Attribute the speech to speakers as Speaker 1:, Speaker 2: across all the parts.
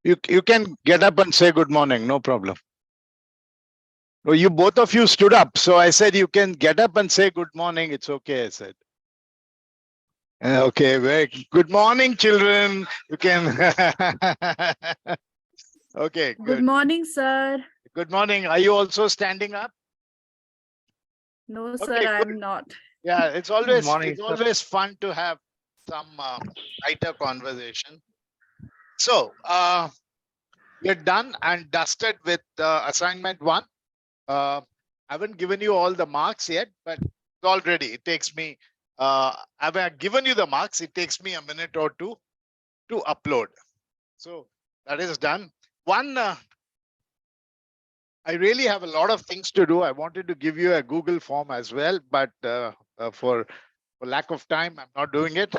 Speaker 1: You can get up and say good morning, no problem. Oh, you both of you stood up, so I said you can get up and say good morning. It's okay, I said. Okay, very good morning, children. You can. Okay,
Speaker 2: Good
Speaker 1: good.
Speaker 2: morning, sir.
Speaker 1: Good morning. Are you also standing up?
Speaker 2: No, sir,
Speaker 1: Okay,
Speaker 2: I
Speaker 1: good.
Speaker 2: am not.
Speaker 1: Yeah, it's
Speaker 3: Good morning,
Speaker 1: it's
Speaker 3: sir.
Speaker 1: always fun to have some lighter conversation. So, you're done and dusted with assignment 1. I haven't given you all the marks yet, but it's all ready. It takes me, I've given you the marks. It takes me a minute or two to upload. So that is done. One, I really have a lot of things to do. I wanted to give you a Google form as well, but for lack of time, I'm not doing it.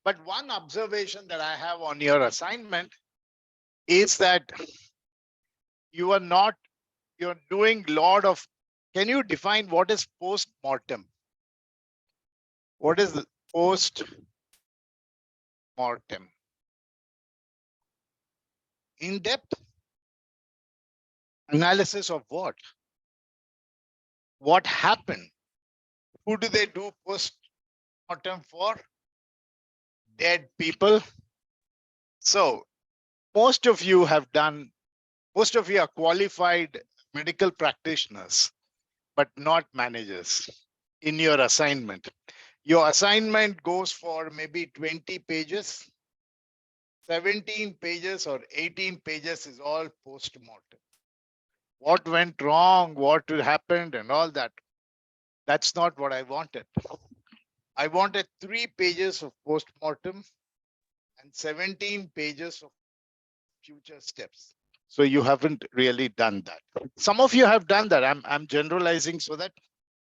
Speaker 1: But one observation that I have on your assignment is that you are not, you're doing a lot of, can you define what is post-mortem? What is the post-mortem? In-depth analysis of what? What happened? Who do they do post-mortem for? Dead people. So most of you are qualified medical practitioners, but not managers in your assignment. Your assignment goes for maybe 20 pages, 17 pages or 18 pages is all post-mortem. What went wrong, what happened and all that. That's not what I wanted. I wanted 3 pages of post-mortem and 17 pages of future steps. So you haven't really done that. Some of you have done that. I'm generalizing so that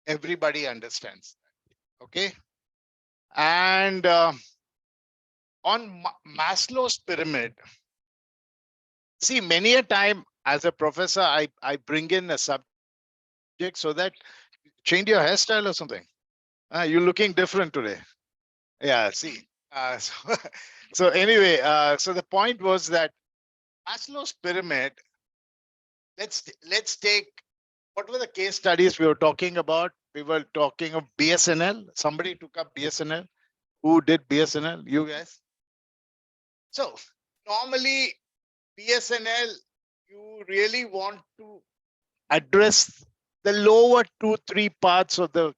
Speaker 1: everybody understands. Okay. And on Maslow's pyramid, see, many a time as a professor, I bring in a subject so that change your hairstyle or something. You're looking different today. Yeah, see. So anyway, so the point was that Maslow's pyramid, let's take, what were the case studies we were talking about? We were talking of BSNL. Somebody took up BSNL. Who did BSNL? You guys? So normally BSNL, you really want to address the lower 2-3 parts of the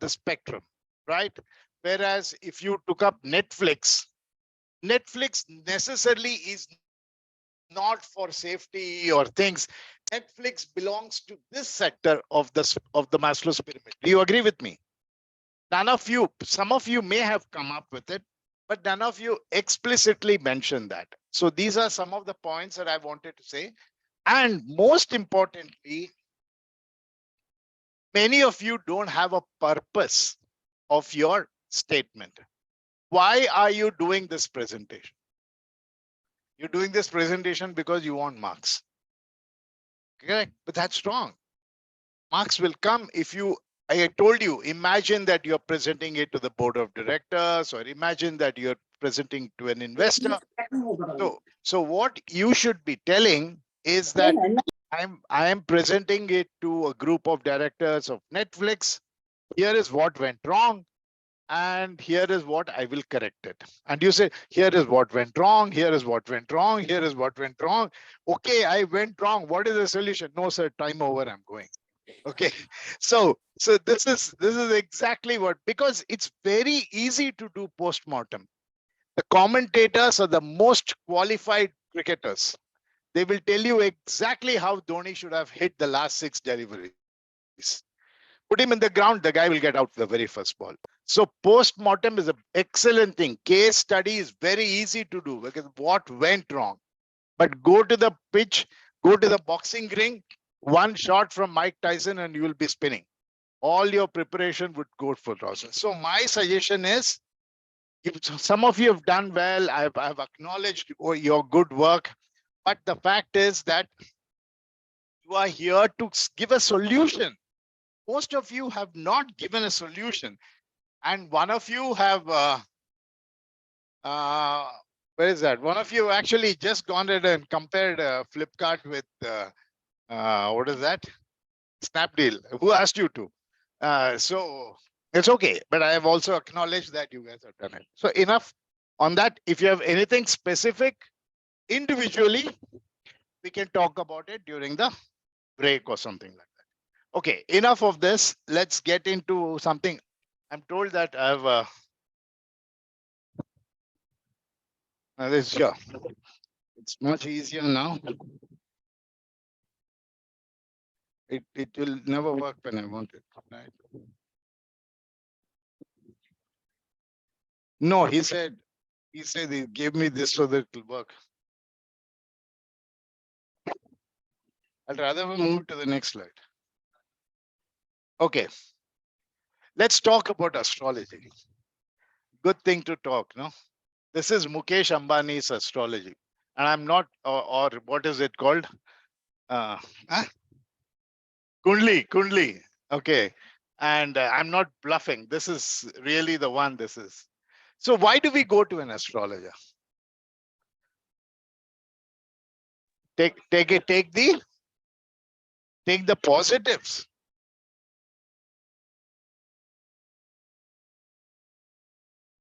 Speaker 1: spectrum, right? Whereas if you took up Netflix necessarily is not for safety or things. Netflix belongs to this sector of the Maslow's pyramid. Do you agree with me? None of you, some of you may have come up with it, but none of you explicitly mentioned that. So these are some of the points that I wanted to say. And most importantly, many of you don't have a purpose of your statement. Why are you doing this presentation? You're doing this presentation because you want marks. Correct, but that's wrong. Marks will come if you, I told you, imagine that you're presenting it to the board of directors, or imagine that you're presenting to an investor. So what you should be telling is that I am presenting it to a group of directors of Netflix. Here is what went wrong, and here is what I will correct it. And you say, here is what went wrong, here is what went wrong, here is what went wrong. Okay, I went wrong. What is the solution? No, sir, time over, I'm going. Okay, so this is exactly what, because it's very easy to do post-mortem. The commentators are the most qualified cricketers. They will tell you exactly how Dhoni should have hit the last 6 deliveries. Put him in the ground, the guy will get out the very first ball. So post-mortem is an excellent thing. Case study is very easy to do because what went wrong. But go to the pitch, go to the boxing ring, one shot from Mike Tyson and you will be spinning. All your preparation would go for losses. So my suggestion is, if some of you have done well, I've acknowledged your good work, but the fact is that you are here to give a solution. Most of you have not given a solution, and one of you have Where is that? One of you actually just gone ahead and compared Flipkart with what is that? Snapdeal. Who asked you to? So it's okay. But I have also acknowledged that you guys have done it. So enough on that. If you have anything specific individually, we can talk about it during the break or something like that. Okay, enough of this. Let's get into something. I'm told that I have this here. It's much easier now. It will never work when I want it. Right? No, he said he gave me this so that it will work. I'd rather move to the next slide. Okay, let's talk about astrology. Good thing to talk, no? This is Mukesh Ambani's astrology. And I'm not, or what is it called? Huh? Kundli. Okay. And I'm not bluffing. This is really the one this is. So why do we go to an astrologer? Take the positives.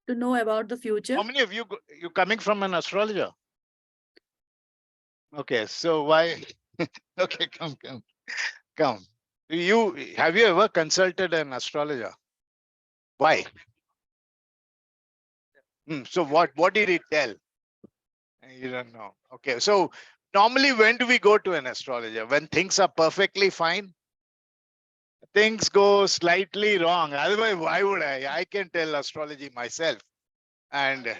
Speaker 2: To know about the future.
Speaker 1: How many of you coming from an astrologer? Okay, so why? Okay, come. Have you ever consulted an astrologer? Why? So what did he tell? You don't know. Okay, so normally when do we go to an astrologer? When things are perfectly fine? Things go slightly wrong. Otherwise, why would I? I can tell astrology myself. And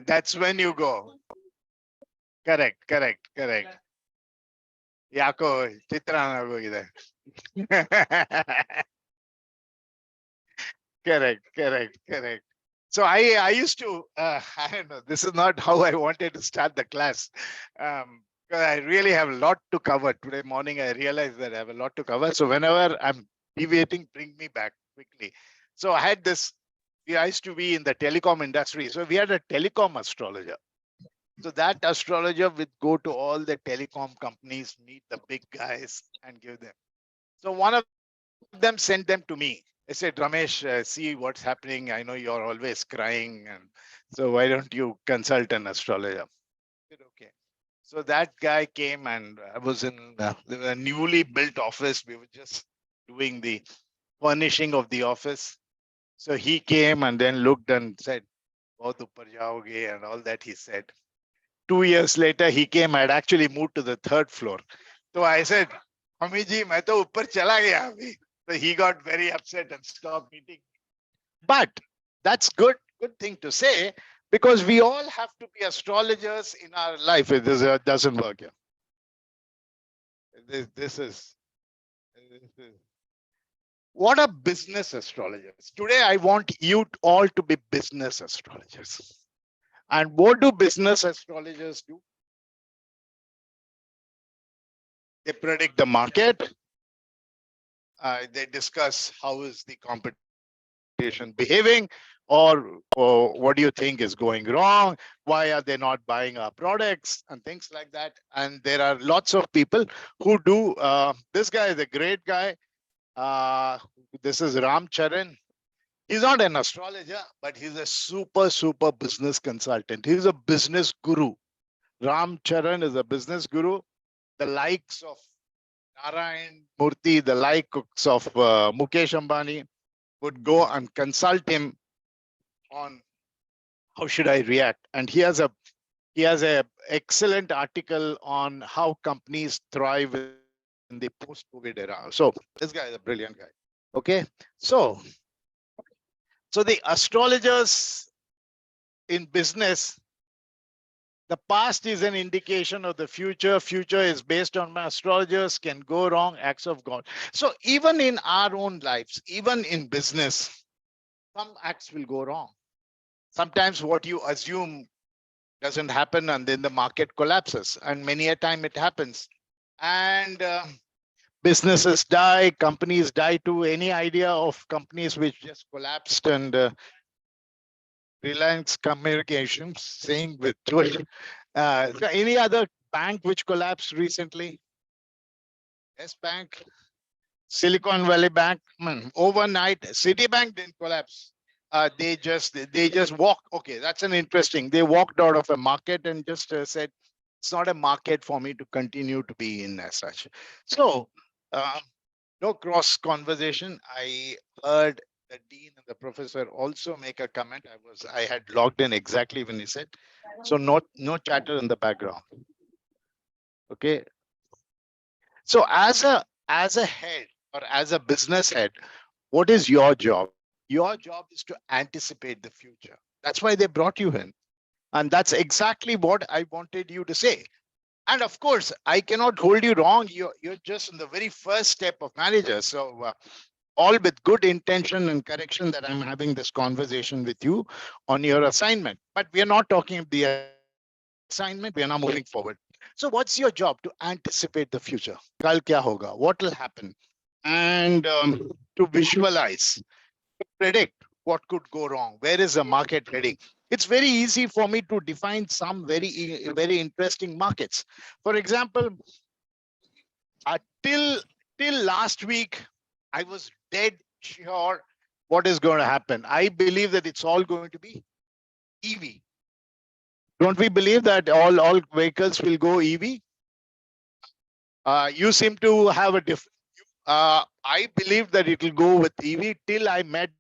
Speaker 1: that's when you go. Correct. ಯಾಕೋ ಚಿತ್ರಾನ್ನ ಆಗೋಗಿದೆ. Correct. So I used to I don't know, this is not how I wanted to start the class. Because I really have a lot to cover. Today morning I realized that I have a lot to cover. So whenever I'm deviating, bring me back quickly. So I had this, I used to be in the telecom industry. So we had a telecom astrologer. So that astrologer would go to all the telecom companies, meet the big guys and give them. So one of them sent them to me. They said, Ramesh, see what's happening. I know you're always crying. And so why don't you consult an astrologer? I said, okay. So that guy came and I was in a newly built office. We were just doing the furnishing of the office. So he came and then looked and said, "Bahut upar jaoge," and all that he said. 2 years later, he came. I'd actually moved to the third floor. So I said, Mami ji, main to upar chala gaya abhi. So he got very upset and stopped meeting. But that's good thing to say, because we all have to be astrologers in our life. If this doesn't work here. This is what are business astrologers? Today, I want you all to be business astrologers. And what do business astrologers do? They predict the market. They discuss how is the competition behaving, or what do you think is going wrong? Why are they not buying our products and things like that? And there are lots of people who do. This guy is a great guy. This is Ram Charan. He's not an astrologer, but he's a super business consultant. He's a business guru. Ram Charan is a business guru. The likes of Narayan Murthy, the likes of Mukesh Ambani would go and consult him on how should I react. And he has a excellent article on how companies thrive in the post-COVID era. So this guy is a brilliant guy. Okay, so the astrologers in business, the past is an indication of the future. Future is based on my astrologers, can go wrong, acts of God. So even in our own lives, even in business, some acts will go wrong. Sometimes what you assume doesn't happen and then the market collapses. And many a time it happens. And businesses die, companies die too. Any idea of companies which just collapsed? And Reliance Communications saying with so any other bank which collapsed recently? Yes, bank. Silicon Valley Bank, overnight. Citibank didn't collapse. They just walked. Okay, that's an interesting. They walked out of a market and just said it's not a market for me to continue to be in as such. So uh, no cross conversation. I heard the dean and the professor also make a comment. I had logged in exactly when he said. So no chatter in the background. Okay. So as a head or as a business head, what is your job? Your job is to anticipate the future. That's why they brought you in. And that's exactly what I wanted you to say. And of course, I cannot hold you wrong. You're just in the very first step of manager. So all with good intention and correction that I'm having this conversation with you on your assignment. But we are not talking of the assignment. We are now moving forward. So what's your job? To anticipate the future. Kal kya hoga? What will happen? And to visualize, predict what could go wrong. Where is the market heading? It's very easy for me to define some very interesting markets. For example, till last week, I was dead sure what is going to happen. I believe that it's all going to be EV. Don't we believe that all vehicles will go EV? You seem to have a different. I believe that it will go with EV till I met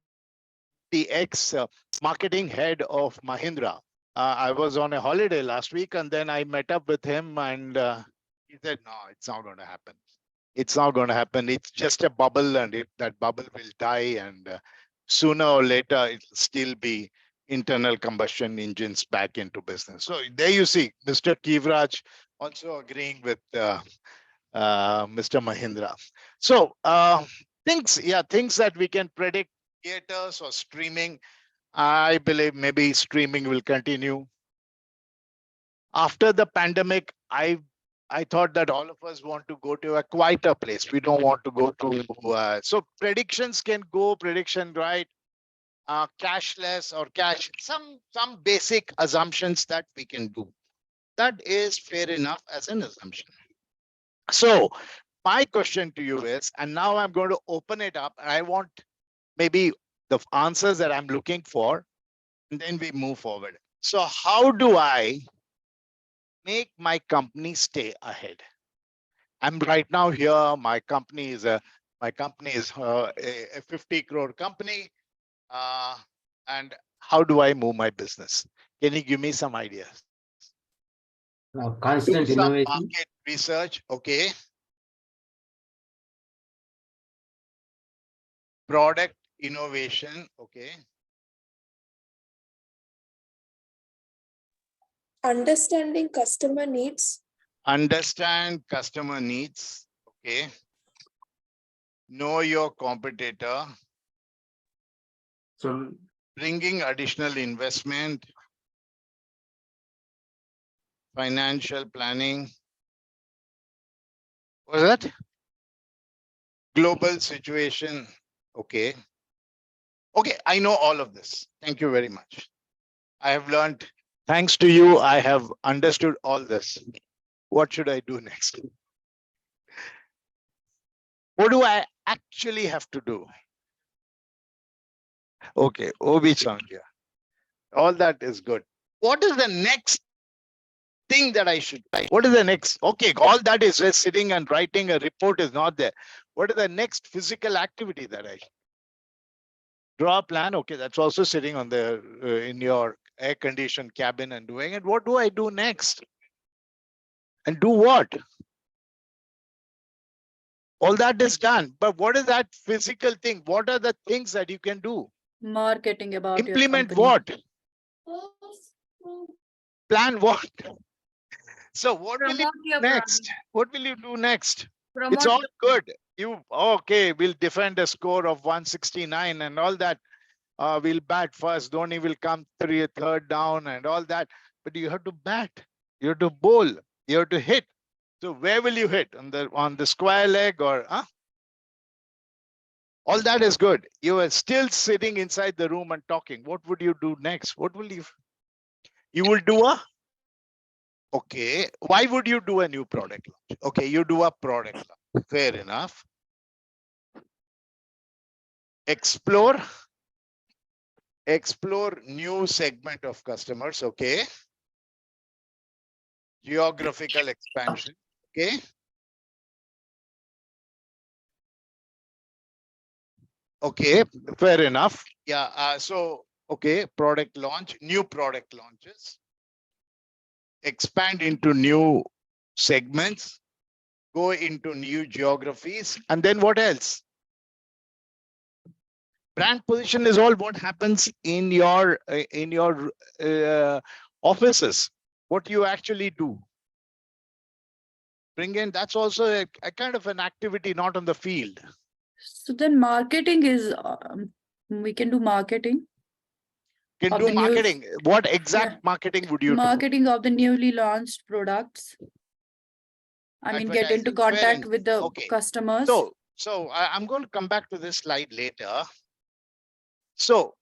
Speaker 1: the ex marketing head of Mahindra. I was on a holiday last week and then I met up with him and he said, no, it's not going to happen. It's not going to happen. It's just a bubble and that bubble will die and sooner or later it'll still be internal combustion engines back into business. So there you see, Mr. Kivraj also agreeing with Mr. Mahindra. So things that we can predict, theaters or streaming. I believe maybe streaming will continue. After the pandemic, I thought that all of us want to go to a quieter place. We don't want to go to so predictions can go prediction right, cashless or cash. Some basic assumptions that we can do. That is fair enough as an assumption. So my question to you is, and now I'm going to open it up, and I want maybe the answers that I'm looking for, and then we move forward. So how do I make my company stay ahead? I'm right now here. My company is a a 50 crore company. Uh, and how do I move my business? Can you give me some ideas? Do
Speaker 3: Constant
Speaker 1: some
Speaker 3: innovation.
Speaker 1: market research. Okay. Product innovation. Okay.
Speaker 4: Understanding customer needs,
Speaker 1: Understand customer needs. Okay. Know your competitor.
Speaker 3: So
Speaker 1: Bringing additional investment. Financial planning. What was that? Global situation. Okay. Okay, I know all of this. Thank you very much. I have learned, thanks to you, I have understood all this. What should I do next? What do I actually have to do? Okay, OB Chandya. All that is good. What is the next thing that I should write? What is the next? Okay, all that is just sitting and writing a report is not there. What is the next physical activity that I should draw a plan? Okay, that's also sitting on the in your air conditioned cabin and doing it. What do I do next? And do what? All that is done. But what is that physical thing? What are the things that you can do?
Speaker 2: Marketing about your
Speaker 1: Implement
Speaker 2: company.
Speaker 1: what? Plan what? So what will you
Speaker 2: Promote
Speaker 1: do
Speaker 2: your
Speaker 1: next?
Speaker 2: product.
Speaker 1: What will you do next? It's
Speaker 2: Promote
Speaker 1: all
Speaker 2: your
Speaker 1: good. You okay? We'll defend a score of 169 and all that. We'll bat first. Dhoni will come third down and all that. But you have to bat. You have to bowl. You have to hit. So where will you hit on the square leg or all that is good. You are still sitting inside the room and talking. What would you do next? What will you will do a okay. Why would you do a new product launch? Okay, you do a product launch. Fair enough. Explore new segment of customers. Okay. Geographical expansion. Okay. Okay, fair enough. Yeah. So, okay, product launch, new product launches, expand into new segments, go into new geographies, and then what else? Brand position is all what happens in your offices. What you actually do. Bring in. That's also a kind of an activity, not on the field.
Speaker 2: So then marketing is, we can do marketing
Speaker 1: Can
Speaker 2: of
Speaker 1: do
Speaker 2: the new,
Speaker 1: marketing. What exact
Speaker 2: yeah,
Speaker 1: marketing would you do?
Speaker 2: marketing of the newly launched products. I mean, get into
Speaker 1: Advertising, fair
Speaker 2: contact
Speaker 1: enough.
Speaker 2: with the
Speaker 1: Okay.
Speaker 2: customers.
Speaker 1: So I'm going to come back to this slide later. So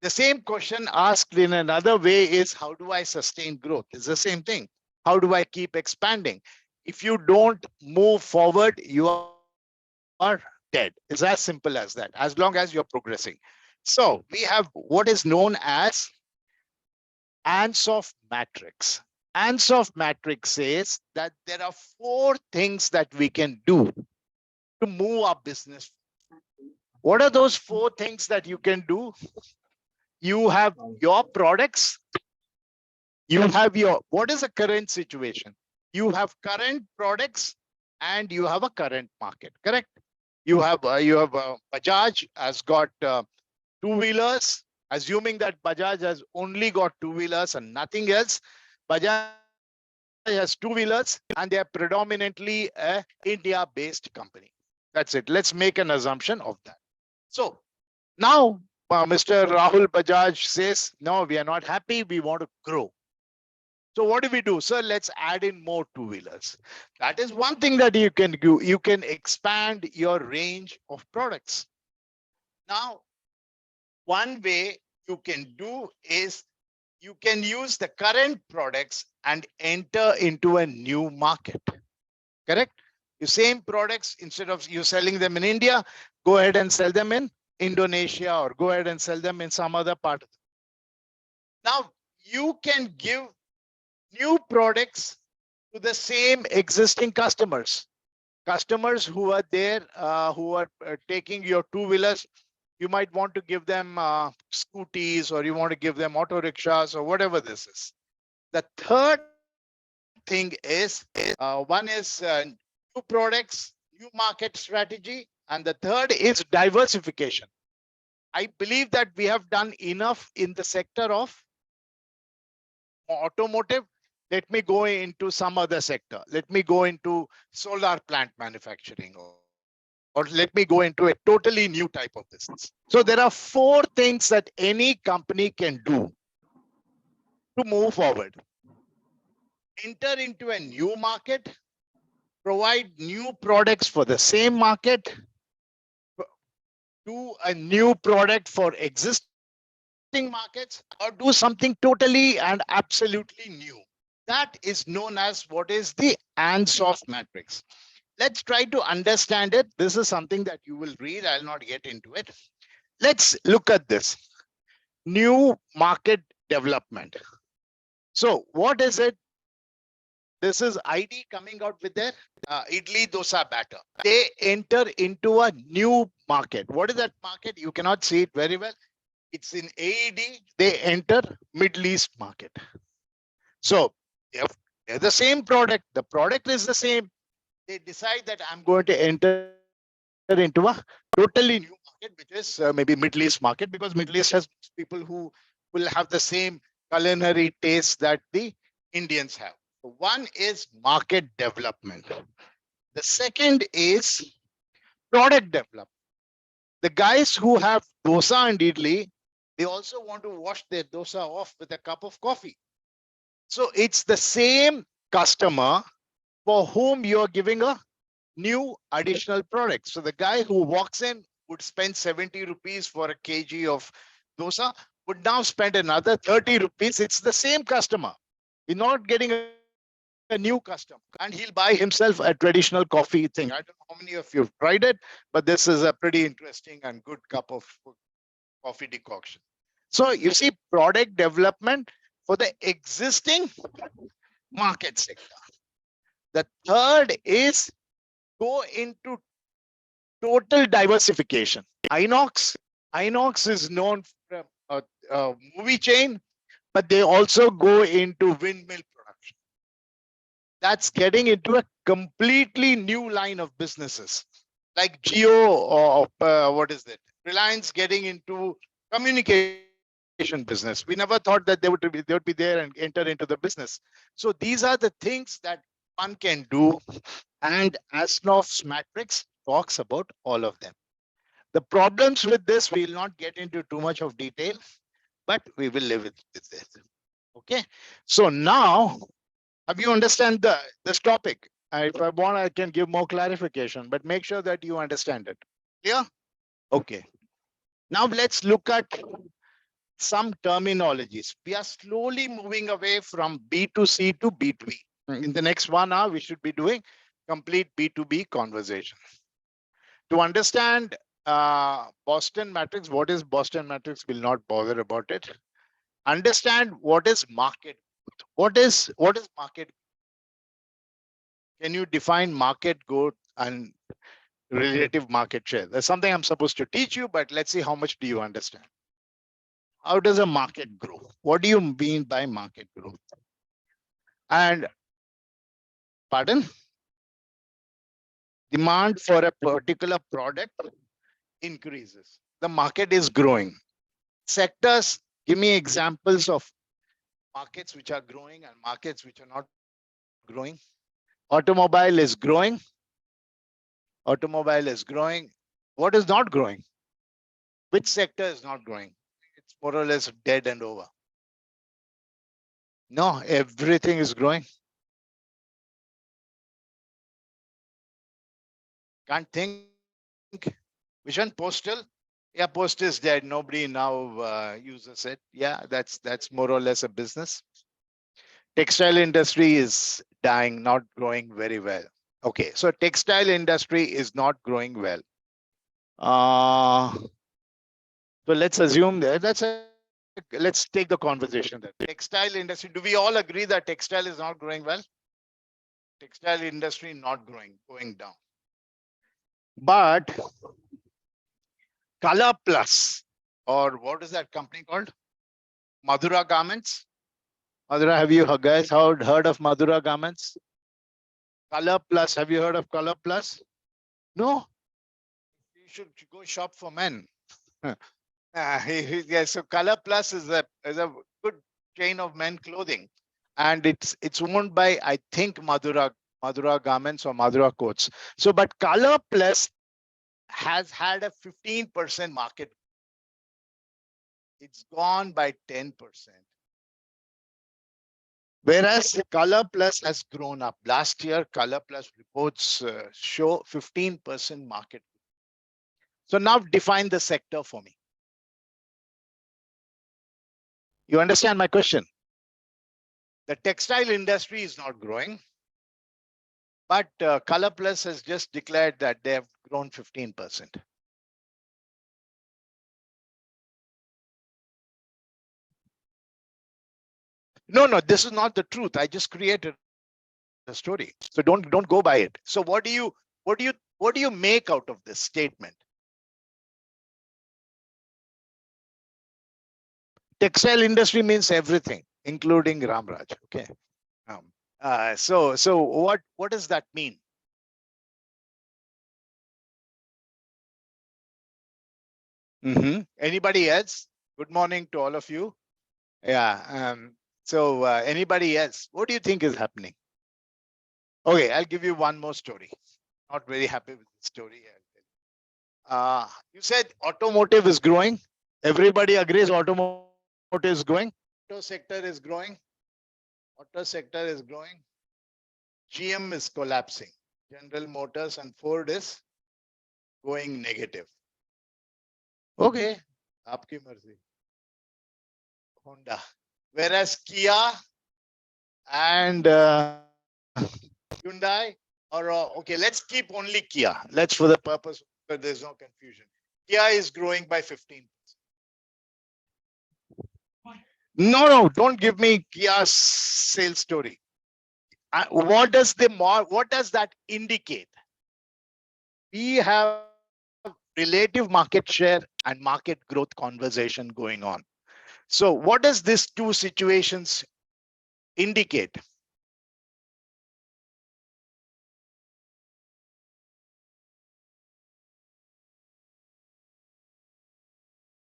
Speaker 1: the same question asked in another way is, how do I sustain growth? It's the same thing. How do I keep expanding? If you don't move forward, you are dead. It's as simple as that, as long as you're progressing. So we have what is known as Ansoff matrix. Ansoff matrix says that there are 4 things that we can do to move our business. What are those 4 things that you can do? You have your products. You have what is the current situation? You have current products and you have a current market, correct? You have Bajaj has got 2-wheelers, assuming that Bajaj has only got 2-wheelers and nothing else. Bajaj has 2-wheelers and they are predominantly a India-based company. That's it. Let's make an assumption of that. So now Mr. Rahul Bajaj says, no, we are not happy. We want to grow. So what do we do? Sir, let's add in more 2-wheelers. That is one thing that you can do. You can expand your range of products. Now, one way you can do is you can use the current products and enter into a new market. Correct? You same products, instead of you selling them in India, go ahead and sell them in Indonesia or go ahead and sell them in some other part. Now, you can give new products to the same existing customers. Customers who are there, who are taking your 2-wheelers, you might want to give them scooties, or you want to give them auto rickshaws, or whatever this is. The third thing is, one is new products, new market strategy, and the third is diversification. I believe that we have done enough in the sector of automotive. Let me go into some other sector. Let me go into solar plant manufacturing, or let me go into a totally new type of business. So there are 4 things that any company can do to move forward. Enter into a new market, provide new products for the same market, do a new product for existing markets, or do something totally and absolutely new. That is known as what is the Ansoff matrix. Let's try to understand it. This is something that you will read. I'll not get into it. Let's look at this. New market development. So what is it? This is ID coming out with their idli dosa batter. They enter into a new market. What is that market? You cannot see it very well. It's in AED. They enter Middle East market. So if they're the same product, the product is the same. They decide that I'm going to enter into a totally new market, which is maybe Middle East market, because Middle East has people who will have the same culinary taste that the Indians have. So one is market development. The second is product development. The guys who have dosa and idli, they also want to wash their dosa off with a cup of coffee. So it's the same customer for whom you're giving a new additional product. So the guy who walks in would spend 70 rupees for a kg of dosa, would now spend another 30 rupees. It's the same customer. He's not getting a new customer. And he'll buy himself a traditional coffee thing. I don't know how many of you have tried it, but this is a pretty interesting and good cup of coffee decoction. So you see product development for the existing market sector. The third is go into total diversification. Inox is known for a movie chain, but they also go into windmill production. That's getting into a completely new line of businesses, like Geo or what is it? Reliance getting into communication business. We never thought that they would be there and enter into the business. So these are the things that one can do, and Asloff's matrix talks about all of them. The problems with this, we will not get into too much of detail, but we will live with this. Okay. So now, have you understand this topic? If I want, I can give more clarification, but make sure that you understand it. Clear? Okay. Now let's look at some terminologies. We are slowly moving away from B2C to B2B. In the next 1 hour, we should be doing complete B2B conversation. To understand Boston matrix, what is Boston matrix? Will not bother about it. Understand what is market. What is market? Can you define market growth and relative market share? That's something I'm supposed to teach you, but let's see how much do you understand. How does a market grow? What do you mean by market growth? And pardon? Demand for a particular product increases. The market is growing. Sectors, give me examples of markets which are growing and markets which are not growing. Automobile is growing. Automobile is growing. What is not growing? Which sector is not growing? It's more or less dead and over. No, everything is growing. Can't think. Which one? Postal? Yeah, post is dead. Nobody now uses it. Yeah, that's more or less a business. Textile industry is dying, not growing very well. Okay, so textile industry is not growing well. So let's assume that let's take the conversation there. Textile industry, do we all agree that textile is not growing well? Textile industry not growing, going down. But Color Plus, or what is that company called? Madura Garments. Madura, have you guys heard of Madura Garments? Color Plus, have you heard of Color Plus? No. You should go shop for men. Yeah, so Color Plus is a good chain of men clothing, and it's owned by, I think, Madura Garments or Madura Coats. So, but Color Plus has had a 15% market. It's gone by 10%. Whereas Color Plus has grown up. Last year, Color Plus reports show 15% market. So now define the sector for me. You understand my question? The textile industry is not growing, but Color Plus has just declared that they have grown 15%. No, this is not the truth. I just created a story. So don't go by it. So what do you make out of this statement? Textile industry means everything, including Ramraj. Okay. So what does that mean? Anybody else? Good morning to all of you. Yeah. So anybody else? What do you think is happening? Okay, I'll give you one more story. Not very happy with the story. You said automotive is growing. Everybody agrees automotive is growing. Auto sector is growing. Auto sector is growing. GM is collapsing. General Motors and Ford is going negative. Okay, आपकी मर्जी. Honda. Whereas Kia and Hyundai, or okay, let's keep only Kia. Let's for the purpose where there's no confusion. Kia is growing by 15%. No, don't give me Kia's sales story. What does that indicate? We have relative market share and market growth conversation going on. So what does these two situations indicate?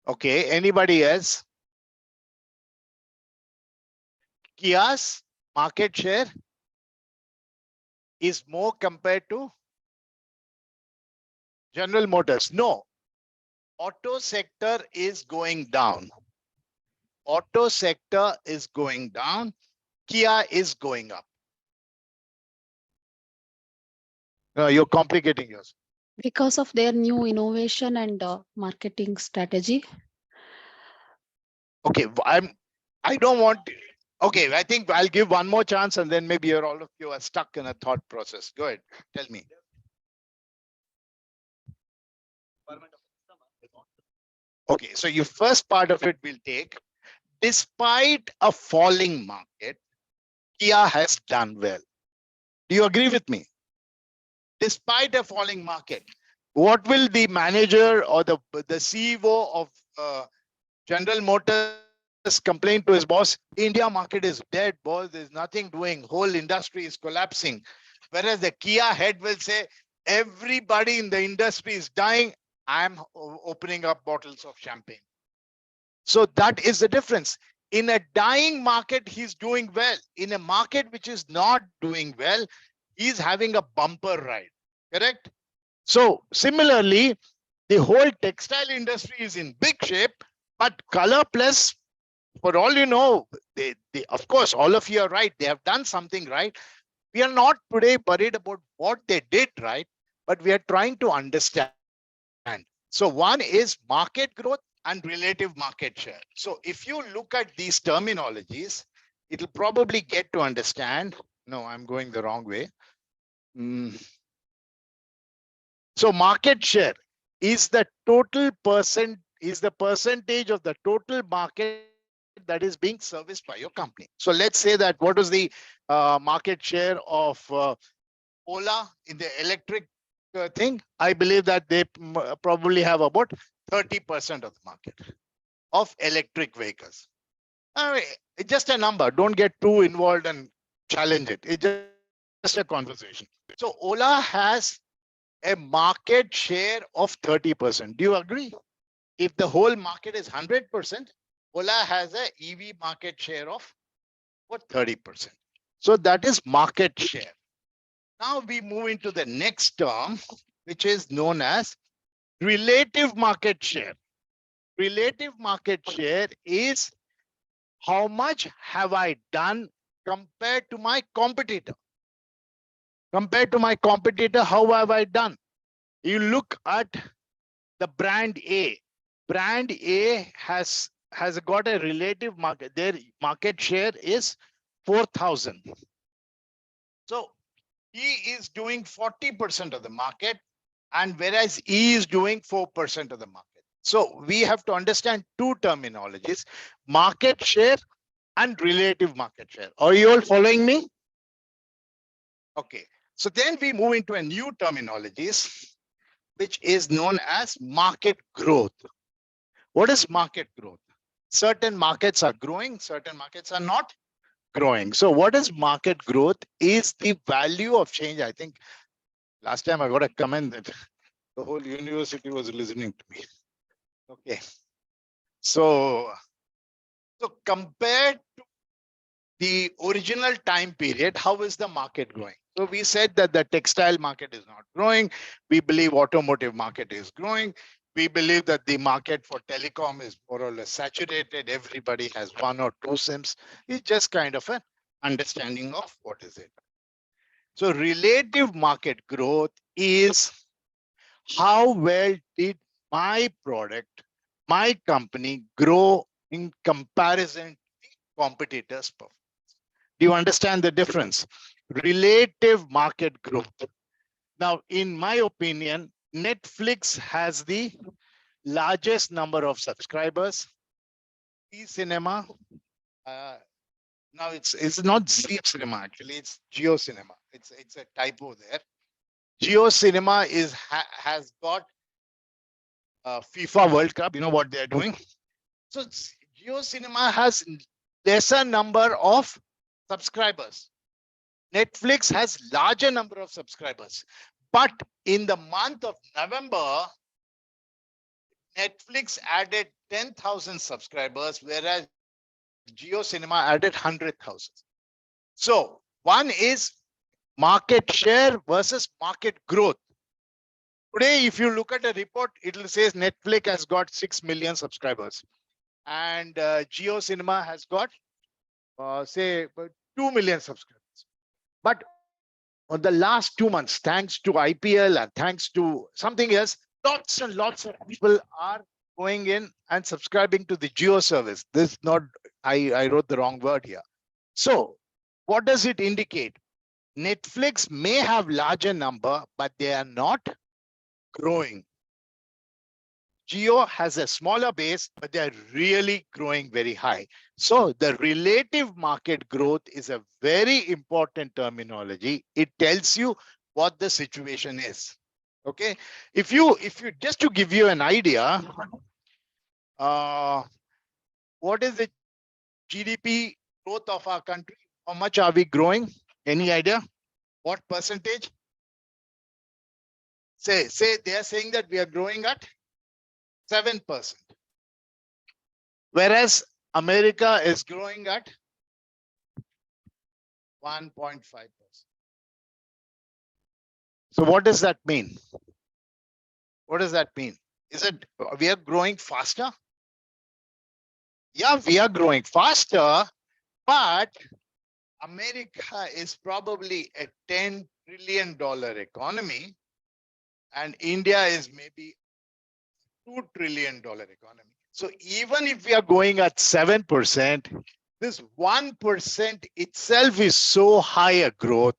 Speaker 1: Okay, anybody else? Kia's market share is more compared to General Motors. No, auto sector is going down. Auto sector is going down. Kia is going up. No, you're complicating yours.
Speaker 3: Because of their new innovation and marketing strategy.
Speaker 1: Okay, I don't want to, okay, I think I'll give one more chance and then maybe you're all of you are stuck in a thought process. Go ahead, tell me. Okay, so your first part of it will take, despite a falling market, Kia has done well. Do you agree with me? Despite a falling market, what will the manager or the CEO of General Motors complain to his boss? India market is dead, boss. There's nothing doing. Whole industry is collapsing. Whereas the Kia head will say, everybody in the industry is dying. I'm opening up bottles of champagne. So that is the difference. In a dying market, he's doing well. In a market which is not doing well, he's having a bumper ride. Correct? So similarly, the whole textile industry is in big shape, but Color Plus, for all you know, they of course, all of you are right. They have done something right. We are not today worried about what they did right, but we are trying to understand. So one is market growth and relative market share. So if you look at these terminologies, it'll probably get to understand. No, I'm going the wrong way. So market share is the percentage of the total market that is being serviced by your company. So let's say that what was the market share of Ola in the electric thing? I believe that they probably have about 30% of the market of electric vehicles. I mean, it's just a number. Don't get too involved and challenge it. It's just a conversation. So Ola has a market share of 30%. Do you agree? If the whole market is 100%, Ola has a EV market share of what, 30%. So that is market share. Now we move into the next term, which is known as relative market share. Relative market share is how much have I done compared to my competitor. Compared to my competitor, how have I done? You look at the brand A. Brand A has got a relative market. Their market share is 4,000. So he is doing 40% of the market, and whereas E is doing 4% of the market. So we have to understand two terminologies: market share and relative market share. Are you all following me? Okay. So then we move into a new terminologies, which is known as market growth. What is market growth? Certain markets are growing, certain markets are not growing. So what is market growth? Is the value of change. I think last time I got a comment that the whole university was listening to me. Okay. So compared to the original time period, how is the market growing? So we said that the textile market is not growing. We believe automotive market is growing. We believe that the market for telecom is more or less saturated. Everybody has one or two SIMs. It's just kind of an understanding of what is it. So relative market growth is how well did my product, my company grow in comparison to competitors' performance. Do you understand the difference? Relative market growth. Now, in my opinion, Netflix has the largest number of subscribers. Cinema, now it's not Z Cinema actually, it's Geo Cinema. It's a typo there. Geo Cinema has got FIFA World Cup. You know what they're doing? So Geo Cinema has lesser number of subscribers. Netflix has larger number of subscribers. But in the month of November, Netflix added 10,000 subscribers, whereas Geo Cinema added 100,000. So one is market share versus market growth. Today, if you look at a report, it will say Netflix has got 6 million subscribers and Geo Cinema has got say 2 million subscribers. But on the last 2 months, thanks to IPL and thanks to something else, lots and lots of people are going in and subscribing to the Geo service. This not, I wrote the wrong word here. So what does it indicate? Netflix may have larger number, but they are not growing. Geo has a smaller base, but they're really growing very high. So the relative market growth is a very important terminology. It tells you what the situation is. Okay. If you just to give you an idea, what is the GDP growth of our country? How much are we growing? Any idea? What percentage? Say they are saying that we are growing at 7%. Whereas America is growing at 1.5%. So what does that mean? What does that mean? Is it we are growing faster? Yeah, we are growing faster, but America is probably a $10 trillion economy and India is maybe $2 trillion economy. So even if we are going at 7%, this 1% itself is so high a growth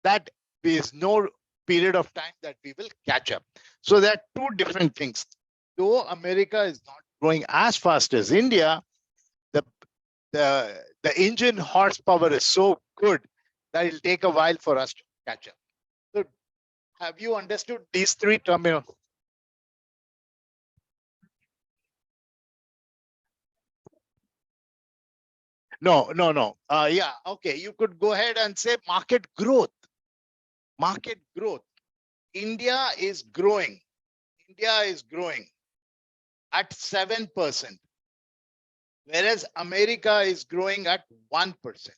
Speaker 1: that there is no period of time that we will catch up. So there are two different things. Though America is not growing as fast as India, the engine horsepower is so good that it'll take a while for us to catch up. So have you understood these three terminals? No. Yeah, okay. You could go ahead and say market growth. Market growth. India is growing. India is growing at 7%, whereas America is growing at 1%.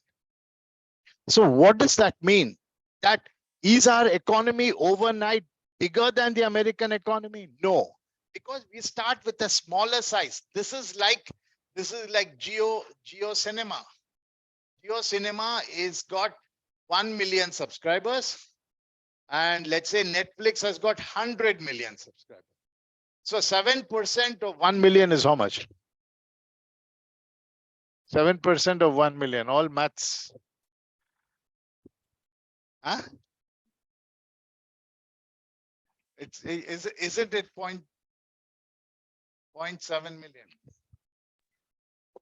Speaker 1: So what does that mean? That is our economy overnight bigger than the American economy? No, because we start with a smaller size. This is like Geo Cinema. Geo Cinema is got 1 million subscribers. And let's say Netflix has got 100 million subscribers. So 7% of 1 million is how much? 7% of 1 million, all maths. Huh? Isn't it 0.7 million?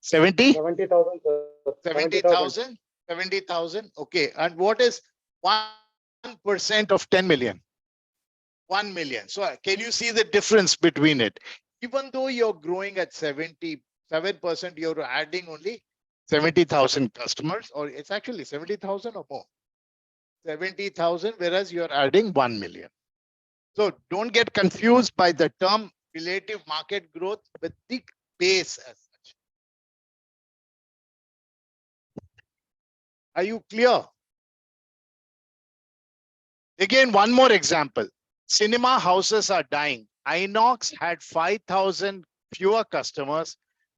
Speaker 1: 70?
Speaker 5: 70,000, sir.
Speaker 1: 70,000? 70,000. Okay. And what is 1% of 10 million? 1 million. So can you see the difference between it? Even though you're growing at 77%, you're adding only 70,000 customers, or it's actually 70,000 or more. 70,000, whereas you're adding 1 million. So don't get confused by the term relative market growth with the base as such. Are you clear? Again, one more example. Cinema houses are dying. Inox had 5,000 fewer customers,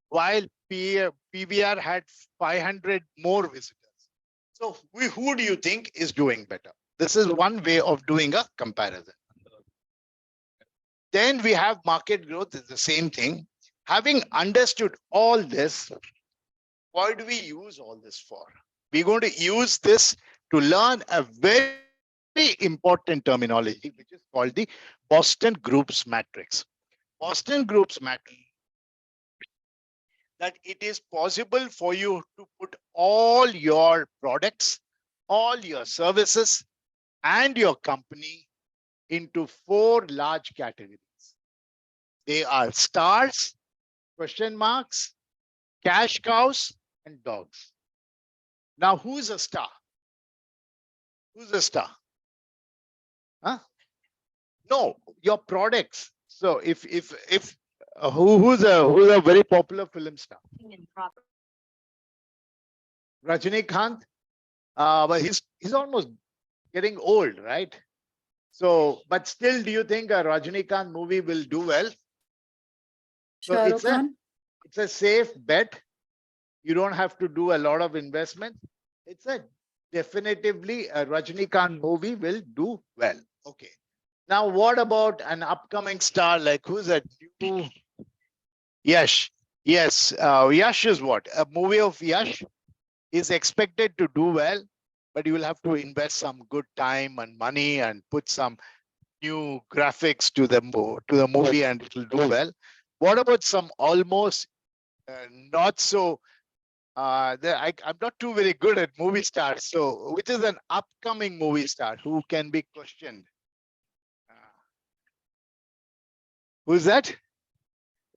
Speaker 1: while PVR had 500 more visitors. So who do you think is doing better? This is one way of doing a comparison. Then we have market growth, is the same thing. Having understood all this, what do we use all this for? We're going to use this to learn a very important terminology, which is called the Boston Groups matrix. Boston Groups matrix, that it is possible for you to put all your products, all your services, and your company into 4 large categories. They are stars, question marks, cash cows, and dogs. Now, who's a star? Who's a star? Huh? No, your products. So if who's a very popular film star? Rajinikanth. But he's almost getting old, right? So, but still, do you think a Rajinikanth movie will do well? So
Speaker 2: Shah Rukh Khan.
Speaker 1: it's a safe bet. You don't have to do a lot of investment. It's a definitively a Rajinikanth movie will do well. Okay. Now, what about an upcoming star like who's that new Yash? Yes, Yash is what? A movie of Yash is expected to do well, but you will have to invest some good time and money and put some new graphics to the movie, and it will do well. What about some almost not so? I'm not too very good at movie stars. So, which is an upcoming movie star who can be questioned? Who's that?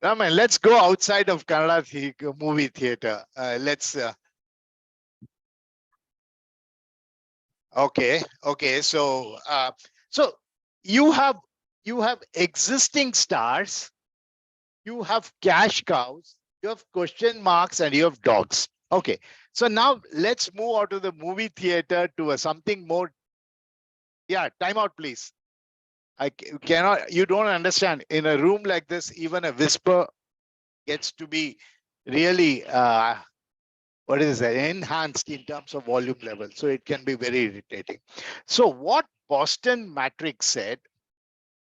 Speaker 1: Raman, let's go outside of Kannada movie theater. Let's. Okay. So, so you have existing stars, you have cash cows, you have question marks, and you have dogs. Okay. So now let's move out of the movie theater to something more. Yeah, time out, please. I cannot. You don't understand. In a room like this, even a whisper gets to be really what is that, enhanced in terms of volume level. So it can be very irritating. So what Boston Matrix said,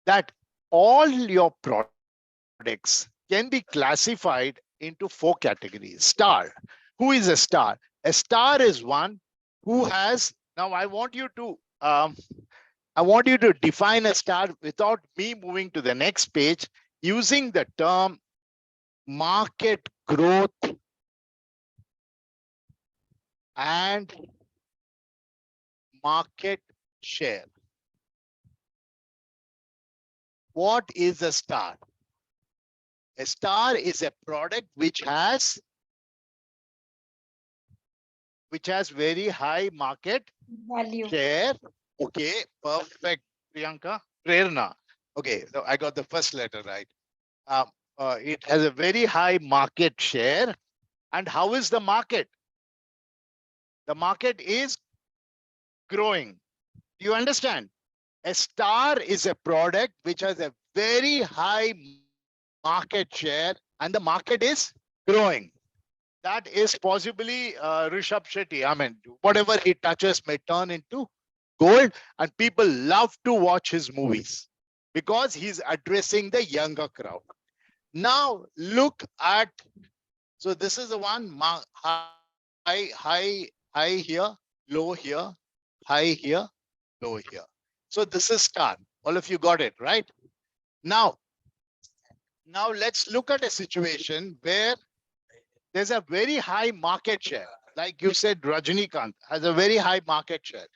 Speaker 1: that all your products can be classified into 4 categories. Star. Who is a star? A star is one who has, now I want you to define a star without me moving to the next page using the term market growth and market share. What is a star? A star is a product which has very high market
Speaker 4: Value.
Speaker 1: share. Okay, perfect, Priyanka. Prerna. Okay, so I got the first letter right. It has a very high market share. And how is the market? The market is growing. Do you understand? A star is a product which has a very high market share and the market is growing. That is possibly Rishabh Shetty. I mean, whatever he touches may turn into gold, and people love to watch his movies because he's addressing the younger crowd. Now look at, so this is the one high here, low here, high here, low here. So this is star. All of you got it, right? Now let's look at a situation where there's a very high market share. Like you said, Rajinikanth has a very high market share.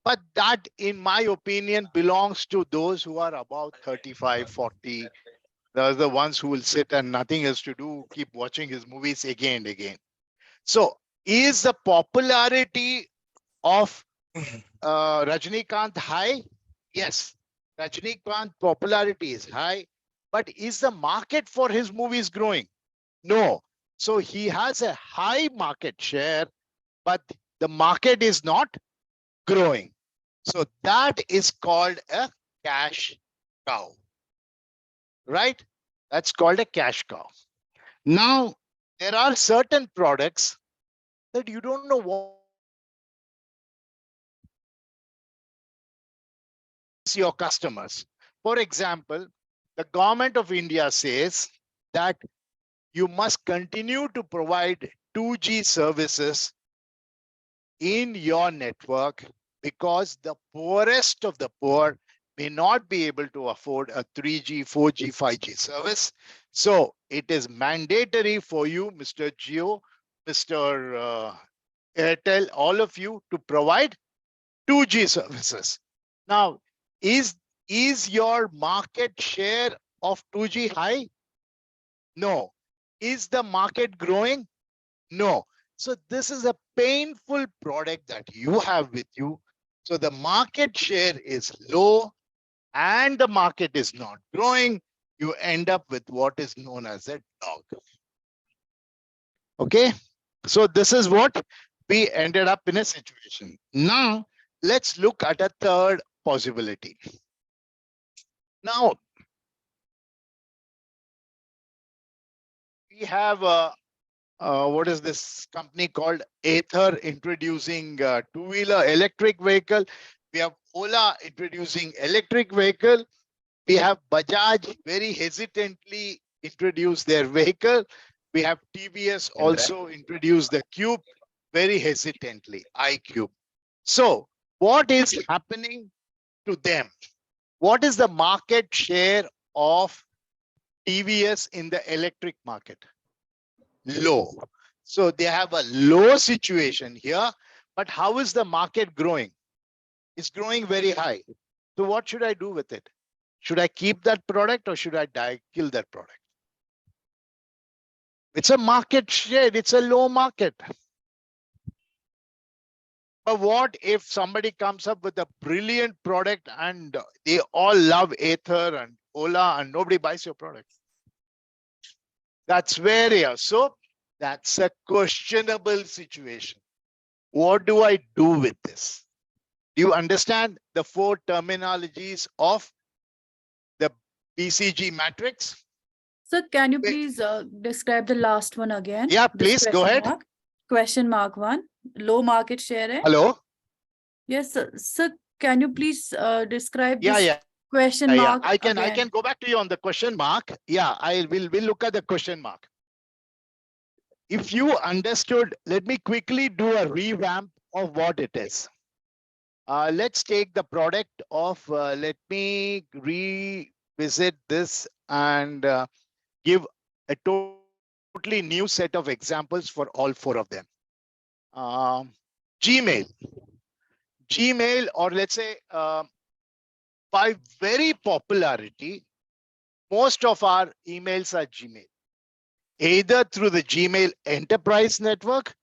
Speaker 1: But that, in my opinion, belongs to those who are about 35, 40. Those are the ones who will sit and nothing else to do, keep watching his movies again and again. So is the popularity of Rajinikanth high? Yes, Rajinikanth popularity is high, but is the market for his movies growing? No. So he has a high market share, but the market is not growing. So that is called a cash cow, right? That's called a cash cow. Now, there are certain products that you don't know what service your customers. For example, the government of India says that you must continue to provide 2G services in your network because the poorest of the poor may not be able to afford a 3G, 4G, 5G service. So it is mandatory for you, Mr. Jio, Mr. Airtel, all of you to provide 2G services. Now, is your market share of 2G high? No. Is the market growing? No. So this is a painful product that you have with you. So the market share is low and the market is not growing. You end up with what is known as a dog. Okay. So this is what we ended up in a situation. Now, let's look at a third possibility. Now, we have what is this company called Ather introducing two-wheeler electric vehicle. We have Ola introducing electric vehicle. We have Bajaj very hesitantly introduce their vehicle. We have TVS also introduce the Cube very hesitantly, iCube. So what is happening to them? What is the market share of TVS in the electric market? Low. So they have a low situation here, but how is the market growing? It's growing very high. So what should I do with it? Should I keep that product or should I kill that product? It's a market share. It's a low market. But what if somebody comes up with a brilliant product and they all love Ather and Ola and nobody buys your product? That's where, so that's a questionable situation. What do I do with this? Do you understand the four terminologies of the BCG matrix?
Speaker 2: So can you please describe the last one again?
Speaker 1: Yeah,
Speaker 2: This
Speaker 1: please go
Speaker 2: question
Speaker 1: ahead.
Speaker 2: mark. Question mark 1, low market share.
Speaker 1: Hello?
Speaker 2: Yes, sir. So can you please describe
Speaker 1: Yeah,
Speaker 2: this
Speaker 1: yeah.
Speaker 2: question mark
Speaker 1: I can
Speaker 2: again?
Speaker 1: go back to you on the question mark. Yeah, we'll look at the question mark. If you understood, let me quickly do a revamp of what it is. Let's take the product of, let me revisit this and give a totally new set of examples for all four of them. Gmail. Gmail, or let's say by very popularity, most of our emails are Gmail, either through the Gmail enterprise network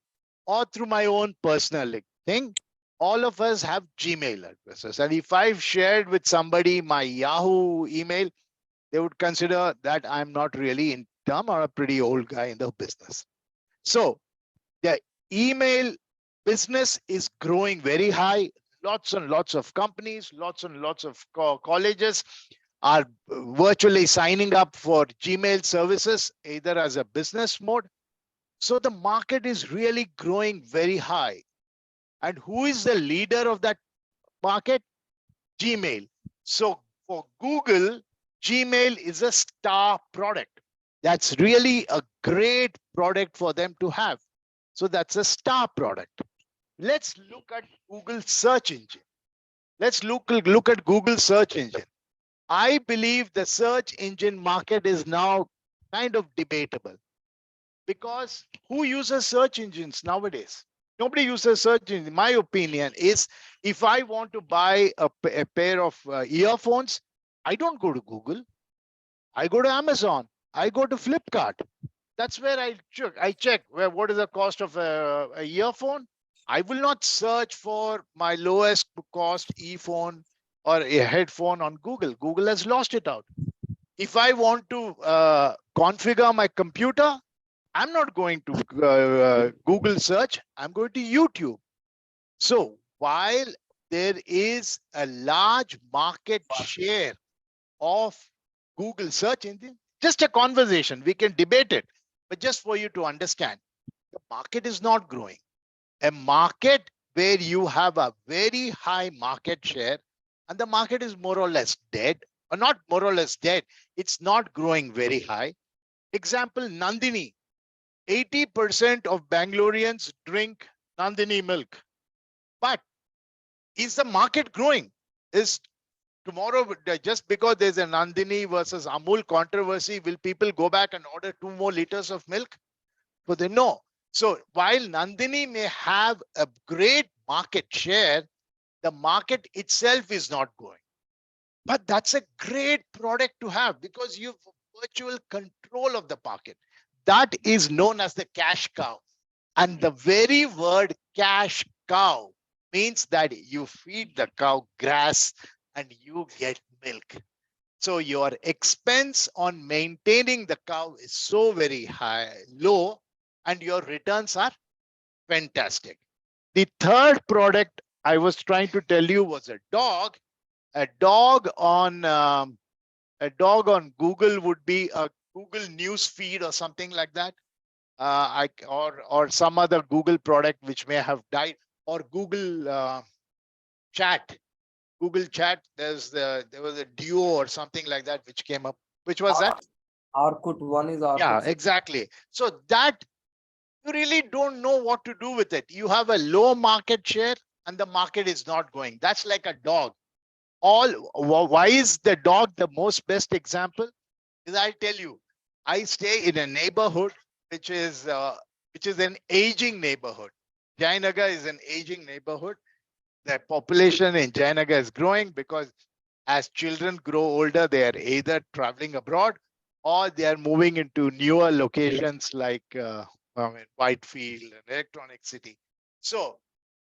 Speaker 1: or through my own personal thing. All of us have Gmail addresses. And if I've shared with somebody my Yahoo email, they would consider that I'm not really in term or a pretty old guy in the business. So the email business is growing very high. Lots and lots of companies, lots and lots of colleges are virtually signing up for Gmail services, either as a business mode. So the market is really growing very high. And who is the leader of that market? Gmail. So for Google, Gmail is a star product. That's really a great product for them to have. So that's a star product. Let's look at Google search engine. Let's look at Google search engine. I believe the search engine market is now kind of debatable because who uses search engines nowadays? Nobody uses search engine. My opinion is if I want to buy a pair of earphones, I don't go to Google. I go to Amazon. I go to Flipkart. That's where I check what is the cost of a earphone. I will not search for my lowest cost earphone or a headphone on Google. Google has lost it out. If I want to configure my computer, I'm not going to Google search. I'm going to YouTube. So while there is a large market share of Google search engine, just a conversation, we can debate it, but just for you to understand, the market is not growing. A market where you have a very high market share and the market is more or less dead, or not more or less dead. It's not growing very high. Example, Nandini. 80% of Bangaloreans drink Nandini milk. But is the market growing? Is tomorrow, just because there's a Nandini versus Amul controversy, will people go back and order 2 more liters of milk? So they know. So while Nandini may have a great market share, the market itself is not growing. But that's a great product to have because you have virtual control of the market. That is known as the cash cow. And the very word cash cow means that you feed the cow grass and you get milk. So your expense on maintaining the cow is so very low, and your returns are fantastic. The third product I was trying to tell you was a dog. A dog on Google would be a Google News feed or something like that. Or some other Google product which may have died, or Google Chat. Google Chat. There was a Duo or something like that which came up. Which was that?
Speaker 5: Orkut, one is Orkut.
Speaker 1: Yeah, exactly. So that you really don't know what to do with it. You have a low market share and the market is not going. That's like a dog. Why is the dog the most best example? Is I'll tell you, I stay in a neighborhood which is an aging neighborhood. Jayanagar is an aging neighborhood. The population in Jayanagar is growing because as children grow older, they are either traveling abroad or they are moving into newer locations like Whitefield and Electronic City. So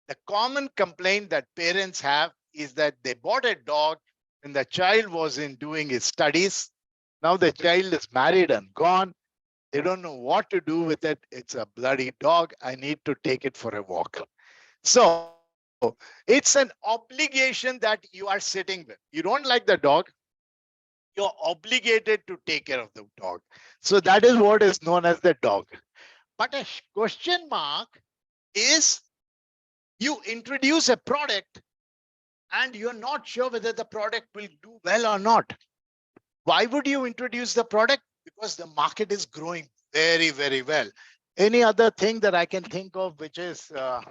Speaker 1: the common complaint that parents have is that they bought a dog when the child was in doing his studies. Now the child is married and gone. They don't know what to do with it. It's a bloody dog. I need to take it for a walk. So it's an obligation that you are sitting with. You don't like the dog. You're obligated to take care of the dog. So that is what is known as the dog. But a question mark is you introduce a product and you're not sure whether the product will do well or not. Why would you introduce the product? Because the market is growing very, very well. Any other thing that I can think of, which is a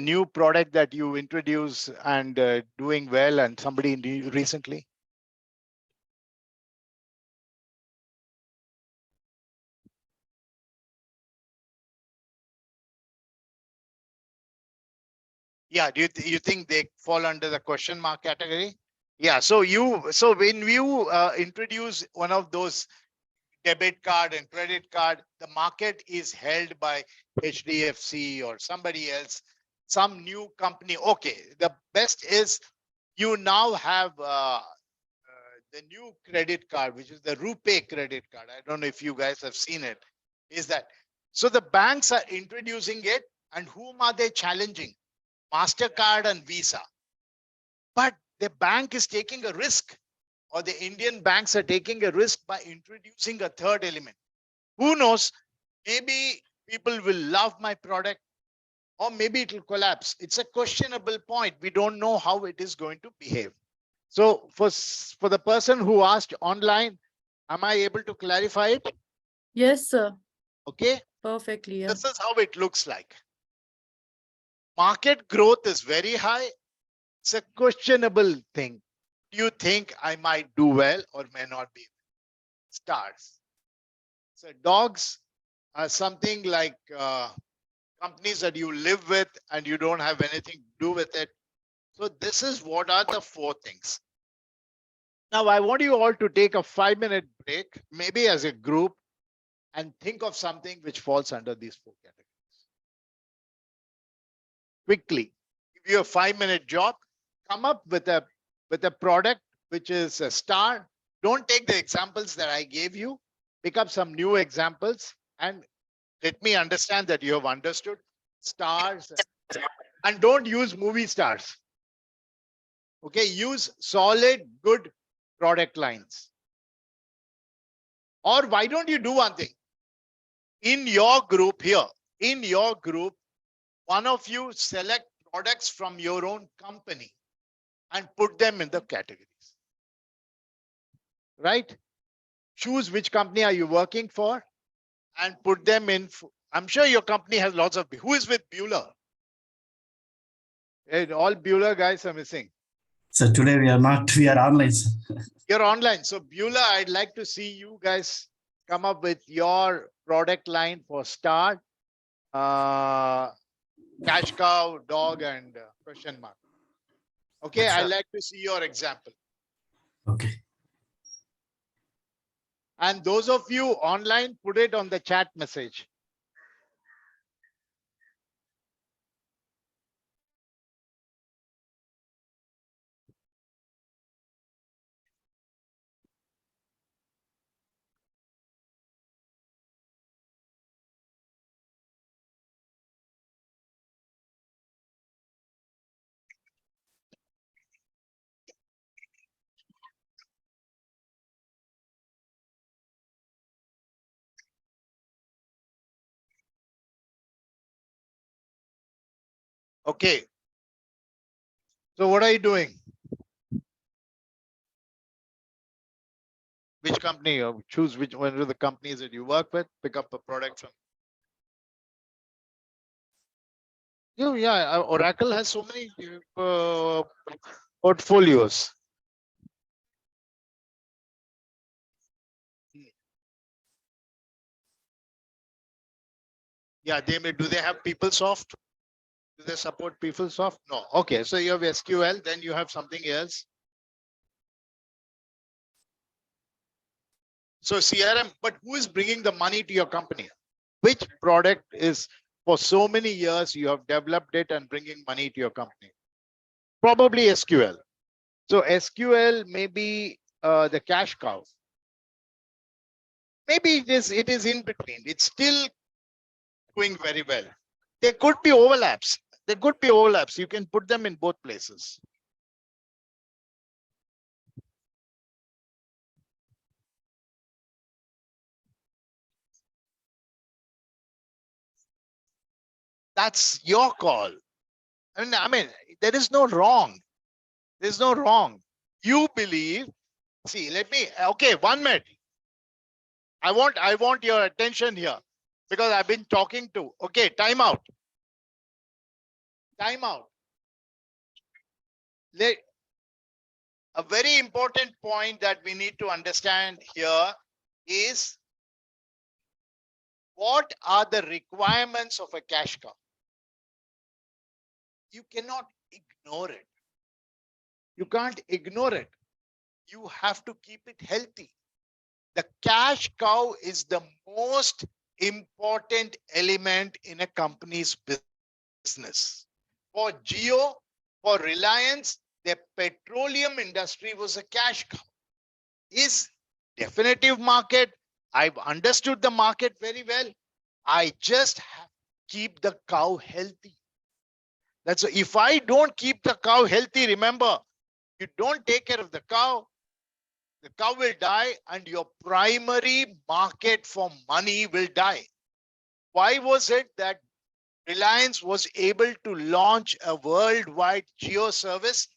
Speaker 1: new product that you introduce and doing well, and somebody recently? Yeah, do you think they fall under the question mark category? Yeah, so when you introduce one of those debit card and credit card, the market is held by HDFC or somebody else, some new company. Okay, the best is you now have the new credit card, which is the RuPay credit card. I don't know if you guys have seen it. Is that so? The banks are introducing it, and whom are they challenging? MasterCard and Visa. But the bank is taking a risk, or the Indian banks are taking a risk by introducing a third element. Who knows? Maybe people will love my product, or maybe it will collapse. It's a questionable point. We don't know how it is going to behave. So for the person who asked online, am I able to clarify it?
Speaker 2: Yes, sir.
Speaker 1: Okay.
Speaker 2: Perfectly. Yeah.
Speaker 1: This is how it looks like. Market growth is very high. It's a questionable thing. Do you think I might do well or may not be? Stars. So dogs are something like companies that you live with and you don't have anything to do with it. So this is what are the 4 things. Now I want you all to take a 5-minute break, maybe as a group, and think of something which falls under these 4 categories. Quickly, give you a 5-minute job, come up with a product which is a star. Don't take the examples that I gave you. Pick up some new examples and let me understand that you have understood stars, and don't use movie stars. Okay, use solid, good product lines. Or why don't you do one thing? In your group here, one of you select products from your own company and put them in the categories. Right? Choose which company are you working for and put them in. I'm sure your company has lots of. Who is with Bueller? All Bueller guys are missing.
Speaker 6: So today we are not, we are online. Sir.
Speaker 1: You're online. So Bueller, I'd like to see you guys come up with your product line for start. Cash cow, dog, and question mark. Okay, I'd like to see your example.
Speaker 6: Okay.
Speaker 1: And those of you online, put it on the chat message. Okay. So what are you doing? Which company? Or choose which one of the companies that you work with. Pick up a product from. Yeah, Oracle has so many portfolios. Yeah, they may. Do they have PeopleSoft? Do they support PeopleSoft? No. Okay, so you have SQL, then you have something else. So CRM, but who is bringing the money to your company? Which product is for so many years you have developed it and bringing money to your company? Probably SQL. So SQL may be the cash cow. Maybe it is in between. It's still doing very well. There could be overlaps. There could be overlaps. You can put them in both places. That's your call. I mean, there is no wrong. There's no wrong. You believe. See, okay, 1 minute. I want your attention here because I've been talking to. Okay, time out. Time out. A very important point that we need to understand here is what are the requirements of a cash cow? You cannot ignore it. You can't ignore it. You have to keep it healthy. The cash cow is the most important element in a company's business. For Jio, for Reliance, the petroleum industry was a cash cow. Is definitive market. I've understood the market very well. I just have to keep the cow healthy. That's if I don't keep the cow healthy, remember, you don't take care of the cow will die and your primary market for money will die. Why was it that Reliance was able to launch a worldwide Jio service,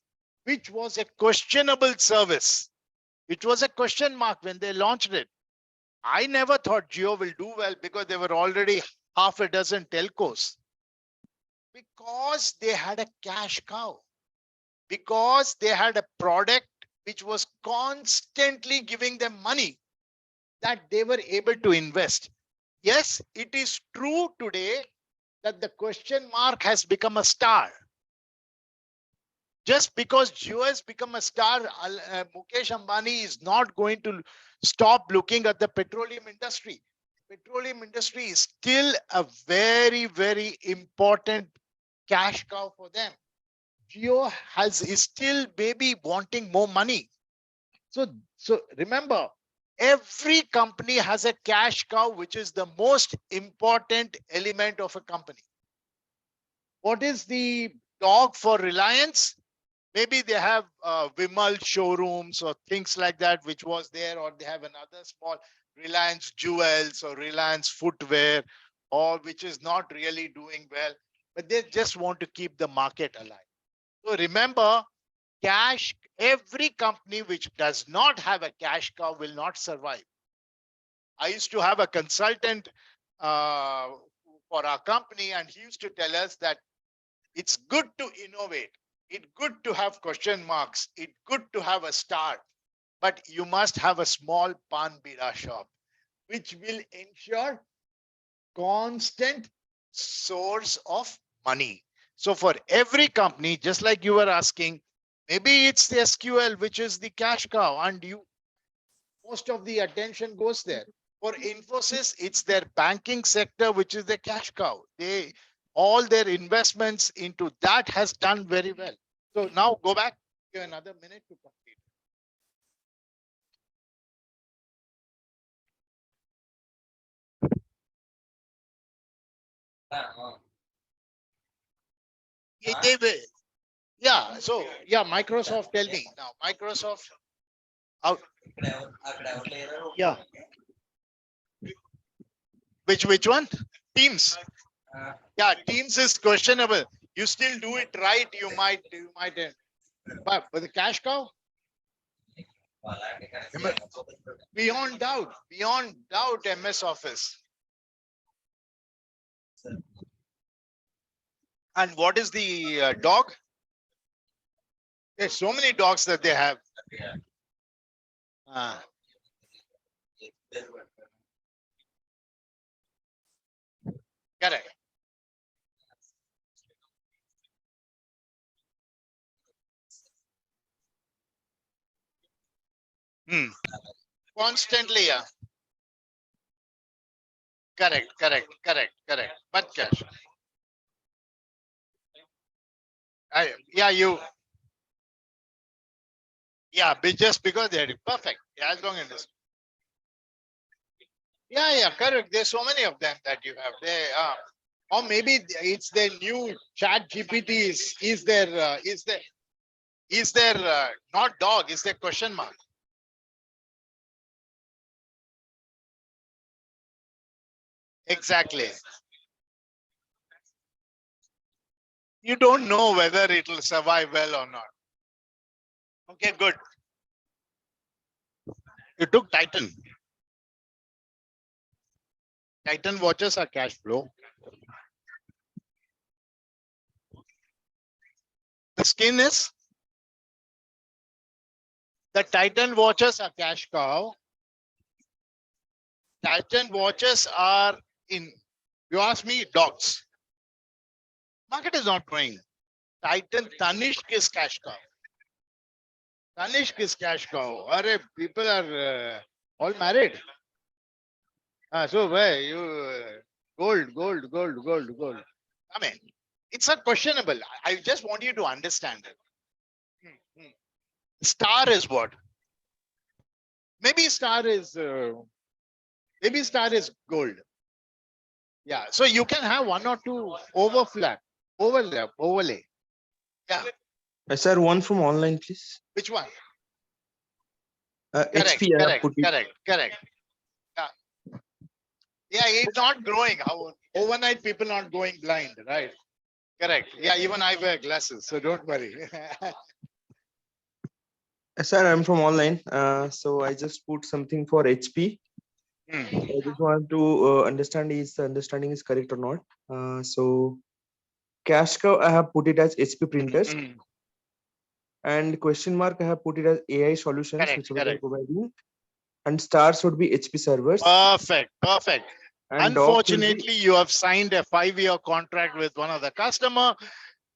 Speaker 1: which was a questionable service? It was a question mark when they launched it. I never thought Jio will do well because there were already half a dozen telcos. Because they had a cash cow. Because they had a product which was constantly giving them money that they were able to invest. Yes, it is true today that the question mark has become a star. Just because Jio has become a star, Mukesh Ambani is not going to stop looking at the petroleum industry. Petroleum industry is still a very, very important cash cow for them. Jio is still maybe wanting more money. So remember, every company has a cash cow, which is the most important element of a company. What is the dog for Reliance? Maybe they have Vimal showrooms or things like that, which was there, or they have another small Reliance Jewels or Reliance Footwear, or which is not really doing well. but they just want to keep the market alive. So remember, cash, every company which does not have a cash cow will not survive. I used to have a consultant for our company, and he used to tell us that it's good to innovate. It's good to have question marks. It's good to have a start, but you must have a small pan bira shop, which will ensure constant source of money. So for every company, just like you were asking, maybe it's the SQL, which is the cash cow, and most of the attention goes there. For Infosys, it's their banking sector, which is the cash cow. All their investments into that has done very well. So now go back to another minute to complete. Yeah. So yeah, Microsoft, tell me now. Microsoft out. Yeah. Which one? Teams. Yeah, Teams is questionable. You still do it right. You might. But the cash cow, beyond doubt, MS Office. And what is the dog? There's so many dogs that they have. Correct. Constantly, yeah. Correct. But cash. Just because they're perfect. Yeah, as long as this. Yeah, correct. There's so many of them that you have. They or maybe it's their new chat GPT is there not dog, is there question mark? Exactly. You don't know whether it will survive well or not. Okay, good. You took Titan. Titan watches are cash flow. The skin is the Titan watches are cash cow. Titan watches are in, you ask me, dogs. Market is not growing. Titan Tanishq is cash cow. Tanishq is cash cow. People are all married. So where you gold. I mean, it's not questionable. I just want you to understand it. Star is what? Maybe star is gold. Yeah. So you can have one or two overlay. Yeah.
Speaker 7: Sir, one from online, please.
Speaker 1: Which one?
Speaker 7: HP.
Speaker 1: Correct. Yeah, it's not growing. How overnight people not going blind, right? Correct. Yeah, even I wear glasses, so don't worry.
Speaker 7: Sir, I'm from online. So I just put something for HP. I just want to understand is the understanding is correct or not. So cash cow, I have put it as HP printers. And question mark, I have put it as AI solutions, which we are providing. And stars would be HP servers.
Speaker 1: Perfect.
Speaker 7: And
Speaker 1: unfortunately, you have signed a 5-year contract with one of the customer,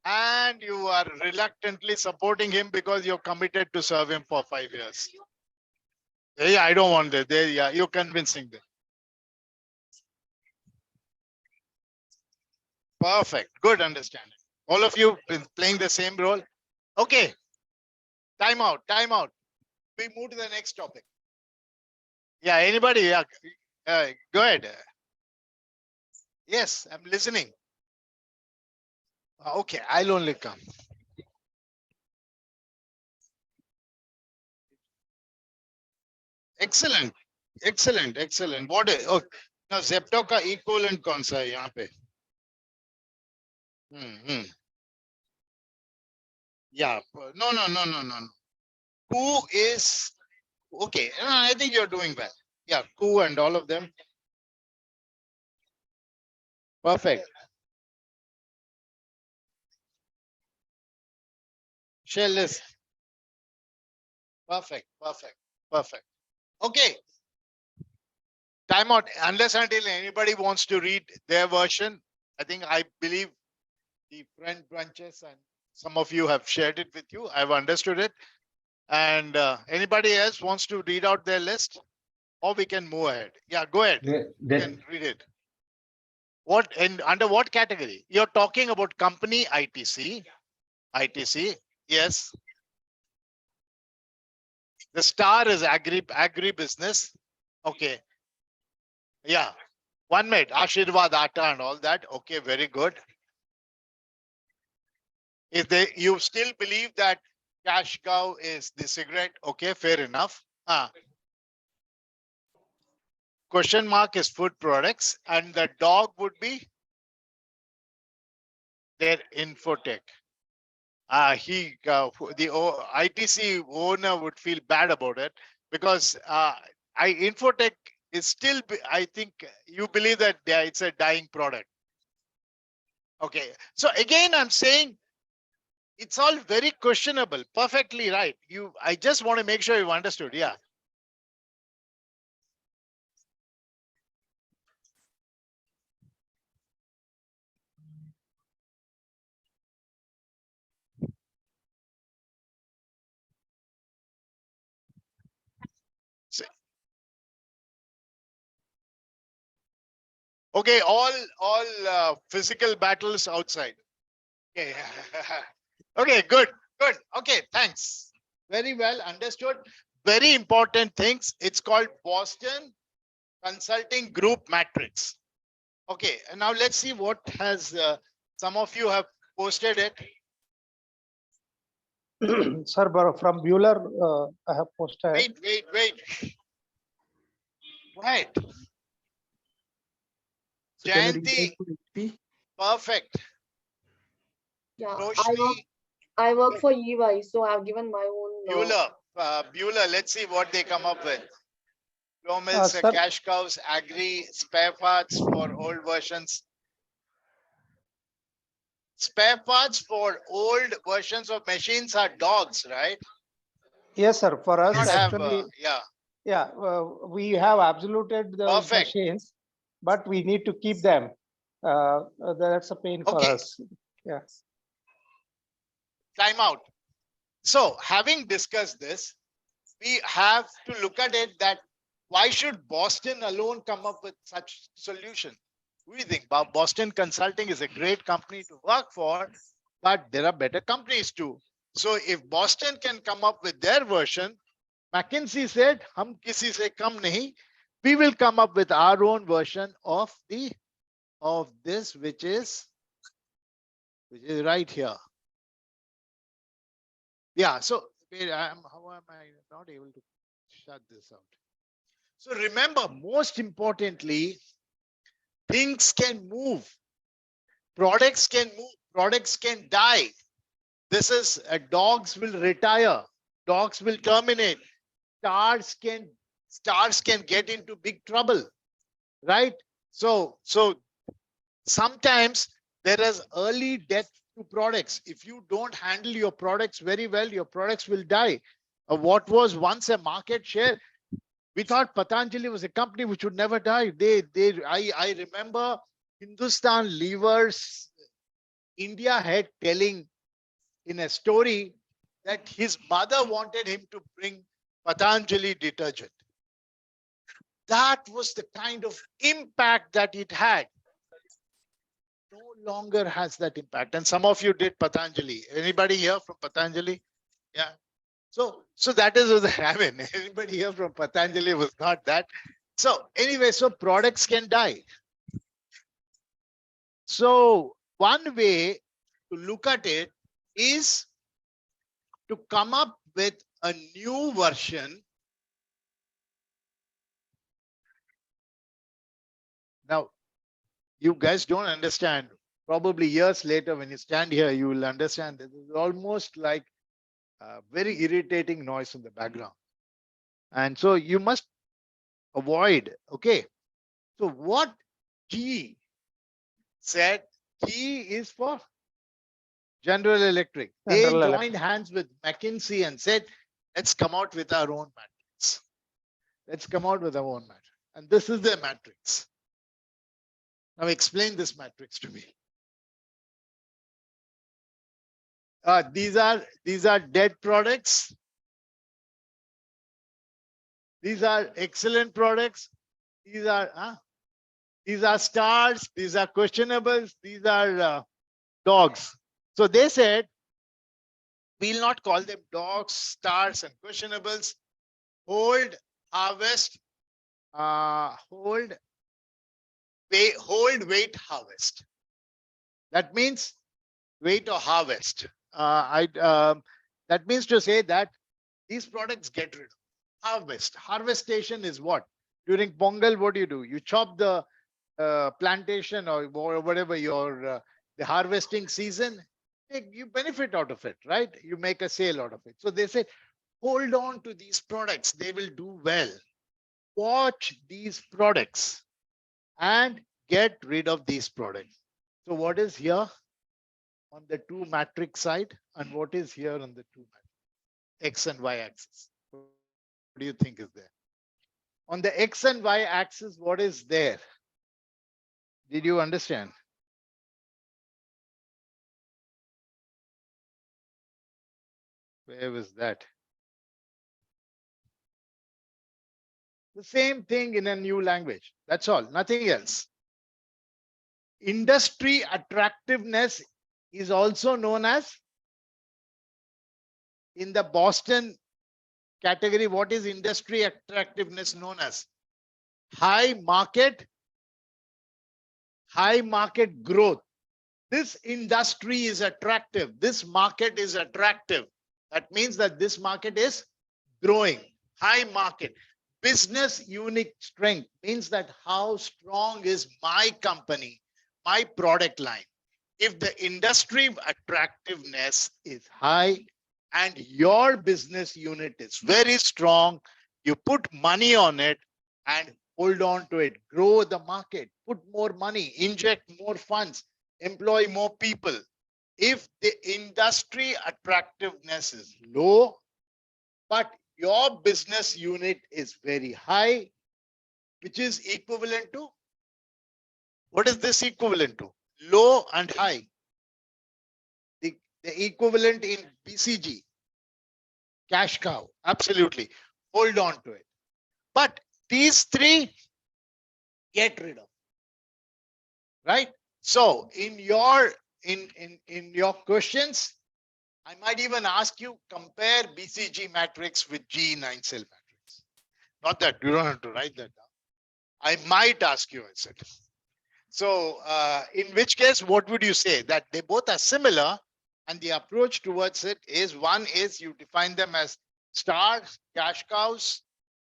Speaker 1: and you are reluctantly supporting him because you're committed to serve him for 5 years. Yeah, I don't want that. Yeah, you're convincing them. Perfect. Good understanding. All of you playing the same role. Okay. Time out. We move to the next topic. Yeah, anybody? Yeah. Go ahead. Yes, I'm listening. Okay, I'll only come. Excellent. What is, now Zepto का equivalent कौन सा है यहाँ पे? Mhm. Yeah. No, no, no, no, no. Who is okay? I think you're doing well. Yeah, Ku and all of them. Perfect. Share list. Perfect. Perfect. Perfect. Okay. Time out. Unless until anybody wants to read their version, I believe the friend branches and some of you have shared it with you. I've understood it. And anybody else wants to read out their list, or we can move ahead. Yeah, go ahead. You can read it. What and under what category? You're talking about company ITC. ITC. Yes. The star is agribusiness. Okay. Yeah. One minute. Ashirvad Atta and all that. Okay, very good. If you still believe that cash cow is the cigarette, okay, fair enough. Question mark is food products, and the dog would be their infotech. The ITC owner would feel bad about it because infotech is still. I think you believe that it's a dying product. Okay, so again, I'm saying it's all very questionable. Perfectly right. I just want to make sure you've understood. Yeah. Okay, all physical battles outside. Okay. Okay, good. Okay, thanks. Very well understood. Very important things. It's called Boston Consulting Group Matrix. Okay, and now let's see what has some of you have posted it.
Speaker 8: Sir, from Bueller, I have posted.
Speaker 1: Wait. Right.
Speaker 7: So can you read
Speaker 1: Jayanti,
Speaker 7: out for HP?
Speaker 1: perfect.
Speaker 9: Yeah,
Speaker 1: Roshni,
Speaker 9: I work for EY, so I've given my own.
Speaker 1: Bueller, let's see what they come up with. Mills,
Speaker 8: Sir.
Speaker 1: cash cows, agri, spare parts for old versions. Spare parts for old versions of machines are dogs, right?
Speaker 8: Yes, sir. For us,
Speaker 1: Not have,
Speaker 8: actually,
Speaker 1: yeah.
Speaker 8: we have absoluted those
Speaker 1: Perfect.
Speaker 8: machines, but we need to keep them. That's a pain for us. Yeah.
Speaker 1: Time out. So having discussed this, we have to look at it that why should Boston alone come up with such solution? What do you think? Boston Consulting is a great company to work for, but there are better companies too. So if Boston can come up with their version, McKinsey said, "Hum kisi se kam nahi." We will come up with our own version of this, which is right here. Yeah. So how am I not able to shut this out? So remember, most importantly, things can move, products can move, products can die. This is dogs will retire, dogs will terminate, stars can get into big trouble, right? So sometimes there is early death to products. If you don't handle your products very well, your products will die. What was once a market share, we thought Patanjali was a company which would never die. I remember Hindustan Lever's India head telling in a story that his mother wanted him to bring Patanjali detergent. That was the kind of impact that it had. No longer has that impact. And some of you did Patanjali. Anybody here from Patanjali? Yeah. So that is what I mean. Anybody here from Patanjali was not that. So anyway, so products can die. So one way to look at it is to come up with a new version. Now, you guys don't understand Probably years later, when you stand here, you will understand that it's almost like a very irritating noise in the background. And so you must avoid. Okay. So what G said, G is for General Electric. They
Speaker 8: General
Speaker 1: joined hands with McKinsey and said, let's come out with our own matrix. Let's come out with our own matrix. And this is their matrix. Now explain this matrix to me. These are dead products. These are excellent products. These are stars. These are questionables. These are dogs. So they said, we'll not call them dogs, stars, and questionables. Hold, harvest, hold, wait, harvest. That means wait or harvest. That means to say that these products get rid of. Harvest. Harvestation is what? During Pongal, what do? You chop the plantation or whatever your the harvesting season. You benefit out of it, right? You make a sale out of it. So they say, hold on to these products. They will do well. Watch these products and get rid of these products. So what is here on the 2 matrix side and what is here on the 2 matrix? X and Y axis. What do you think is there? On the X and Y axis, what is there? Did you understand? Where was that? The same thing in a new language. That's all, nothing else. Industry attractiveness is also known as, in the Boston category, what is industry attractiveness known as? High market growth. This industry is attractive. This market is attractive. That means that this market is growing. High market. Business unit strength means that how strong is my company, my product line. If the industry attractiveness is high and your business unit is very strong, you put money on it and hold on to it, grow the market, put more money, inject more funds, employ more people. If the industry attractiveness is low, but your business unit is very high, which is equivalent to, what is this equivalent to? Low and high. The equivalent in BCG, cash cow, absolutely. Hold on to it. But these 3, get rid of. Right? So in your questions, I might even ask you, compare BCG matrix with G9 cell matrix. Not that, you don't have to write that down. I might ask you, I said. So in which case, what would you say? That they both are similar and the approach towards it is, one is you define them as stars, cash cows,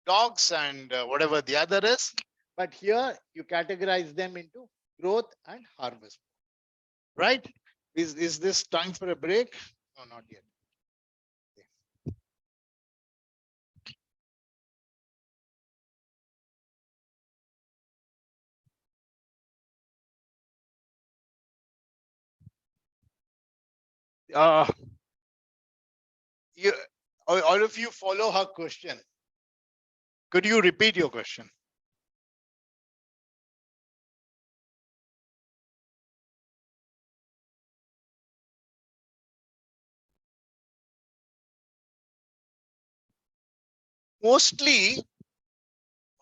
Speaker 1: dogs, and whatever the other is. But here you categorize them into growth and harvest. Right? Is this time for a break? No, not yet. You, all of you follow her question. Could you repeat your question? Mostly,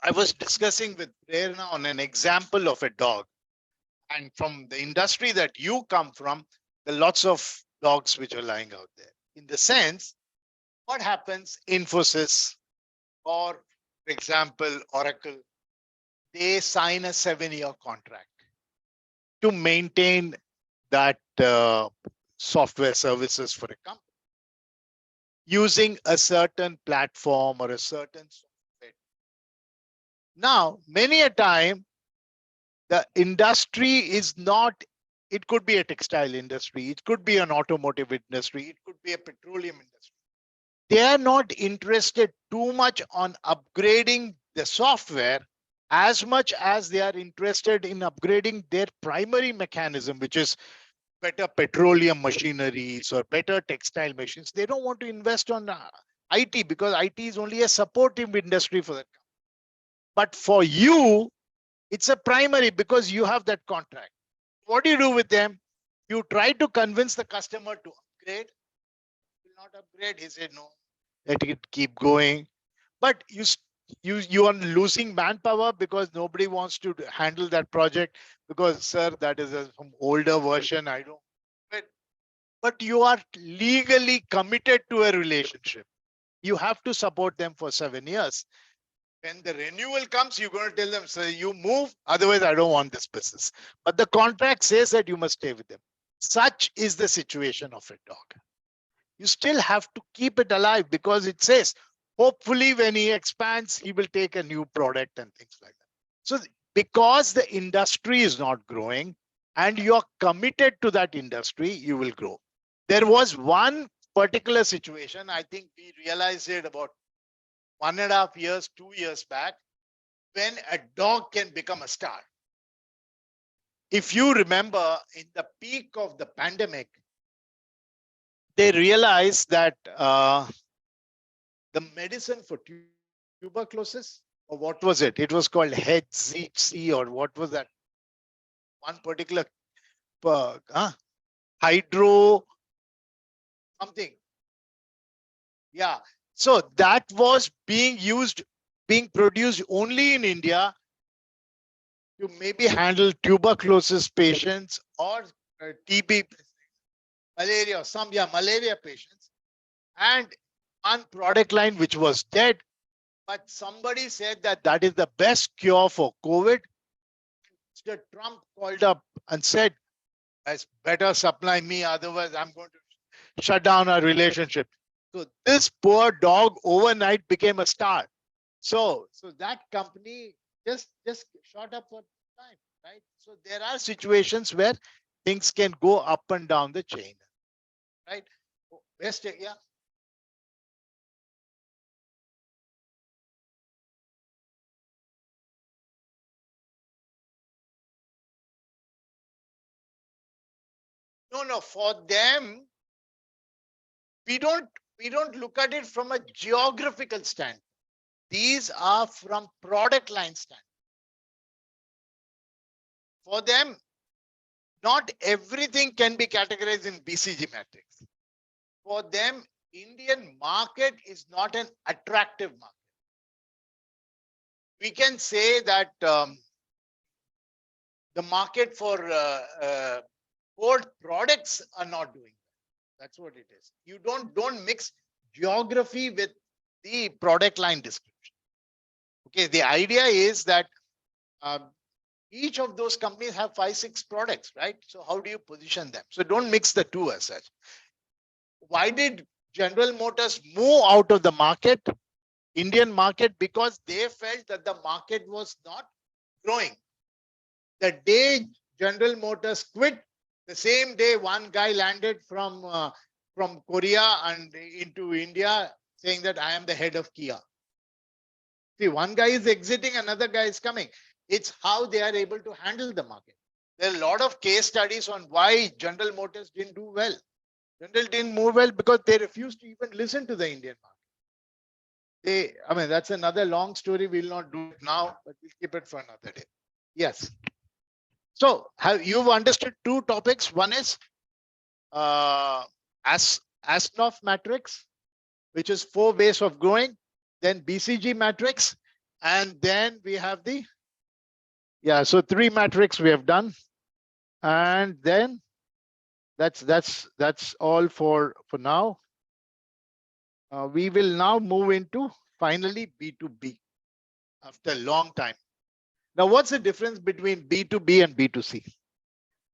Speaker 1: I was discussing with Prerna on an example of a dog. And from the industry that you come from, there are lots of dogs which are lying out there. In the sense, what happens, Infosys, or for example, Oracle, they sign a 7-year contract to maintain that software services for a company using a certain platform or a certain software. Now, many a time, the industry is not It could be a textile industry. It could be an automotive industry. It could be a petroleum industry. They are not interested too much on upgrading the software as much as they are interested in upgrading their primary mechanism, which is better petroleum machineries or better textile machines. They don't want to invest on IT because IT is only a supportive industry for that. But for you, it's a primary because you have that contract. What do you do with them? You try to convince the customer to upgrade. Will not upgrade. He said no. Let it keep going. But you are losing manpower because nobody wants to handle that project because sir, that is some older version. I don't. But you are legally committed to a relationship. You have to support them for 7 years. When the renewal comes, you're going to tell them, sir, you move, otherwise I don't want this business. But the contract says that you must stay with them. Such is the situation of a dog. You still have to keep it alive because it says, hopefully when he expands, he will take a new product and things like that. So because the industry is not growing and you're committed to that industry, you will grow. There was one particular situation, I think we realized it about 1.5 years, 2 years back, when a dog can become a star. If you remember, in the peak of the pandemic, they realized that the medicine for tuberculosis, or what was it? It was called HZC, or what was that? One particular hydro something. Yeah. So that was being produced only in India to maybe handle tuberculosis patients or TB, malaria, malaria patients. And one product line which was dead, but somebody said that that is the best cure for COVID. Mr. Trump called up and said, "Guys, better supply me, otherwise I'm going to shut down our relationship." So this poor dog overnight became a star. So that company just shot up for time, right? So there are situations where things can go up and down the chain, right? Best, yeah. No, for them, we don't look at it from a geographical standpoint. These are from product line standpoint. For them, not everything can be categorized in BCG matrix. For them, Indian market is not an attractive market. We can say that the market for core products are not doing that. That's what it is. You don't mix geography with the product line description. Okay, the idea is that each of those companies have 5-6 products, right? So how do you position them? So don't mix the two as such. Why did General Motors move out of the market, Indian market? Because they felt that the market was not growing. The day General Motors quit, the same day one guy landed from Korea and into India saying that I am the head of Kia. See, one guy is exiting, another guy is coming. It's how they are able to handle the market. There are a lot of case studies on why General Motors didn't do well. General didn't move well because they refused to even listen to the Indian market. I mean, that's another long story. We'll not do it now, but we'll keep it for another day. Yes. So you've understood two topics. One is Asnoff matrix, which is 4 ways of growing, then BCG matrix, and then we have the, so 3 matrix we have done. And then that's all for now. We will now move into finally B2B after a long time. Now, what's the difference between B2B and B2C?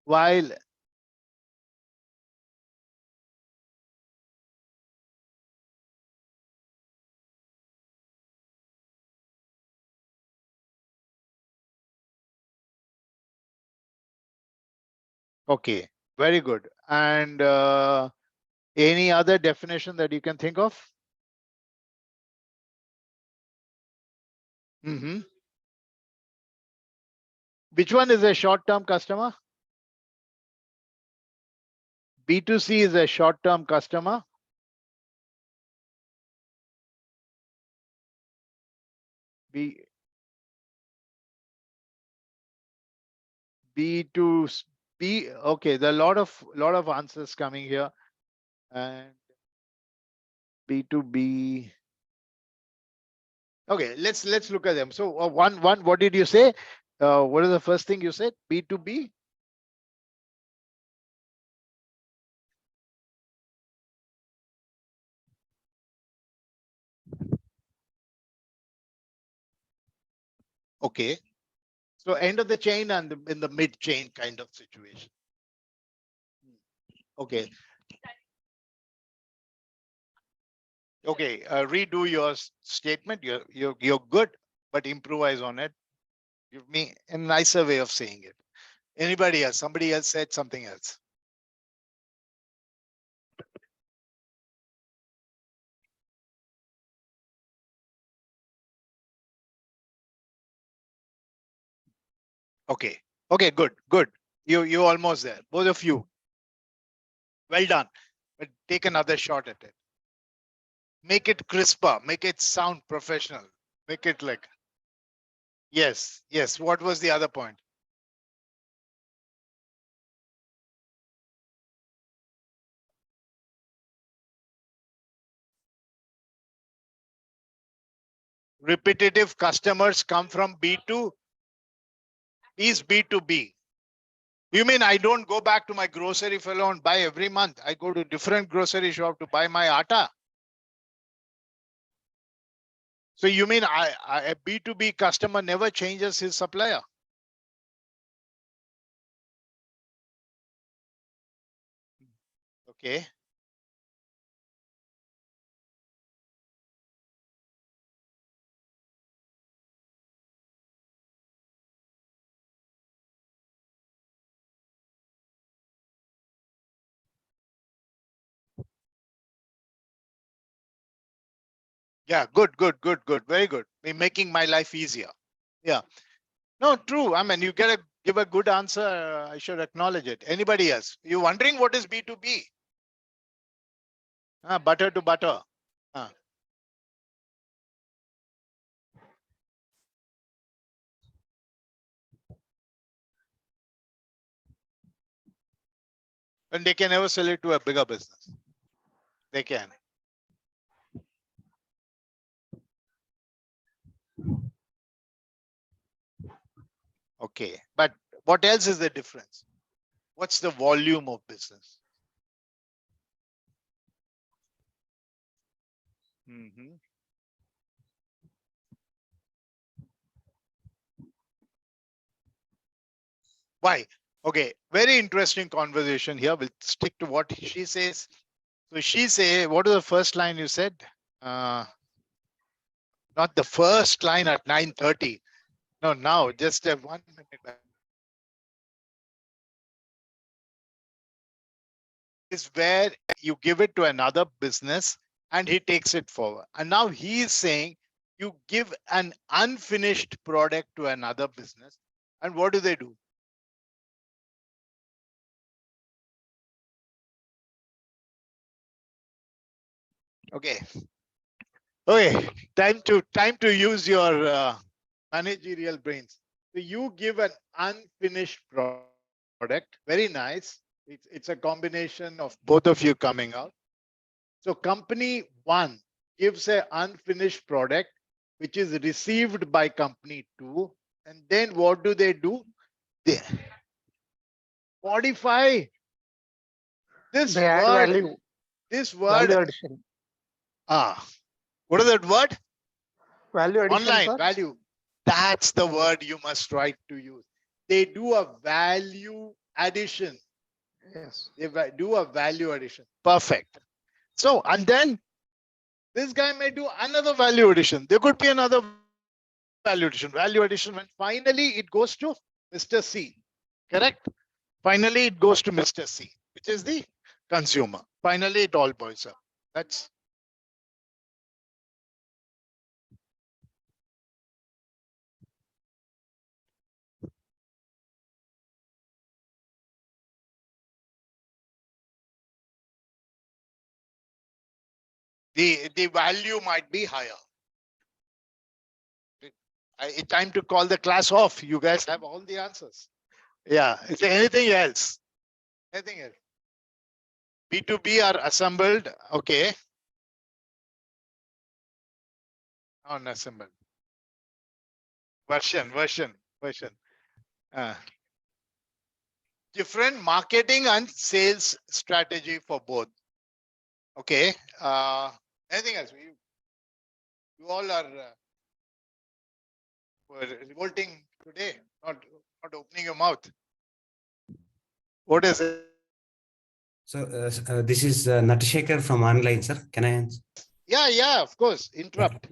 Speaker 1: While Okay, very good. And any other definition that you can think of? Mm-hmm. Which one is a short-term customer? B2C is a short-term customer. B2B. Okay, there are a lot of answers coming here. And B2B. Okay, let's look at them. So one, what did you say? What is the first thing you said? B2B? Okay. So end of the chain and in the mid chain kind of situation. Okay. Okay. Redo your statement. You're good, but improvise on it. Give me a nicer way of saying it. Anybody else? Somebody else said something else. Okay. Okay, good, good. You almost there. Both of you. Well done. But take another shot at it. Make it crisper. Make it sound professional. Make it like. Yes, yes. What was the other point? Repetitive customers come from B2. Is B2B. You mean I don't go back to my grocery fellow and buy every month? I go to different grocery shop to buy my atta. So you mean a B2B customer never changes his supplier? Okay. Yeah, good, good, good, good. Very good. You're making my life easier. Yeah. No, true. I mean, you gotta give a good answer. I should acknowledge it. Anybody else? You wondering what is B2B? Butter to butter. And they can never sell it to a bigger business. They can. Okay. But what else is the difference? What's the volume of business? Mm-hmm. Why? Okay. Very interesting conversation here. We'll stick to what she says. So she say, what is the first line you said? Not the first line at 9:30. No, now just 1 minute back. Is where you give it to another business and he takes it forward. And now he is saying you give an unfinished product to another business. And what do they do? Okay. Okay. Time to use your managerial brains. So you give an unfinished product. Very nice. It's a combination of both of you coming out. So company one gives an unfinished product, which is received by company two. And then what do? They modify this
Speaker 8: They add
Speaker 1: word.
Speaker 8: value,
Speaker 1: This word.
Speaker 8: value addition.
Speaker 1: What is that word?
Speaker 8: Value addition,
Speaker 1: Online
Speaker 8: sir.
Speaker 1: value. That's the word you must try to use. They do a value addition.
Speaker 8: Yes.
Speaker 1: They do a value addition. Perfect. So, and then this guy may do another value addition. There could be another value addition. Value addition when finally it goes to Mr. C. Correct? Finally, it goes to Mr. C, which is the consumer. Finally, it all boils up. That's the value might be higher. It's time to call the class off. You guys have all the answers. Yeah. Is there anything else? Anything else? B2B are assembled. Okay. Unassembled. Version. Uh, different marketing and sales strategy for both. Okay. Anything else? You all are were revolting today, not opening your mouth. What is it?
Speaker 10: So this is Natashekar from online, sir. Can I answer?
Speaker 1: Yeah, of course. Interrupt.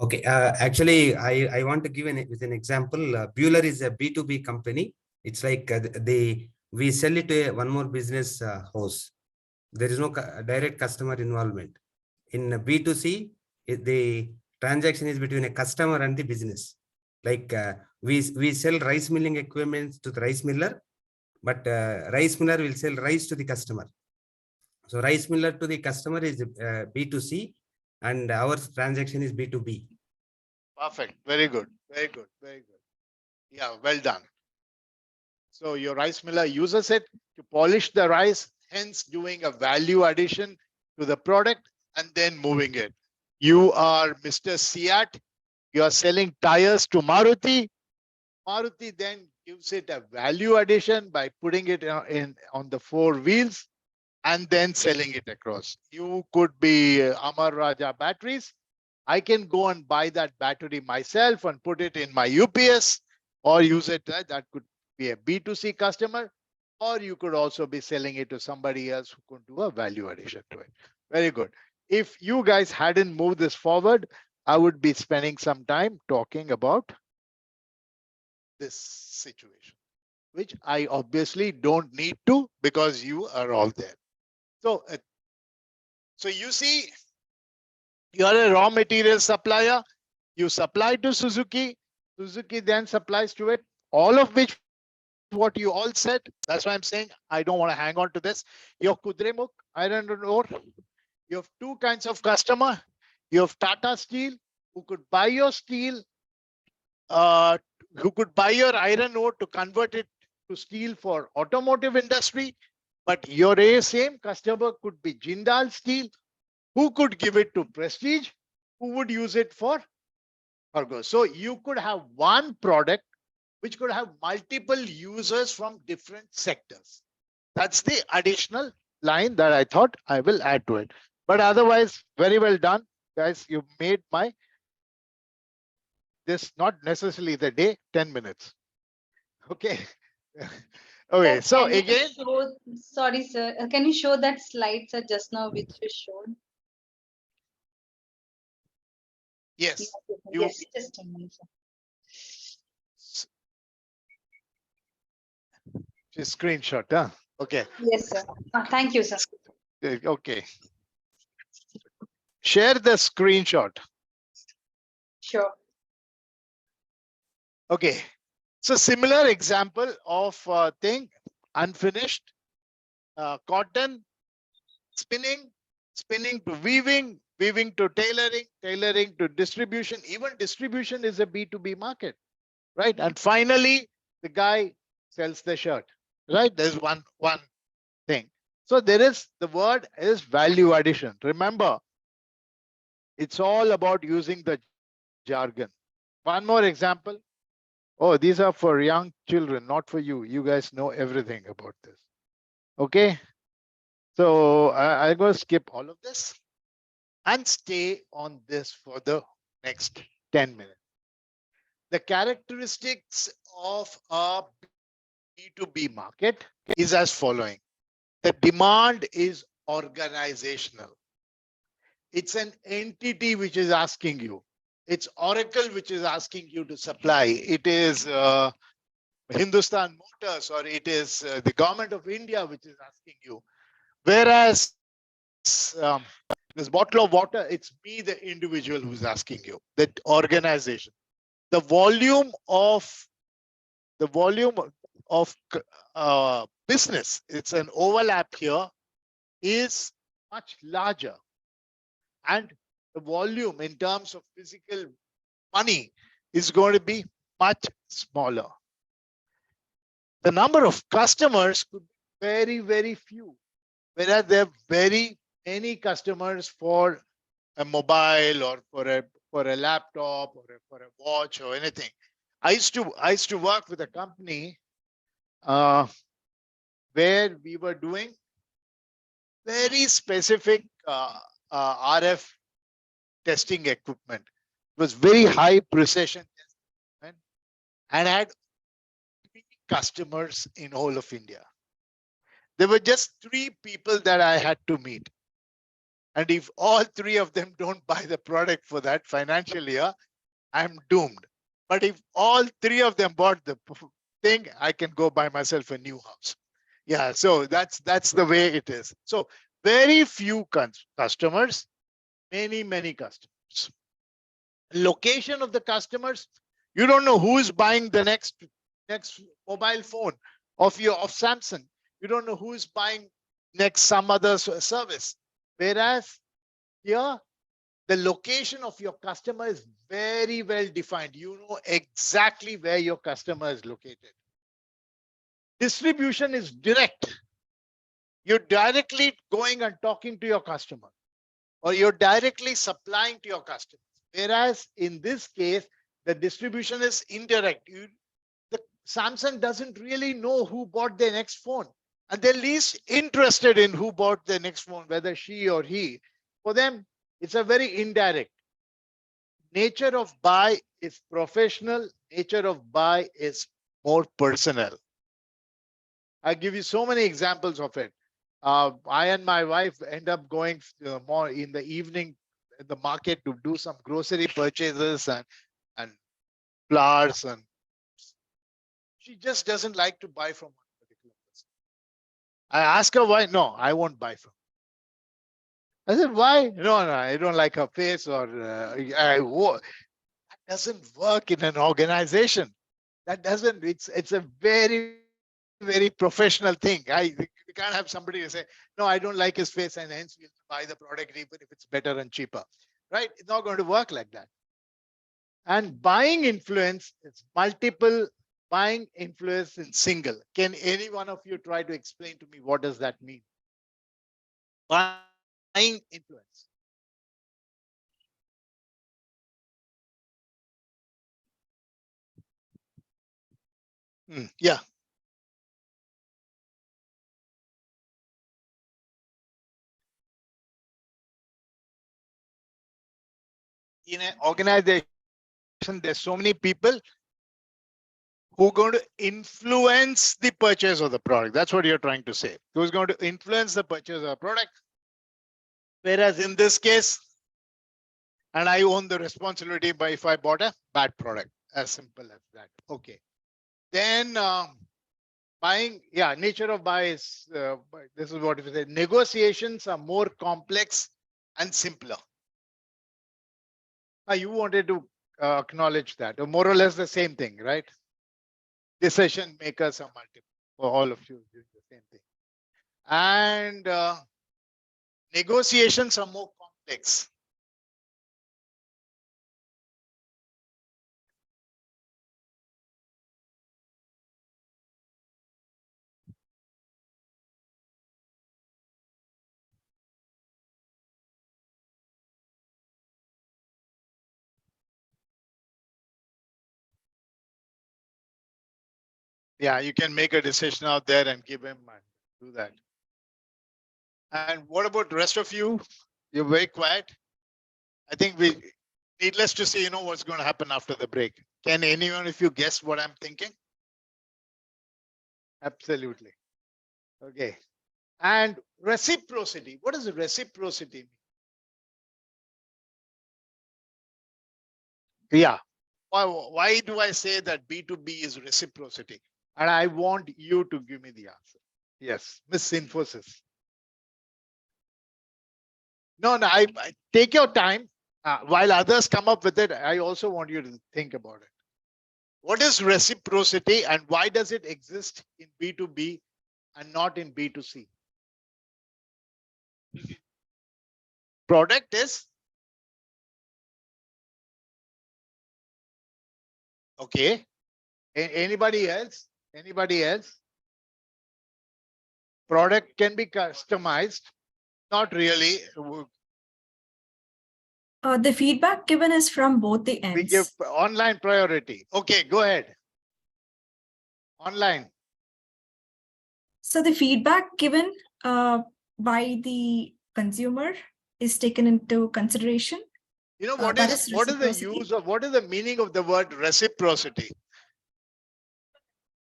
Speaker 10: Okay. Actually, I want to give with an example. Bueller is a B2B company. It's like we sell it to one more business house. There is no direct customer involvement. In B2C, the transaction is between a customer and the business. Like we sell rice milling equipment to the rice miller, but rice miller will sell rice to the customer. So rice miller to the customer is B2C, and our transaction is B2B.
Speaker 1: Perfect. Very good. Yeah, well done. So your rice miller uses it to polish the rice, hence doing a value addition to the product and then moving it. You are Mr. Seat. You are selling tires to Maruti. Maruti then gives it a value addition by putting it on the 4 wheels and then selling it across. You could be Amar Raja batteries. I can go and buy that battery myself and put it in my UPS or use it. That could be a B2C customer, or you could also be selling it to somebody else who could do a value addition to it. Very good. If you guys hadn't moved this forward, I would be spending some time talking about this situation, which I obviously don't need to because you are all there. So you see, you are a raw material supplier. You supply to Suzuki. Suzuki then supplies to it. All of which, what you all said. That's why I'm saying I don't want to hang on to this. Your Kudremukh iron ore. You have 2 kinds of customer. You have Tata Steel, who could buy your steel, who could buy your iron ore to convert it to steel for automotive industry. But your same customer could be Jindal Steel, who could give it to Prestige, who would use it for cargo. So you could have one product which could have multiple users from different sectors. That's the additional line that I thought I will add to it. But otherwise, very well done, guys. You made this not necessarily the day, 10 minutes. Okay. Okay.
Speaker 11: Sir,
Speaker 1: So
Speaker 11: can you
Speaker 1: again,
Speaker 11: sorry, sir. Can you show that slide, sir, just now which you showed?
Speaker 1: yes.
Speaker 11: Yes, just a minute, sir.
Speaker 1: Screenshot, huh? Okay.
Speaker 11: Yes, sir. Thank you, sir.
Speaker 1: Okay. Share the screenshot.
Speaker 11: Sure.
Speaker 1: Okay. So similar example of thing, unfinished, cotton, spinning to weaving to tailoring to distribution. Even distribution is a B2B market, right? And finally, the guy sells the shirt, right? There's one thing. So there is, the word is value addition. Remember, it's all about using the jargon. One more example. Oh, these are for young children, not for you. You guys know everything about this. Okay. So I'm going to skip all of this and stay on this for the next 10 minutes. The characteristics of a B2B market is as following. The demand is organizational. It's an entity which is asking you. It's Oracle which is asking you to supply. It is Hindustan Motors, or it is the government of India which is asking you. Whereas this bottle of water, it's me, the individual, who's asking you, that organization. The volume of business, it's an overlap here, is much larger. And the volume in terms of physical money is going to be much smaller. The number of customers could be very, very few, whereas there are very many customers for a mobile or for a laptop or for a watch or anything. I used to work with a company where we were doing very specific RF testing equipment. It was very high precision equipment and had customers in whole of India. There were just 3 people that I had to meet. And if all 3 of them don't buy the product for that financial year, I'm doomed. But if all 3 of them bought the thing, I can go buy myself a new house. Yeah, so that's the way it is. So very few customers, many customers. Location of the customers, you don't know who is buying the next mobile phone of Samsung. You don't know who is buying next some other service. Whereas here, the location of your customer is very well defined. You know exactly where your customer is located. Distribution is direct. You're directly going and talking to your customer, or you're directly supplying to your customers. Whereas in this case, the distribution is indirect. The Samsung doesn't really know who bought their next phone, and they're least interested in who bought their next phone, whether she or he. For them, it's a very indirect. Nature of buy is professional. Nature of buy is more personal. I give you so many examples of it. I and my wife end up going more in the evening in the market to do some grocery purchases and flowers, and she just doesn't like to buy from one particular person. I ask her why. No, I won't buy from. I said, why? No, I don't like her face, or that doesn't work in an organization. That doesn't. It's a very professional thing. We can't have somebody to say, no, I don't like his face, and hence we'll buy the product even if it's better and cheaper. Right? It's not going to work like that. And buying influence, it's multiple. Buying influence in single. Can any one of you try to explain to me what does that mean? Buying influence. Yeah. In an organization, there's so many people who are going to influence the purchase of the product. That's what you're trying to say. Who's going to influence the purchase of the product? Whereas in this case, and I own the responsibility by if I bought a bad product, as simple as that. Okay. Then buying, yeah, nature of buy is, this is what it is. Negotiations are more complex and simpler. You wanted to acknowledge that, or more or less the same thing, right? Decision makers are multiple for all of you doing the same thing. And negotiations are more complex. Yeah, you can make a decision out there and give him and do that. And what about the rest of you? You're very quiet. I think needless to say, you know what's going to happen after the break. Can anyone of you guess what I'm thinking? Absolutely. Okay. And reciprocity. What does reciprocity mean? Yeah. Why do I say that B2B is reciprocity? And I want you to give me the answer. Yes, Miss Infosys. No, I take your time. While others come up with it, I also want you to think about it. What is reciprocity and why does it exist in B2B and not in B2C? Product is okay. Anybody else? Anybody else? Product can be customized. Not really.
Speaker 12: The feedback given is from both the
Speaker 1: We give
Speaker 12: ends.
Speaker 1: online priority. Okay, go ahead. Online.
Speaker 12: So the feedback given by the consumer is taken into consideration.
Speaker 1: You know
Speaker 12: That is
Speaker 1: what is the
Speaker 12: reciprocity.
Speaker 1: use of what is the meaning of the word reciprocity?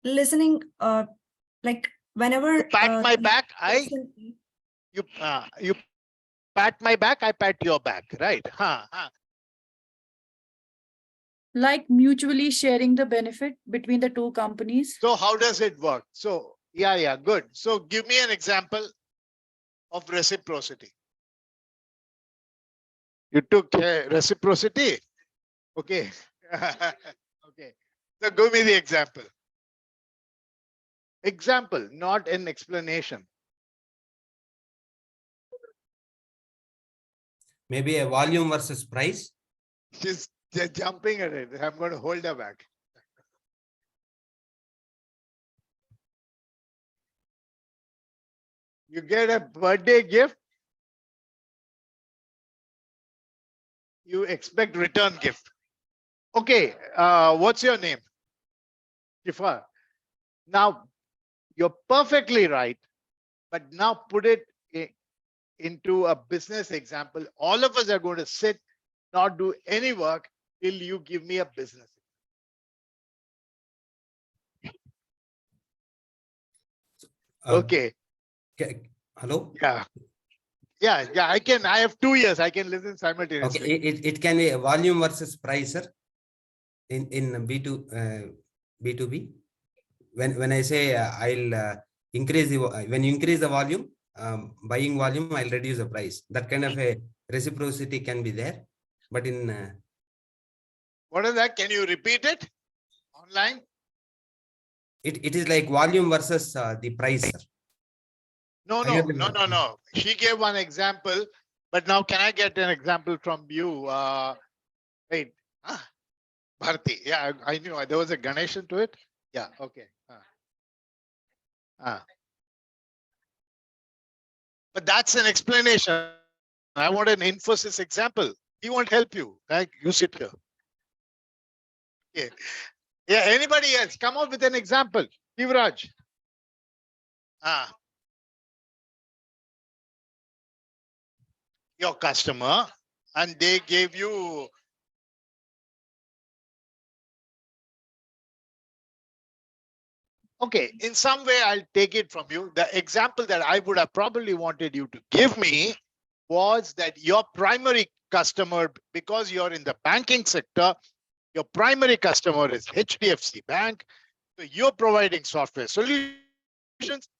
Speaker 12: Listening, like whenever
Speaker 1: You pat my
Speaker 12: the
Speaker 1: back,
Speaker 12: person-
Speaker 1: you pat my back, I pat your back, right?
Speaker 2: Like mutually sharing the benefit between the two companies.
Speaker 1: So how does it work? So yeah, good. So give me an example of reciprocity. You took reciprocity. Okay. Okay. So give me the example. Example, not an explanation.
Speaker 10: Maybe a volume versus price.
Speaker 1: She's jumping at it. I'm going to hold her back. You get a birthday gift. You expect return gift. Okay. What's your name? Shifa. Now, you're perfectly right. But now put it into a business example. All of us are going to sit, not do any work till you give me a business. Okay.
Speaker 10: Hello?
Speaker 1: Yeah, I have 2 years. I can listen simultaneously.
Speaker 10: Okay, it can be a volume versus price, sir. In B2B. When I say I'll increase the when you increase the volume, buying volume, I'll reduce the price. That kind of a reciprocity can be there. But in
Speaker 1: what is that? Can you repeat it online?
Speaker 10: It is like volume versus the price, sir.
Speaker 1: No. She gave one example, but now can I get an example from you? Wait, Bharti. Yeah, I knew there was a Ganeshan to it. Yeah, okay. But that's an explanation. I want an Infosys example. He won't help you. Like you sit here. Okay. Yeah, anybody else? Come up with an example. Shivraj. Your customer, and they gave you okay, in some way I'll take it from you. The example that I would have probably wanted you to give me was that your primary customer, because you're in the banking sector, your primary customer is HDFC Bank. So you're providing software solutions.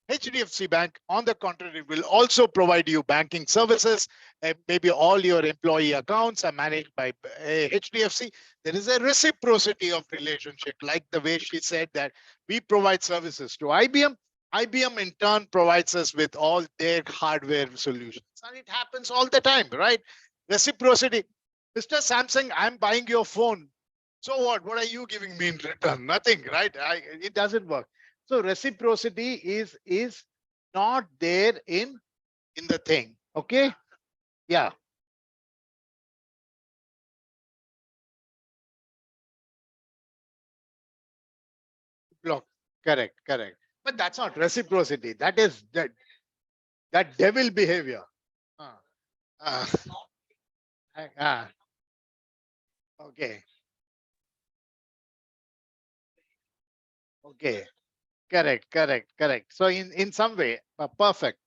Speaker 1: HDFC Bank, on the contrary, will also provide you banking services. Maybe all your employee accounts are managed by HDFC. There is a reciprocity of relationship, like the way she said that we provide services to IBM. IBM in turn provides us with all their hardware solutions. And it happens all the time, right? Reciprocity. Mr. Samsung, I'm buying your phone. So what? What are you giving me in return? Nothing, right? It doesn't work. So reciprocity is not there in the thing. Okay. Yeah. Block. Correct. But that's not reciprocity. That is that devil behavior. Okay. Okay. Correct. So in some way, perfect.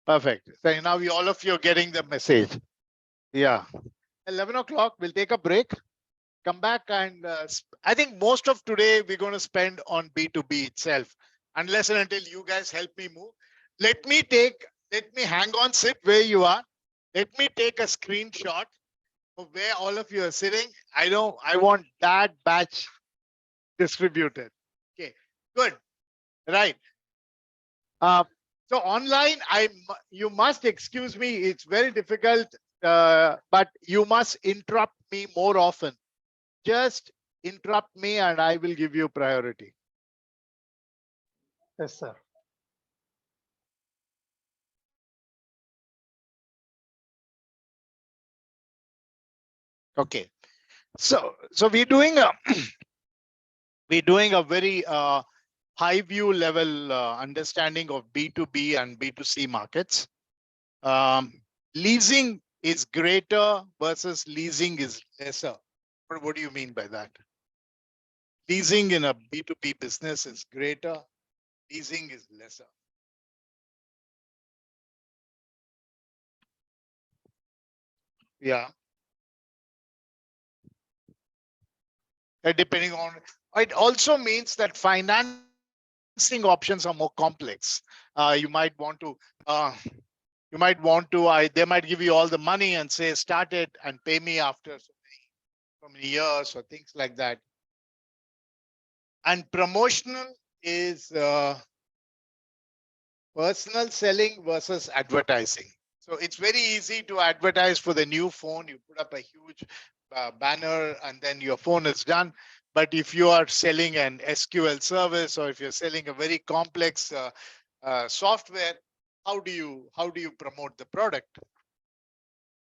Speaker 1: Perfect. So now all of you are getting the message. Yeah. 11 o'clock, we'll take a break. Come back and I think most of today we're going to spend on B2B itself, unless and until you guys help me move. Let me hang on, sit where you are. Let me take a screenshot of where all of you are sitting. I want that batch distributed. Okay, good. Right. So online, you must excuse me. It's very difficult, but you must interrupt me more often. Just interrupt me and I will give you priority.
Speaker 8: Yes, sir.
Speaker 1: Okay. So we're doing a very high view level understanding of B2B and B2C markets. Leasing is greater versus leasing is lesser. What do you mean by that? Leasing in a B2B business is greater, leasing is lesser. Yeah. Depending on, it also means that financing options are more complex. You might want to, they might give you all the money and say, start it and pay me after so many years or things like that. And promotional is personal selling versus advertising. So it's very easy to advertise for the new phone. You put up a huge banner and then your phone is done. But if you are selling an SQL service or if you're selling a very complex software, how do you promote the product?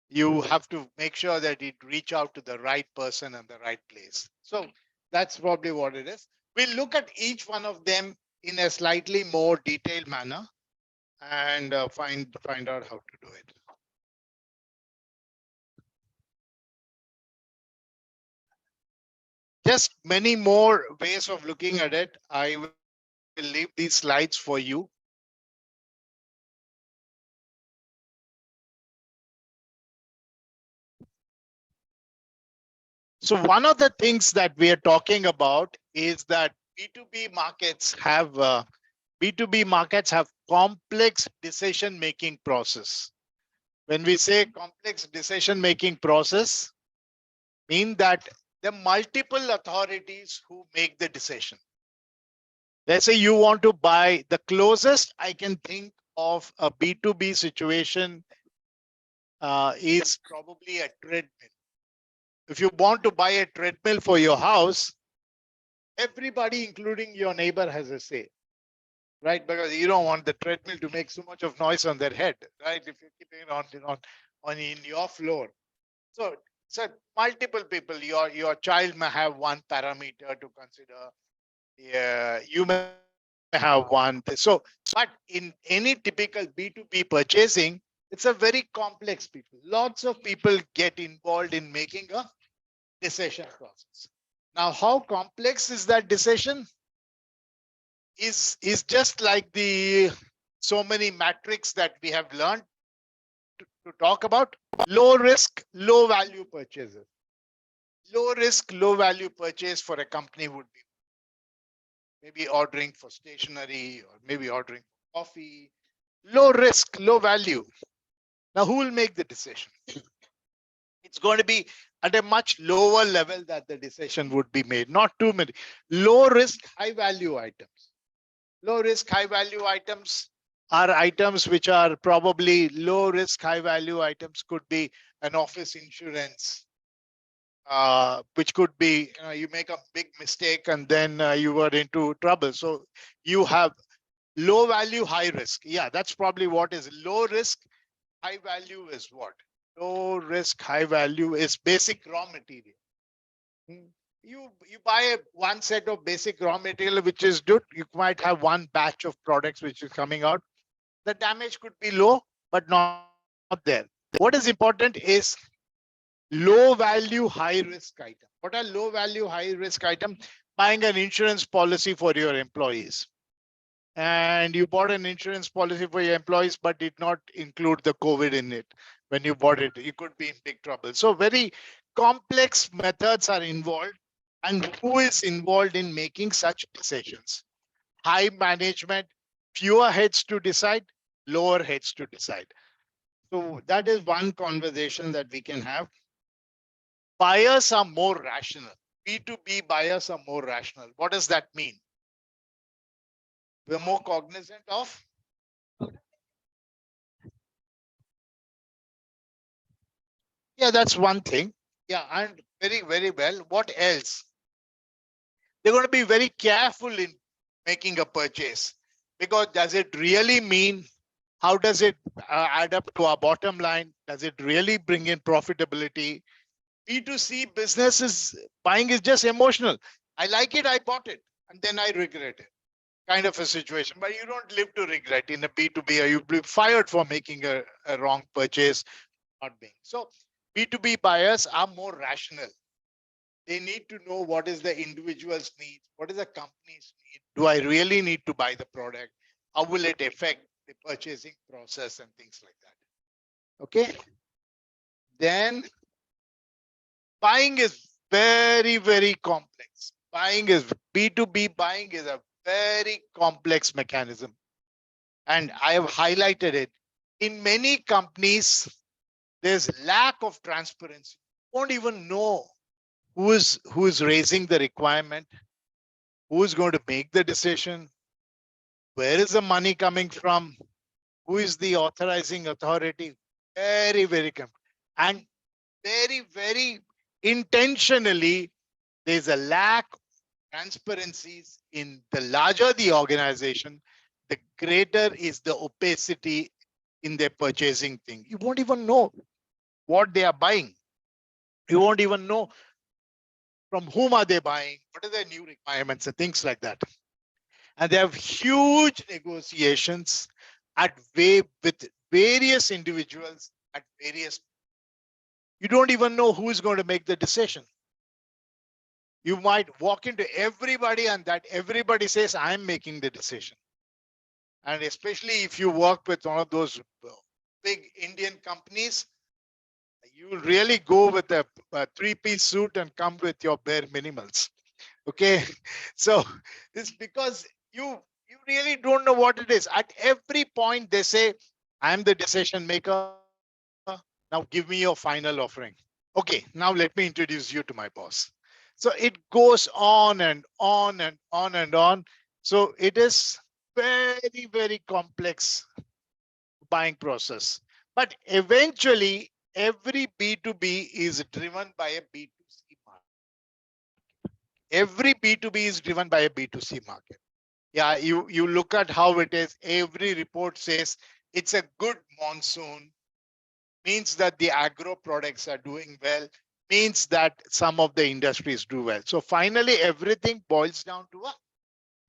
Speaker 1: You have to make sure that it reach out to the right person and the right place. So that's probably what it is. We'll look at each one of them in a slightly more detailed manner and find out how to do it. Just many more ways of looking at it. I will leave these slides for you. So one of the things that we are talking about is that B2B markets have complex decision-making process. When we say complex decision-making process, mean that the multiple authorities who make the decision. Let's say you want to buy, the closest I can think of a B2B situation is probably a treadmill. If you want to buy a treadmill for your house, everybody, including your neighbor, has a say, right? Because you don't want the treadmill to make so much of noise on their head, right? If you're keeping it on in your floor. So multiple people, your child may have one parameter to consider. Yeah, you may have one. So, but in any typical B2B purchasing, it's a very complex people. Lots of people get involved in making a decision process. Now, how complex is that decision? Is just like the so many metrics that we have learned to talk about. Low risk, low value purchases. Low risk, low value purchase for a company would be maybe ordering for stationery or maybe ordering for coffee. Low risk, low value. Now, who will make the decision? It's going to be at a much lower level that the decision would be made. Not too many. Low risk, high value items. Low risk, high value items are items which are probably low risk, high value items. Could be an office insurance, which could be, you make a big mistake and then you were into trouble. So you have low value, high risk. Yeah, that's probably what is low risk. High value is what? Low risk, high value is basic raw material. You buy one set of basic raw material, which is good. You might have one batch of products which is coming out. The damage could be low, but not there. What is important is low value, high risk item. What are low value, high risk item? Buying an insurance policy for your employees. and you bought an insurance policy for your employees, but did not include the COVID in it. When you bought it, you could be in big trouble. So very complex methods are involved. And who is involved in making such decisions? High management, fewer heads to decide, lower heads to decide. So that is one conversation that we can have. Buyers are more rational. B2B buyers are more rational. What does that mean? We're more cognizant of. Yeah, that's one thing. Yeah, and very, very well. What else? They're going to be very careful in making a purchase, because does it really mean, how does it add up to our bottom line? Does it really bring in profitability? B2C business is buying is just emotional. I like it, I bought it, and then I regret it. Kind of a situation, but you don't live to regret in a B2B, or you'll be fired for making a wrong purchase, not being. So B2B buyers are more rational. They need to know what is the individual's needs, what is the company's need. Do I really need to buy the product? How will it affect the purchasing process and things like that? Okay. Then buying is very, very complex. Buying is B2B buying is a very complex mechanism. And I have highlighted it. In many companies, there's lack of transparency. You won't even know who is raising the requirement, who is going to make the decision, where is the money coming from, who is the authorizing authority. Very, very complex. And very, very intentionally, there's a lack of transparencies. In the larger the organization, the greater is the opacity in their purchasing thing. You won't even know what they are buying. You won't even know from whom are they buying, what are their new requirements and things like that. And they have huge negotiations with various individuals at various. You don't even know who is going to make the decision. You might walk into everybody and that everybody says, I'm making the decision. And especially if you work with one of those big Indian companies, you really go with a three-piece suit and come with your bare minimals. Okay. So it's because you really don't know what it is. At every point they say, I'm the decision maker. Now give me your final offering. Okay, now let me introduce you to my boss. So it goes on and on and on and on. So it is very, very complex buying process. But eventually, every B2B is driven by a B2C market. Every B2B is driven by a B2C market. Yeah, you look at how it is. Every report says it's a good monsoon, means that the agro products are doing well, means that some of the industries do well. So finally, everything boils down to a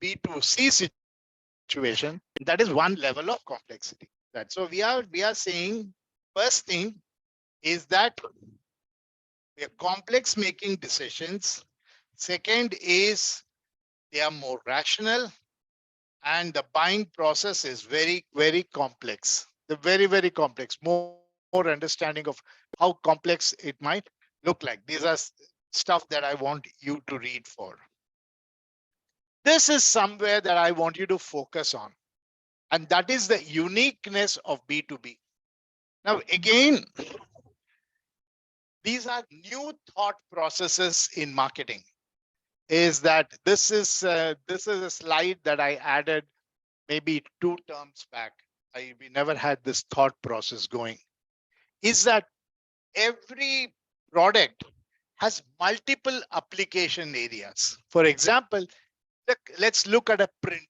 Speaker 1: B2C situation. That is one level of complexity. So we are saying first thing is that we are complex making decisions. Second is they are more rational, and the buying process is very, very complex. The very, very complex, more understanding of how complex it might look like. These are stuff that I want you to read for. This is somewhere that I want you to focus on. And that is the uniqueness of B2B. Now, again, these are new thought processes in marketing. Is that this is a slide that I added maybe 2 terms back. We never had this thought process going. Is that every product has multiple application areas. For example, let's look at a print.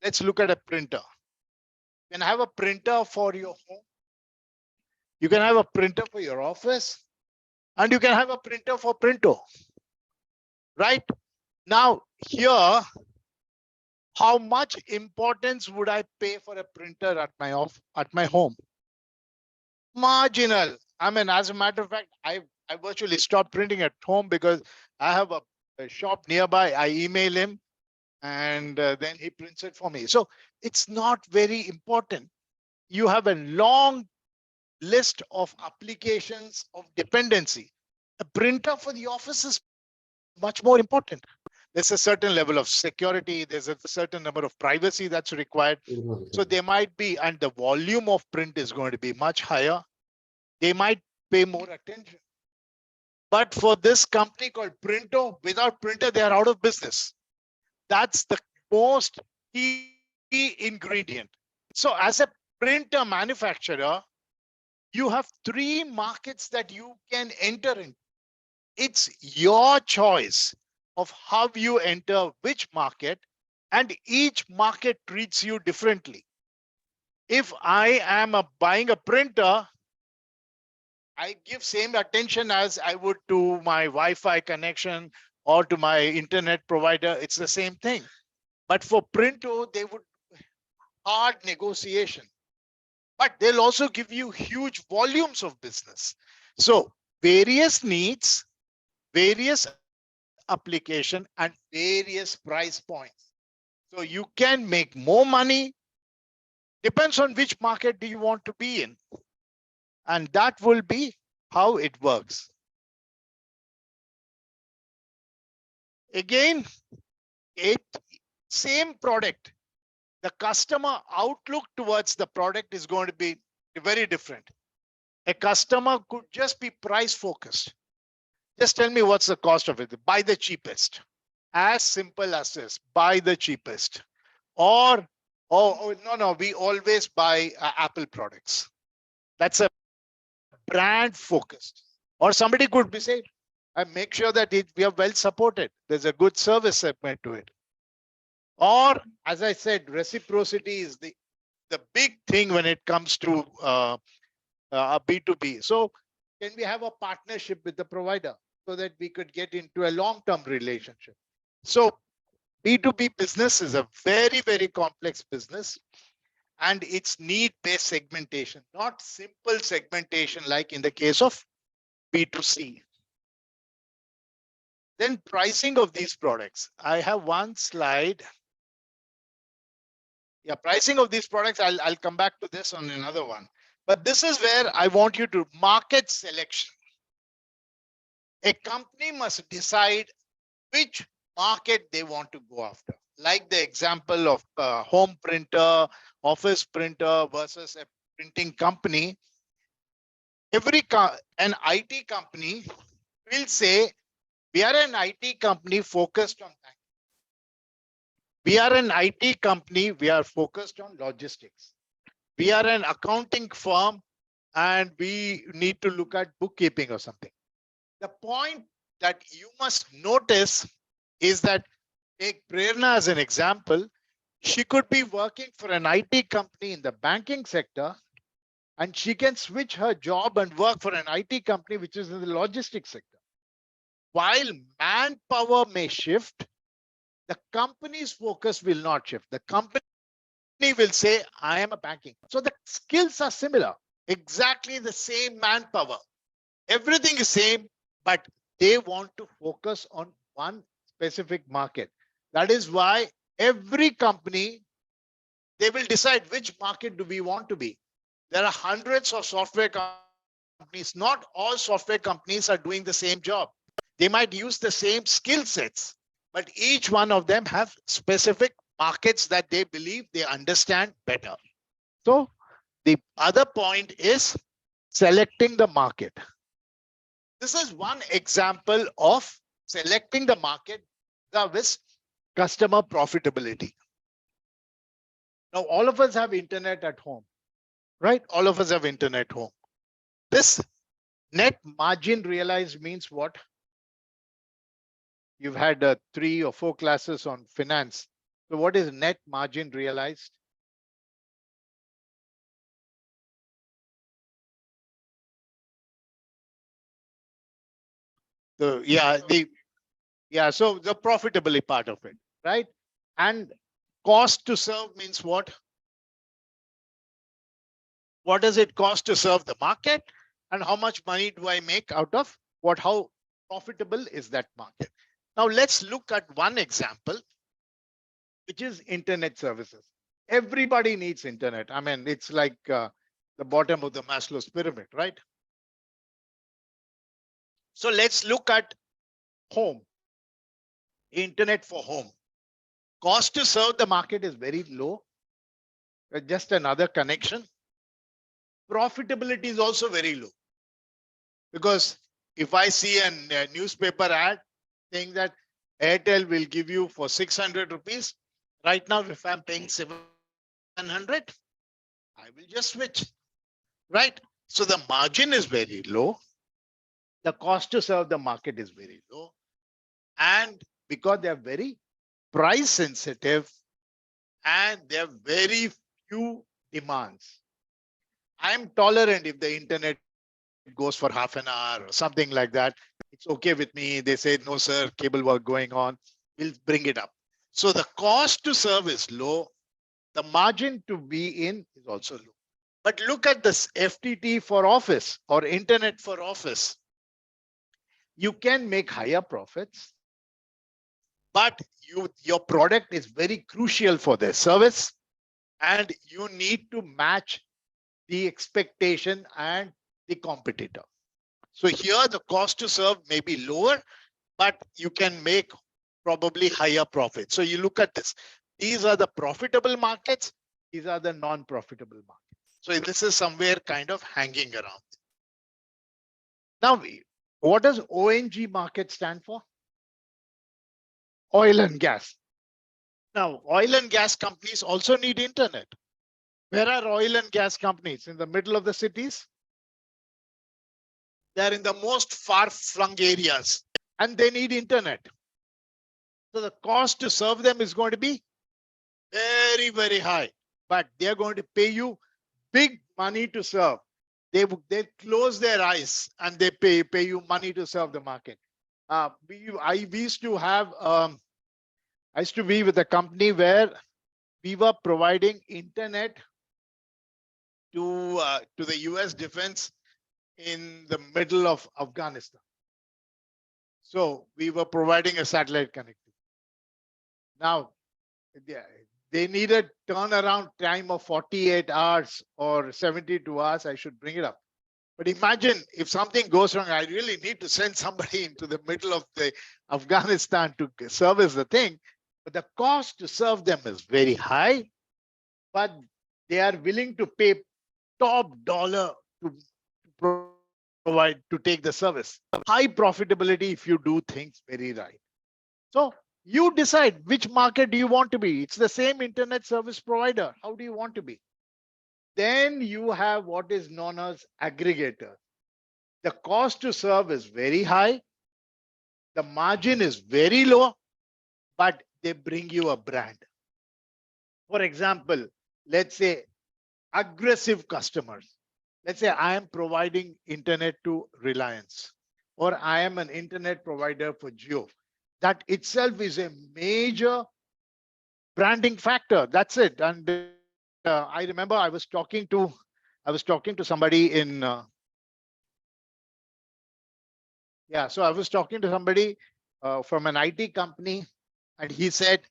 Speaker 1: Let's look at a printer. You can have a printer for your home. You can have a printer for your office. And you can have a printer for printer. Right? Now, here, how much importance would I pay for a printer at my home? Marginal. I mean, as a matter of fact, I virtually stopped printing at home because I have a shop nearby. I email him and then he prints it for me. So it's not very important. You have a long list of applications of dependency. A printer for the office is much more important. There's a certain level of security. There's a certain number of privacy that's required. So they might be, and the volume of print is going to be much higher. They might pay more attention. But for this company called Printo, without printer, they are out of business. That's the most key ingredient. So as a printer manufacturer, you have 3 markets that you can enter in. It's your choice of how you enter which market, and each market treats you differently. If I am buying a printer, I give same attention as I would to my Wi-Fi connection or to my internet provider. It's the same thing. But for Printo, they would hard negotiation. But they'll also give you huge volumes of business. So various needs, various application, and various price points. So you can make more money. Depends on which market do you want to be in. And that will be how it works. Again, same product. The customer outlook towards the product is going to be very different. A customer could just be price focused. Just tell me what's the cost of it. Buy the cheapest. As simple as this, buy the cheapest. Or, oh no, we always buy Apple products. That's a brand focused. Or somebody could be saying, I make sure that we are well supported. There's a good service segment to it. Or, as I said, reciprocity is the big thing when it comes to a B2B. So can we have a partnership with the provider so that we could get into a long-term relationship? So B2B business is a very, very complex business, and it's need-based segmentation, not simple segmentation like in the case of B2C. Then pricing of these products. I have one slide. Yeah, pricing of these products, I'll come back to this on another one. But this is where I want you to market selection. A company must decide which market they want to go after. Like the example of home printer, office printer versus a printing company. An IT company will say, we are an IT company focused on that. We are an IT company, we are focused on logistics. We are an accounting firm and we need to look at bookkeeping or something. The point that you must notice is that, take Prerna as an example, she could be working for an IT company in the banking sector, and she can switch her job and work for an IT company which is in the logistics sector. While manpower may shift, the company's focus will not shift. The company will say, I am a banking. So the skills are similar, exactly the same manpower. Everything is same, but they want to focus on one specific market. That is why every company, they will decide which market do we want to be. There are hundreds of software companies. Not all software companies are doing the same job. They might use the same skill sets, but each one of them have specific markets that they believe they understand better. So the other point is selecting the market. This is one example of selecting the market with customer profitability. Now, all of us have internet at home, right? All of us have internet home. This net margin realized means what? You've had 3 or 4 classes on finance. So what is net margin realized? So so the profitability part of it, right? And cost to serve means what? What does it cost to serve the market? And how much money do I make out of what? How profitable is that market? Now let's look at one example. which is internet services. Everybody needs internet. I mean, it's like the bottom of the Maslow's pyramid, right? So let's look at home, internet for home. Cost to serve the market is very low. Just another connection. Profitability is also very low. Because if I see a newspaper ad saying that Airtel will give you for 600 rupees, right now, if I'm paying 700, I will just switch, right? So the margin is very low. The cost to serve the market is very low. And because they're very price sensitive and there are very few demands. I'm tolerant if the internet goes for half an hour or something like that. It's okay with me. They say, no, sir, cable work going on. We'll bring it up. So the cost to serve is low. The margin to be in is also low. But look at this FTT for office or internet for office. You can make higher profits, but your product is very crucial for their service and you need to match the expectation and the competitor. So here the cost to serve may be lower, but you can make probably higher profit. So you look at this. These are the profitable markets. These are the non-profitable markets. So this is somewhere kind of hanging around. Now, what does ONG market stand for? Oil and gas. Now, oil and gas companies also need internet. Where are oil and gas companies? In the middle of the cities? They're in the most far-flung areas and they need internet. So the cost to serve them is going to be very, very high, but they're going to pay you big money to serve. They close their eyes and they pay you money to serve the market. We used to have, I used to be with a company where we were providing internet to the US defense in the middle of Afghanistan. So we were providing a satellite connectivity. Now, they needed turnaround time of 48 hours or 72 hours. I should bring it up. But imagine if something goes wrong, I really need to send somebody into the middle of the Afghanistan to service the thing. But the cost to serve them is very high, but they are willing to pay top dollar to provide, to take the service. High profitability if you do things very right. So you decide which market do you want to be. It's the same internet service provider. How do you want to be? Then you have what is known as aggregator. The cost to serve is very high. The margin is very low, but they bring you a brand. For example, let's say aggressive customers. Let's say I am providing internet to Reliance, or I am an internet provider for Jio. That itself is a major branding factor. That's it. And I remember I was talking to somebody in so I was talking to somebody from an IT company, and he said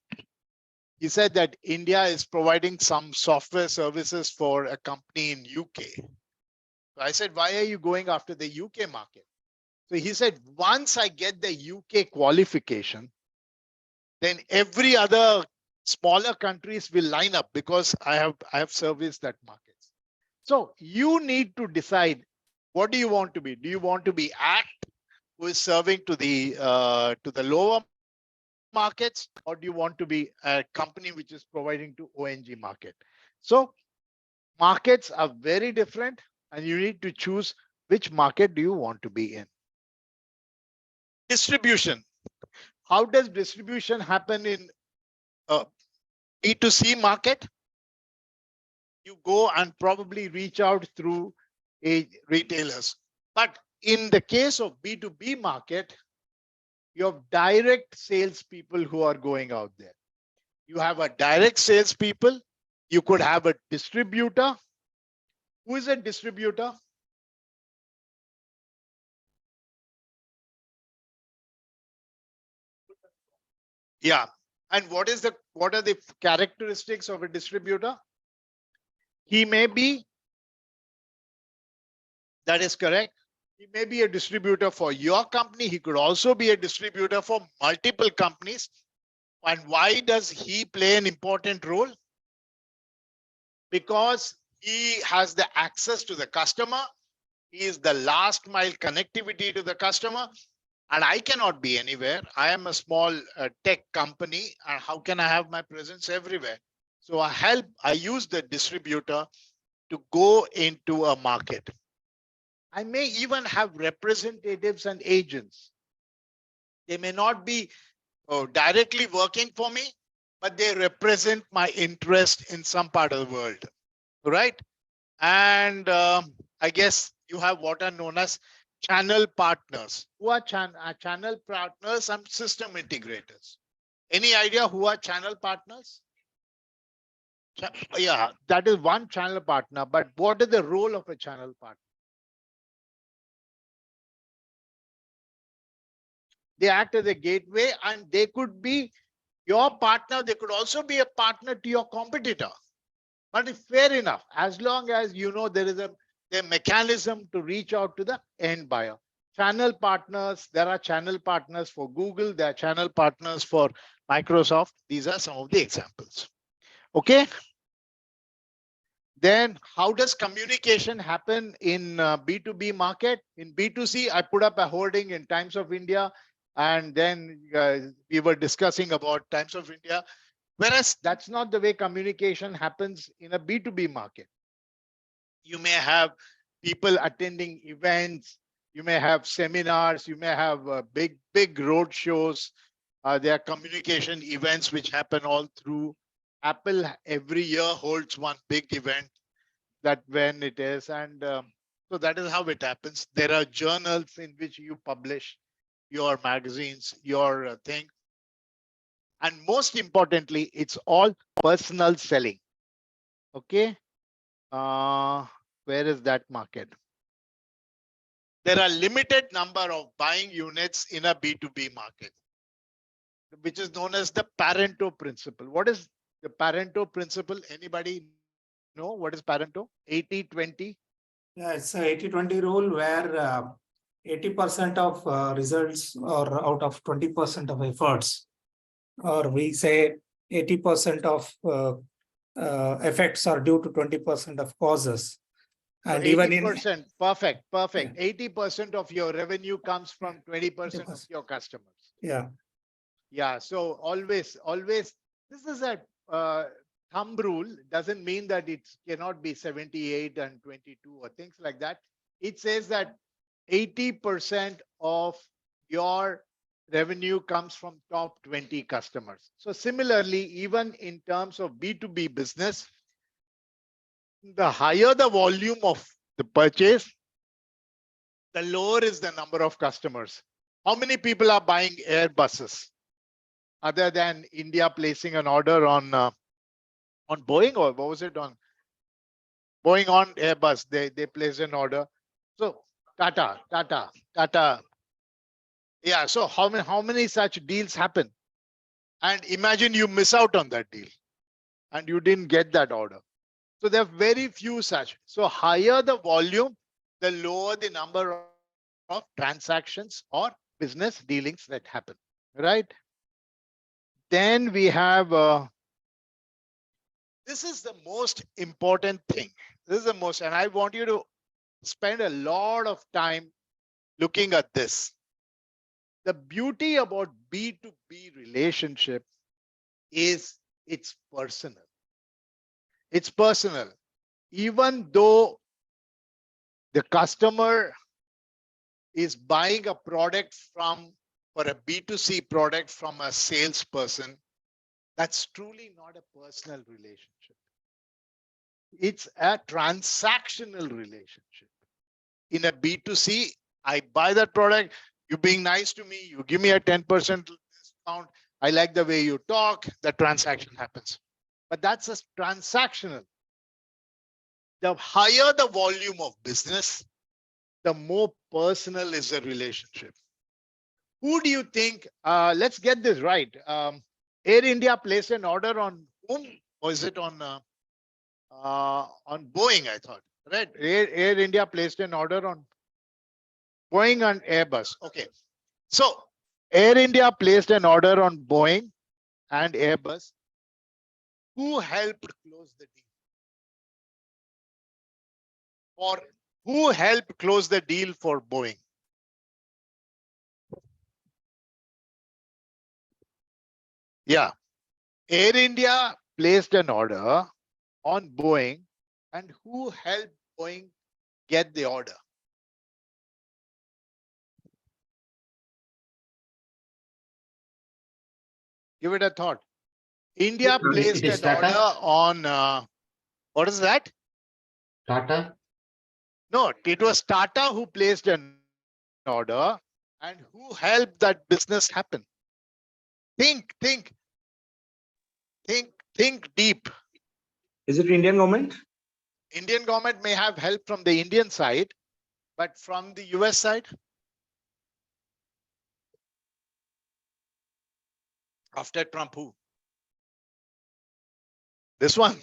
Speaker 1: that India is providing some software services for a company in UK. So I said, why are you going after the UK market? So he said, once I get the UK qualification, then every other smaller countries will line up because I have serviced that market. So you need to decide, what do you want to be? Do you want to be ACT, who is serving to the lower markets, or do you want to be a company which is providing to ONG market? So markets are very different, and you need to choose which market do you want to be in. Distribution. How does distribution happen in B2C market? You go and probably reach out through retailers. But in the case of B2B market, you have direct salespeople who are going out there. You have a direct salespeople. You could have a distributor. Who is a distributor? Yeah, And what are the characteristics of a distributor? He may be, that is correct. He may be a distributor for your company. He could also be a distributor for multiple companies. And why does he play an important role? Because he has the access to the customer. He is the last mile connectivity to the customer. And I cannot be anywhere. I am a small tech company. And how can I have my presence everywhere? So I use the distributor to go into a market. I may even have representatives and agents. They may not be directly working for me, but they represent my interest in some part of the world, right? And I guess you have what are known as channel partners. Who are channel partners and system integrators? Any idea who are channel partners? Yeah, that is one channel partner, but what is the role of a channel partner? They act as a gateway, and they could be your partner. They could also be a partner to your competitor. But it's fair enough, as long as you know there is a mechanism to reach out to the end buyer. Channel partners, there are channel partners for Google, there are channel partners for Microsoft. These are some of the examples. Okay. Then how does communication happen in B2B market? In B2C, I put up a hoarding in Times of India, and then we were discussing about Times of India. Whereas that's not the way communication happens in a B2B market. You may have people attending events, you may have seminars, you may have big road shows. There are communication events which happen all through. Apple every year holds one big event, that when it is. And so that is how it happens. There are journals in which you publish your magazines, your thing. And most importantly, it's all personal selling. Okay. Where is that market? There are limited number of buying units in a B2B market, which is known as the Pareto principle. What is the Pareto principle? Anybody know what is Pareto? 80-20?
Speaker 8: Yeah, it's a 80-20 rule where 80% of results are out of 20% of efforts, or we say 80% of effects are due to 20% of causes. And even in
Speaker 1: 80%, perfect. 80% of your revenue comes from 20% of your customers.
Speaker 8: yeah.
Speaker 1: Yeah. So always, this is a thumb rule. Doesn't mean that it cannot be 78 and 22 or things like that. It says that 80% of your revenue comes from top 20 customers. So similarly, even in terms of B2B business, the higher the volume of the purchase, the lower is the number of customers. How many people are buying Airbuses other than India placing an order on Boeing, or what was it on Boeing on Airbus? They placed an order. So Tata. Yeah. So how many such deals happen? And imagine you miss out on that deal and you didn't get that order. So there are very few such. So higher the volume, the lower the number of transactions or business dealings that happen, right? Then we have, this is the most important thing. This is the most, and I want you to spend a lot of time looking at this. The beauty about B2B relationship is it's personal. It's personal. Even though the customer is buying a product for a B2C product from a salesperson, that's truly not a personal relationship. It's a transactional relationship. In a B2C, I buy that product, you being nice to me, you give me a 10% discount, I like the way you talk, the transaction happens. But that's a transactional. The higher the volume of business, the more personal is the relationship. Who do you think, let's get this right. Air India placed an order on whom? Or is it on Boeing, I thought, right? Air India placed an order on Boeing and Airbus. Okay. So Air India placed an order on Boeing and Airbus. Who helped close the deal? Or who helped close the deal for Boeing? Yeah. Air India placed an order on Boeing, and who helped Boeing get the order? Give it a thought. India placed
Speaker 13: It is
Speaker 1: an order
Speaker 13: Tata.
Speaker 1: on what is that?
Speaker 13: Tata.
Speaker 1: No, it was Tata who placed an order, and who helped that business happen. Think deep.
Speaker 7: Is it Indian government?
Speaker 1: Indian government may have help from the Indian side, but from the US side, after Trump, who? This one.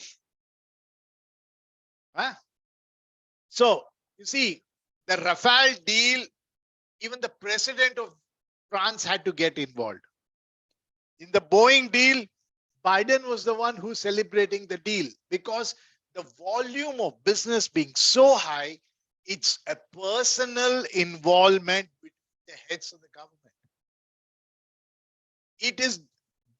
Speaker 1: Huh? So you see, the Rafale deal, even the president of France had to get involved. In the Boeing deal, Biden was the one who's celebrating the deal because the volume of business being so high, it's a personal involvement with the heads of the government. It is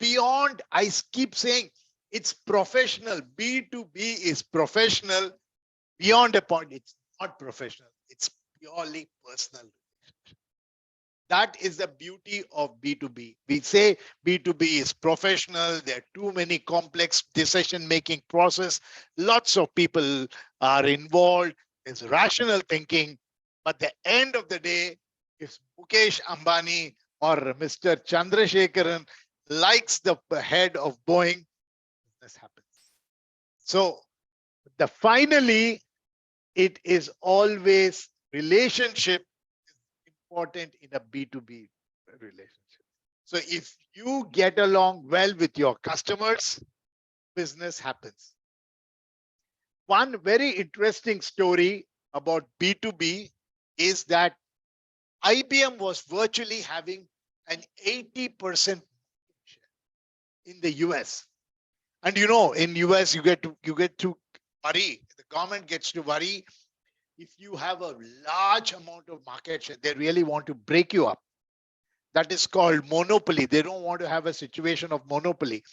Speaker 1: beyond, I keep saying, it's professional. B2B is professional beyond a point. It's not professional. It's purely personal. That is the beauty of B2B. We say B2B is professional. There are too many complex decision-making process. Lots of people are involved. There's rational thinking. But the end of the day, if Mukesh Ambani or Mr. Chandrasekharan likes the head of Boeing, this happens. So finally, it is always relationship important in a B2B relationship. So if you get along well with your customers, business happens. One very interesting story about B2B is that IBM was virtually having an 80% in the US. And you know, in US, you get to worry. The government gets to worry. If you have a large amount of market share, they really want to break you up. That is called monopoly. They don't want to have a situation of monopoly.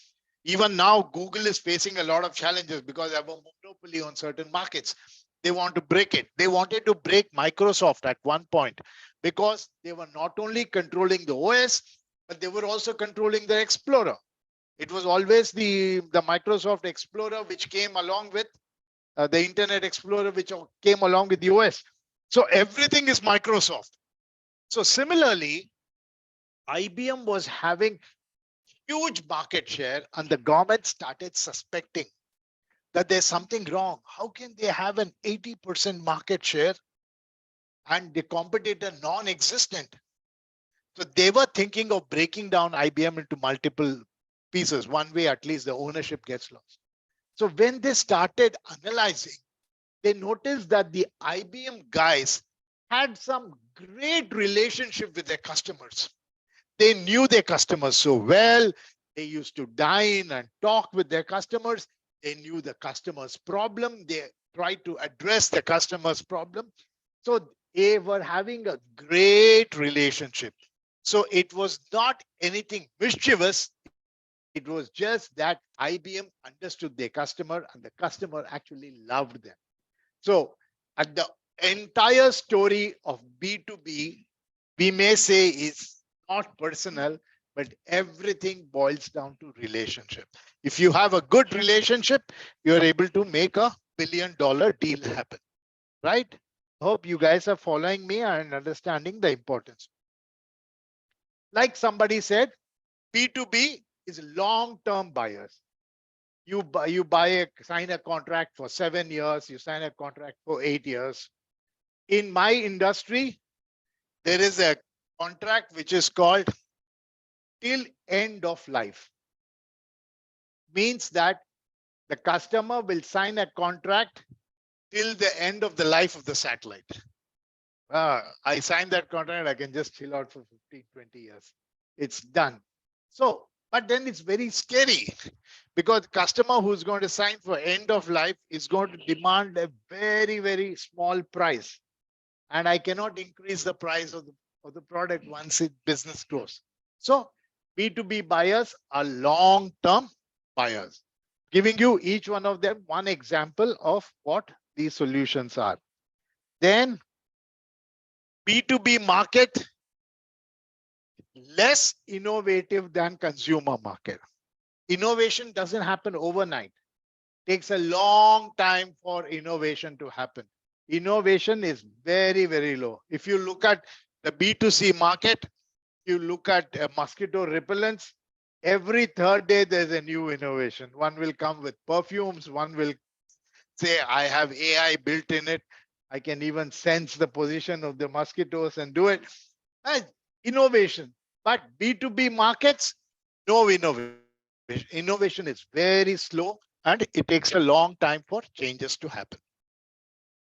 Speaker 1: Even now, Google is facing a lot of challenges because they have a monopoly on certain markets. They want to break it. They wanted to break Microsoft at one point because they were not only controlling the OS, but they were also controlling the Explorer. It was always the Microsoft Explorer which came along with the Internet Explorer, which came along with the OS. So everything is Microsoft. So similarly, IBM was having huge market share and the government started suspecting that there's something wrong. How can they have an 80% market share and the competitor non-existent? So they were thinking of breaking down IBM into multiple pieces. One way, at least the ownership gets lost. So when they started analyzing, they noticed that the IBM guys had some great relationship with their customers. They knew their customers so well. They used to dine and talk with their customers. They knew the customer's problem. They tried to address the customer's problem. So they were having a great relationship. So it was not anything mischievous. It was just that IBM understood their customer and the customer actually loved them. So at the entire story of B2B, we may say is not personal, but everything boils down to relationship. If you have a good relationship, you're able to make a $1 billion deal happen, right? Hope you guys are following me and understanding the importance. Like somebody said, B2B is long-term buyers. You sign a contract for 7 years, you sign a contract for 8 years. In my industry, there is a contract which is called till end of life. means that the customer will sign a contract till the end of the life of the satellite. I signed that contract, I can just chill out for 15, 20 years. It's done. So, but then it's very scary because customer who's going to sign for end of life is going to demand a very, very small price. And I cannot increase the price of the product once it business grows. So B2B buyers are long-term buyers. Giving you each one of them one example of what these solutions are. Then B2B market, less innovative than consumer market. Innovation doesn't happen overnight. Takes a long time for innovation to happen. Innovation is very, very low. If you look at the B2C market, you look at mosquito repellents, every third day there's a new innovation. One will come with perfumes, one will say, I have AI built in it. I can even sense the position of the mosquitoes and do it. Innovation. But B2B markets, no innovation. Innovation is very slow and it takes a long time for changes to happen.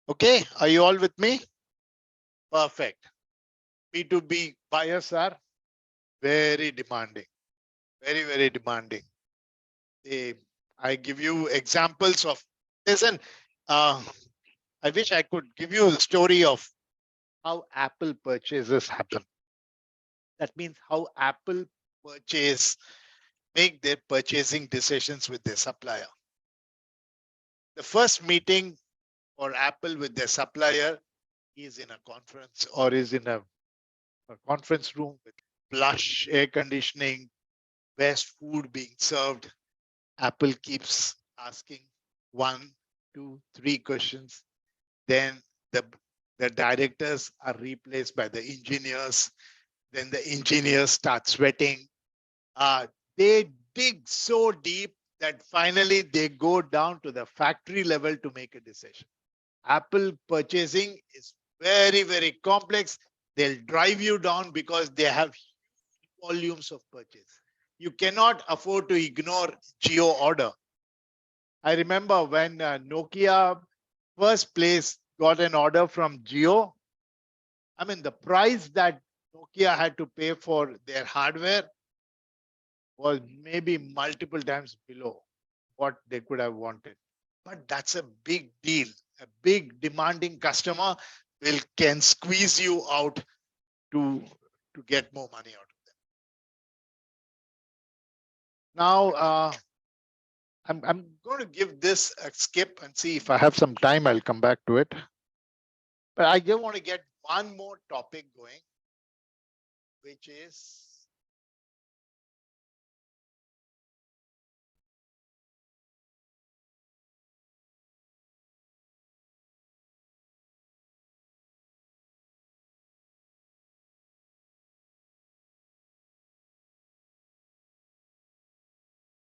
Speaker 1: Okay, are you all with me? Perfect. B2B buyers are very demanding, very, very demanding. I give you examples of, listen, I wish I could give you the story of how Apple purchases happen. That means how Apple make their purchasing decisions with their supplier. The first meeting for Apple with their supplier is in a conference or is in a conference room with plush air conditioning, best food being served. Apple keeps asking 1, 2, 3 questions. Then the directors are replaced by the engineers. Then the engineers start sweating. They dig so deep that finally they go down to the factory level to make a decision. Apple purchasing is very, very complex. They'll drive you down because they have volumes of purchase. You cannot afford to ignore geo order. I remember when Nokia first place got an order from Geo. I mean, the price that Nokia had to pay for their hardware was maybe multiple times below what they could have wanted. But that's a big deal. A big demanding customer can squeeze you out to get more money out of them. Now, I'm going to give this a skip and see if I have some time, I'll come back to it. But I just want to get one more topic going, which is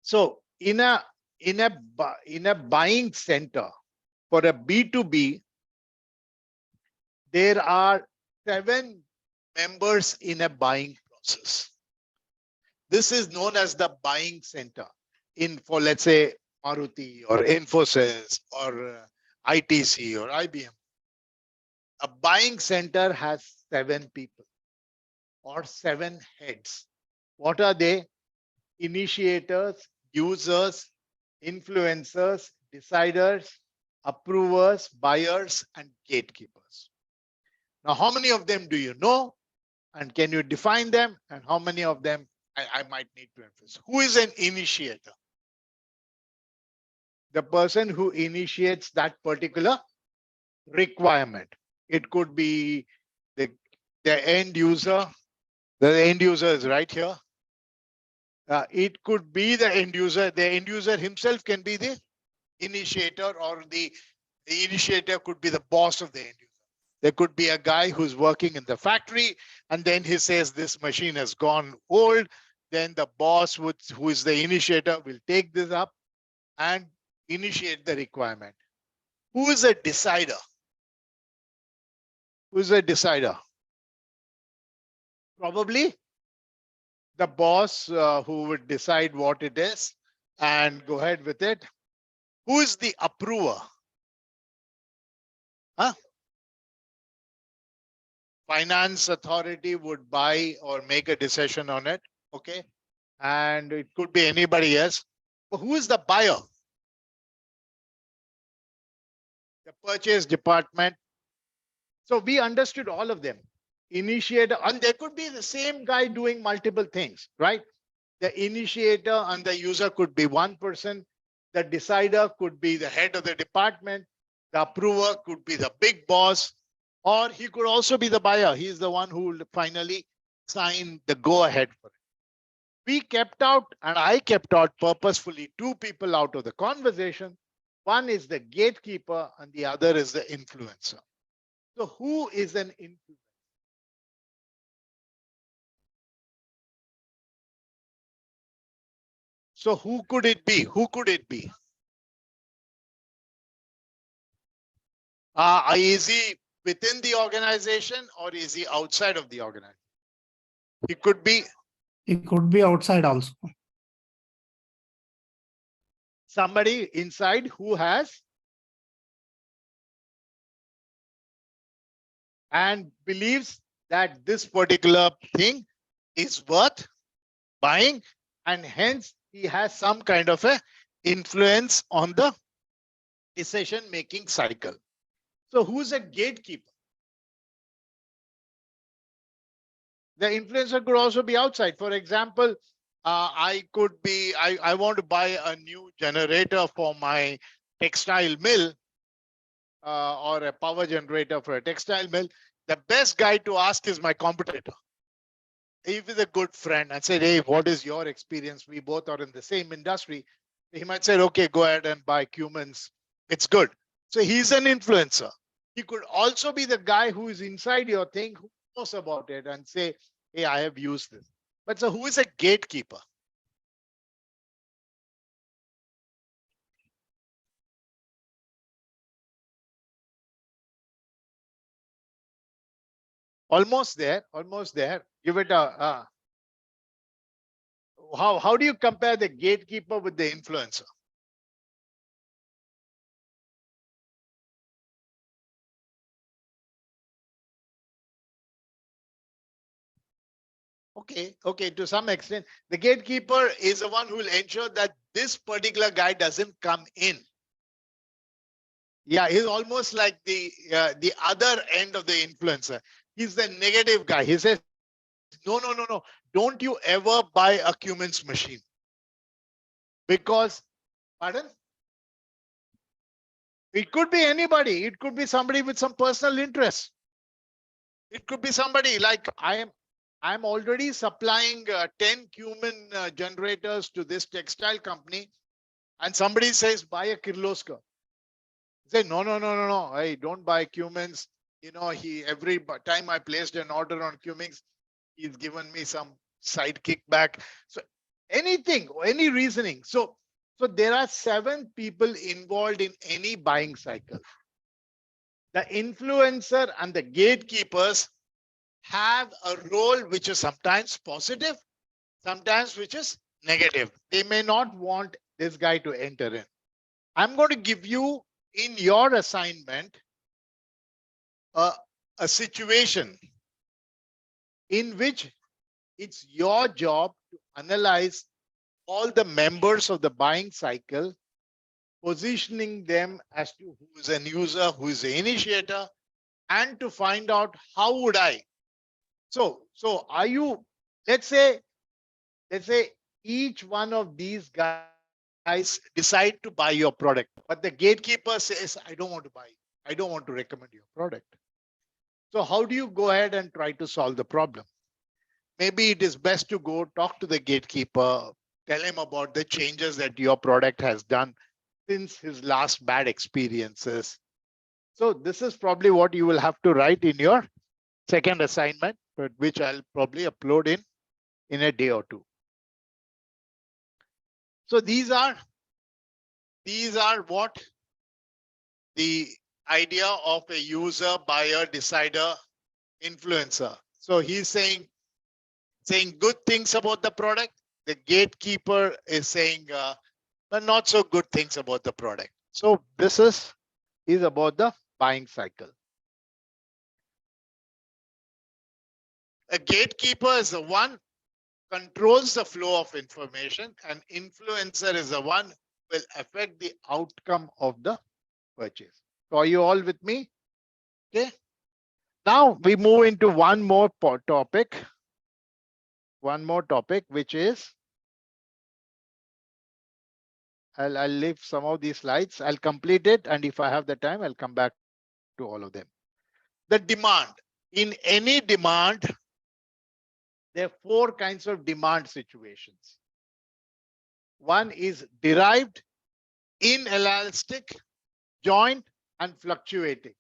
Speaker 1: so in a buying center for a B2B, there are 7 members in a buying process. This is known as the buying center for, let's say, Maruti or Infosys or ITC or IBM. A buying center has 7 people or 7 heads. What are they? Initiators, users, influencers, deciders, approvers, buyers, and gatekeepers. Now, how many of them do you know? And can you define them? And how many of them I might need to emphasize? Who is an initiator? The person who initiates that particular requirement. It could be the end user. The end user is right here. It could be the end user. The end user himself can be the initiator, or the initiator could be the boss of the end user. There could be a guy who's working in the factory, and then he says this machine has gone old. Then the boss, who is the initiator, will take this up and initiate the requirement. Who is a decider? Who is a decider? Probably the boss who would decide what it is. and go ahead with it. Who is the approver? Huh? Finance authority would buy or make a decision on it. Okay. And it could be anybody else. But who is the buyer? The purchase department. So we understood all of them. Initiator, and there could be the same guy doing multiple things, right? The initiator and the user could be one person. The decider could be the head of the department. The approver could be the big boss, or he could also be the buyer. He's the one who will finally sign the go ahead for it. We kept out, and I kept out purposefully, two people out of the conversation. One is the gatekeeper and the other is the influencer. So who is an influencer? So who could it be? Who could it be? Is he within the organization or is he outside of the organization? He could be.
Speaker 8: It could be outside also.
Speaker 1: Somebody inside who has and believes that this particular thing is worth buying, and hence he has some kind of a influence on the decision making cycle. So who's a gatekeeper? The influencer could also be outside. For example, I want to buy a new generator for my textile mill, or a power generator for a textile mill. The best guy to ask is my competitor. If he's a good friend and say, hey, what is your experience? We both are in the same industry. He might say, okay, go ahead and buy Cummins. It's good. So he's an influencer. He could also be the guy who is inside your thing, who knows about it and say, hey, I have used this. But so who is a gatekeeper? Almost there, almost there. Give it a, how do you compare the gatekeeper with the influencer? Okay, to some extent, the gatekeeper is the one who will ensure that this particular guy doesn't come in. Yeah, he's almost like the other end of the influencer. He's the negative guy. He says, no. Don't you ever buy a Cummins machine. Because, pardon? It could be anybody. It could be somebody with some personal interest. It could be somebody like I'm already supplying 10 Cummins generators to this textile company. And somebody says, buy a Kirloskar. Say, no. Hey, don't buy Cummins. You know, every time I placed an order on Cummins, he's given me some side kickback. So anything, any reasoning. So there are 7 people involved in any buying cycle. The influencer and the gatekeepers have a role which is sometimes positive, sometimes which is negative. They may not want this guy to enter in. I'm going to give you in your assignment a situation in which it's your job to analyze all the members of the buying cycle, positioning them as to who is an user, who is the initiator, and to find out how would I. So are you, let's say each one of these guys decide to buy your product, but the gatekeeper says, I don't want to buy. I don't want to recommend your product. So how do you go ahead and try to solve the problem? Maybe it is best to go talk to the gatekeeper, tell him about the changes that your product has done since his last bad experiences. So this is probably what you will have to write in your second assignment, but which I'll probably upload in a day or two. So these are what the idea of a user, buyer, decider, influencer. So he's saying good things about the product. The gatekeeper is saying but not so good things about the product. So this is about the buying cycle. A gatekeeper is the one controls the flow of information, and influencer is the one who will affect the outcome of the purchase. So are you all with me? Okay. Now we move into one more topic. One more topic, which is, I'll leave some of these slides. I'll complete it. And if I have the time, I'll come back to all of them. The demand. In any demand, there are 4 kinds of demand situations. One is derived, inelastic, joint, and fluctuating.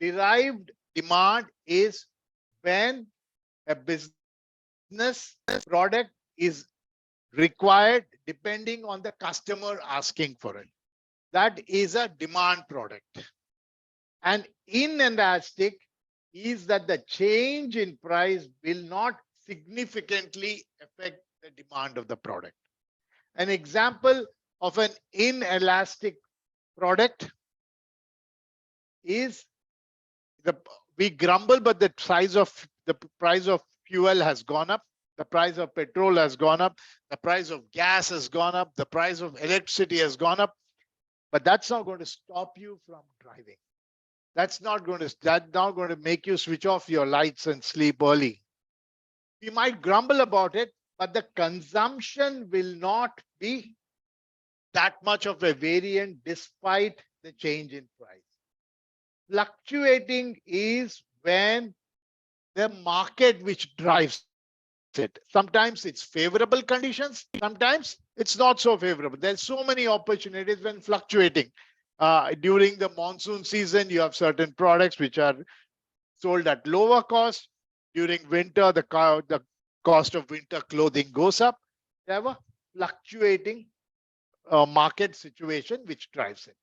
Speaker 1: Derived demand is when a business product is required depending on the customer asking for it. That is a demand product. And inelastic is that the change in price will not significantly affect the demand of the product. An example of an inelastic product is we grumble, but the price of fuel has gone up. The price of petrol has gone up. The price of gas has gone up. The price of electricity has gone up. But that's not going to stop you from driving. That's not going to make you switch off your lights and sleep early. You might grumble about it, but the consumption will not be that much of a variant despite the change in price. Fluctuating is when the market which drives it. Sometimes it's favorable conditions. Sometimes it's not so favorable. There's so many opportunities when fluctuating. During the monsoon season, you have certain products which are sold at lower cost. During winter, the cost of winter clothing goes up. They have a fluctuating market situation which drives it.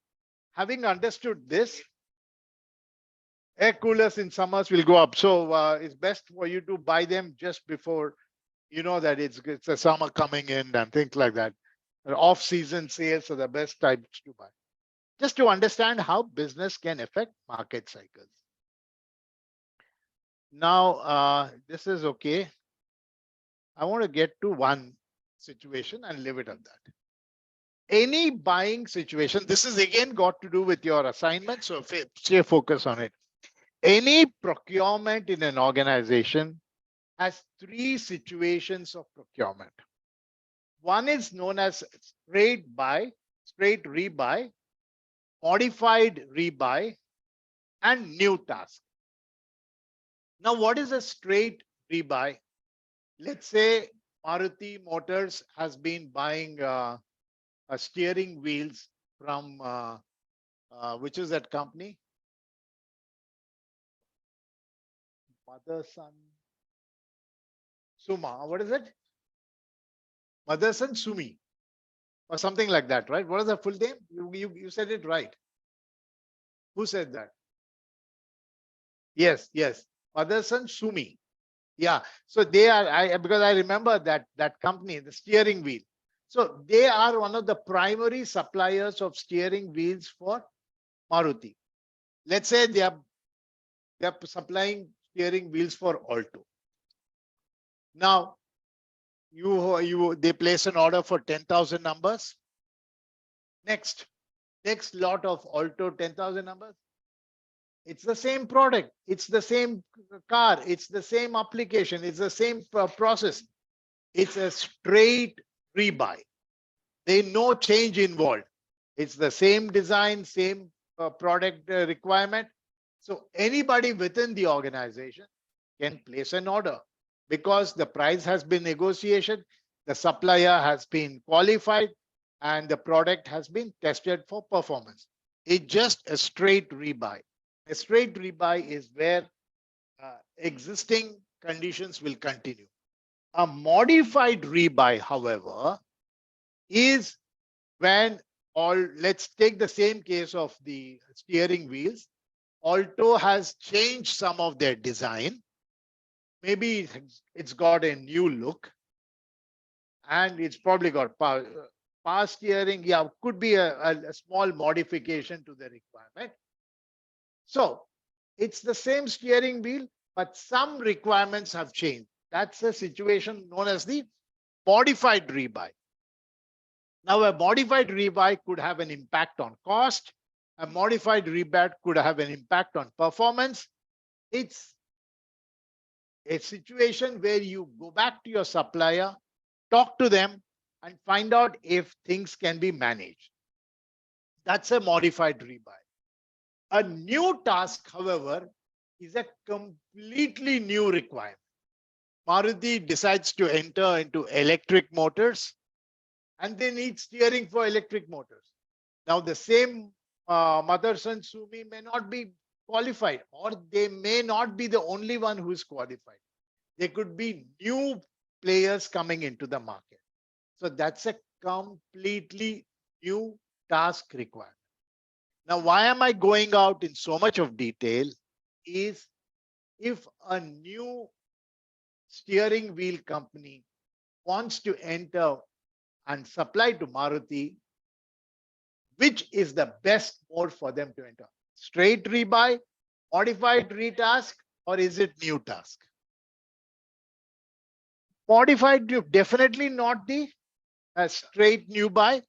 Speaker 1: Having understood this, air coolers in summers will go up. So it's best for you to buy them just before you know that it's a summer coming in and things like that. Off-season sales are the best types to buy. Just to understand how business can affect market cycles. Now, this is okay. I want to get to one situation and leave it at that. Any buying situation, this is again got to do with your assignment, so stay focused on it. Any procurement in an organization has 3 situations of procurement. One is known as straight rebuy, modified rebuy, and new task. Now, what is a straight rebuy? Let's say Maruti Motors has been buying steering wheels from, which is that company? Motherson Suma. What is it? Motherson Sumi or something like that, right? What is the full name? You said it right. Who said that? Yes. Motherson Sumi. Yeah. So they are, because I remember that company, the steering wheel. So they are one of the primary suppliers of steering wheels for Maruti. Let's say they are supplying steering wheels for Alto. Now, they place an order for 10,000 numbers. Next lot of Alto 10,000 numbers. It's the same product. It's the same car. It's the same application. It's the same process. It's a straight rebuy. There's no change involved. It's the same design, same product requirement. So anybody within the organization can place an order because the price has been negotiated, the supplier has been qualified, and the product has been tested for performance. It's just a straight rebuy. A straight rebuy is where existing conditions will continue. A modified rebuy, however, is when let's take the same case of the steering wheels. Alto has changed some of their design. Maybe it's got a new look and it's probably got past steering, yeah, could be a small modification to the requirement. So it's the same steering wheel, but some requirements have changed. That's a situation known as the modified rebuy. Now, a modified rebuy could have an impact on cost. A modified rebuy could have an impact on performance. It's a situation where you go back to your supplier, talk to them, and find out if things can be managed. That's a modified rebuy. A new task, however, is a completely new requirement. Maruti decides to enter into electric motors, and they need steering for electric motors. Now, the same Motherson Sumi may not be qualified, or they may not be the only one who is qualified. There could be new players coming into the market. So that's a completely new task requirement. Now, why am I going out in so much of detail is if a new steering wheel company wants to enter and supply to Maruti, which is the best mode for them to enter? Straight rebuy, modified retask, or is it new task? Modified, definitely not the straight new buy.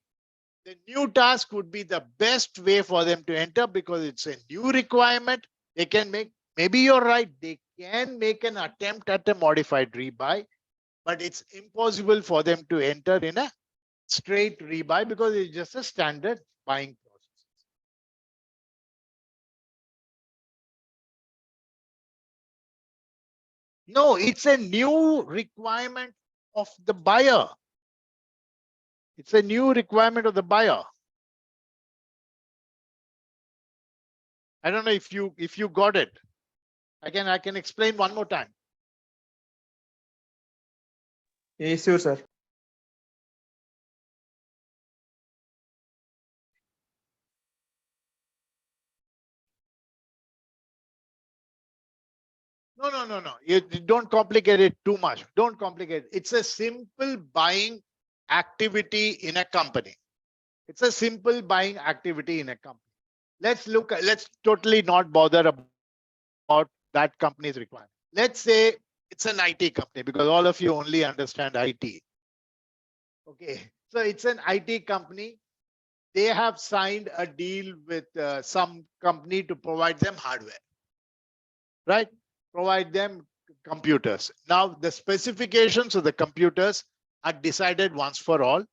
Speaker 1: The new task would be the best way for them to enter because it's a new requirement. They can make, maybe you're right, they can make an attempt at a modified rebuy, but it's impossible for them to enter in a straight rebuy because it's just a standard buying process. No, it's a new requirement of the buyer. It's a new requirement of the buyer. I don't know if you got it. I can explain one more time.
Speaker 7: Yes, sure, sir.
Speaker 1: No. You don't complicate it too much. Don't complicate it. It's a simple buying activity in a company. It's a simple buying activity in a company. Let's totally not bother about that company's requirement. Let's say it's an IT company because all of you only understand IT. Okay, so it's an IT company. They have signed a deal with some company to provide them hardware, right? Provide them computers. Now, the specifications of the computers are decided once for all.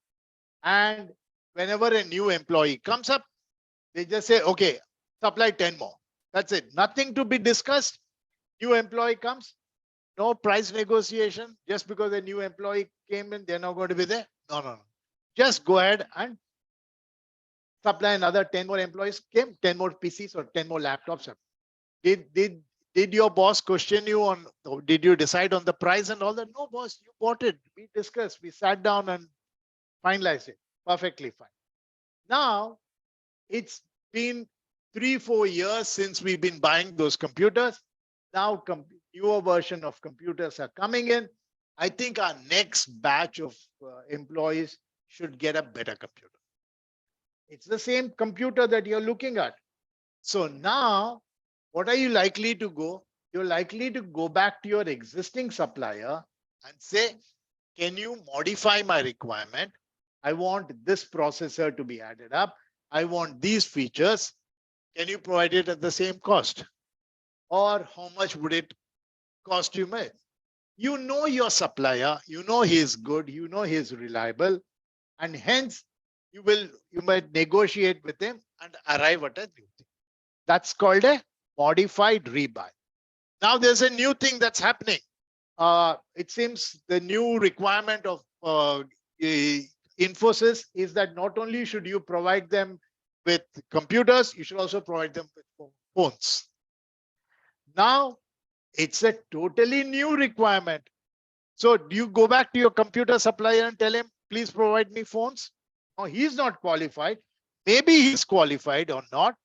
Speaker 1: And whenever a new employee comes up, they just say, okay, supply 10 more. That's it. Nothing to be discussed. New employee comes, no price negotiation. Just because a new employee came in, they're not going to be there. No. Just go ahead and supply another 10 more employees came, 10 more PCs or 10 more laptops. Did your boss question you on, did you decide on the price and all that? No, boss, you bought it. We discussed, we sat down and finalized it. Perfectly fine. Now, it's been 3-4 years since we've been buying those computers. Now, newer version of computers are coming in. I think our next batch of employees should get a better computer. It's the same computer that you're looking at. So now, what are you likely to go? You're likely to go back to your existing supplier and say, can you modify my requirement? I want this processor to be added up. I want these features. Can you provide it at the same cost? Or how much would it cost you more? You know your supplier, you know he is good, you know he is reliable, and hence you might negotiate with him and arrive at a new thing. That's called a modified rebuy. Now there's a new thing that's happening. It seems the new requirement of Infosys is that not only should you provide them with computers, you should also provide them with phones. Now it's a totally new requirement. So do you go back to your computer supplier and tell him, please provide me phones? No, he's not qualified. Maybe he's qualified or not.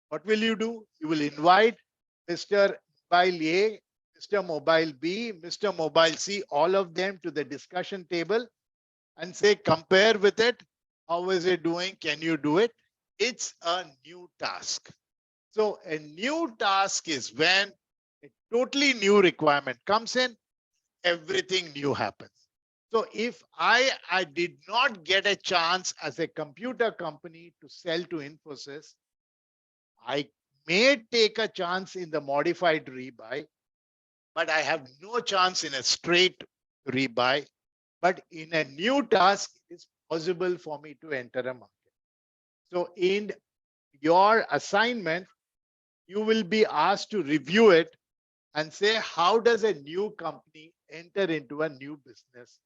Speaker 1: What will you do? You will invite Mr. Mobile A, Mr. Mobile B, Mr. Mobile C, all of them to the discussion table and say, compare with it. How is it doing? Can you do it? It's a new task. So a new task is when a totally new requirement comes in, everything new happens. So if I did not get a chance as a computer company to sell to Infosys, I may take a chance in the modified rebuy, but I have no chance in a straight rebuy. But in a new task, it's possible for me to enter a market. So in your assignment, you will be asked to review it and say, how does a new company enter into a new business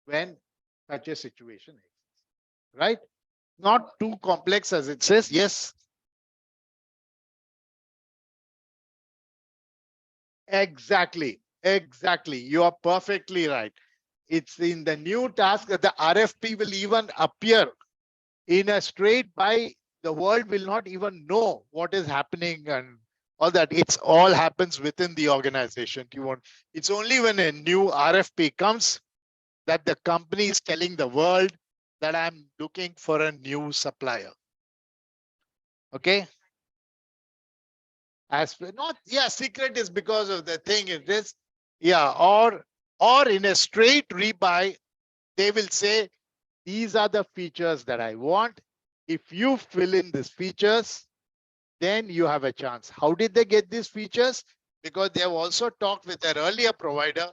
Speaker 1: when such a situation exists, right? Not too complex as it says. Yes. Exactly. Exactly. You are perfectly right. It's in the new task that the RFP will even appear in a straight buy. The world will not even know what is happening and all that. It's all happens within the organization. It's only when a new RFP comes that the company is telling the world that I'm looking for a new supplier. Okay. As not, yeah, secret is because of the thing it is. Yeah, or in a straight rebuy, they will say, these are the features that I want. If you fill in these features, then you have a chance. How did they get these features? Because they have also talked with their earlier provider,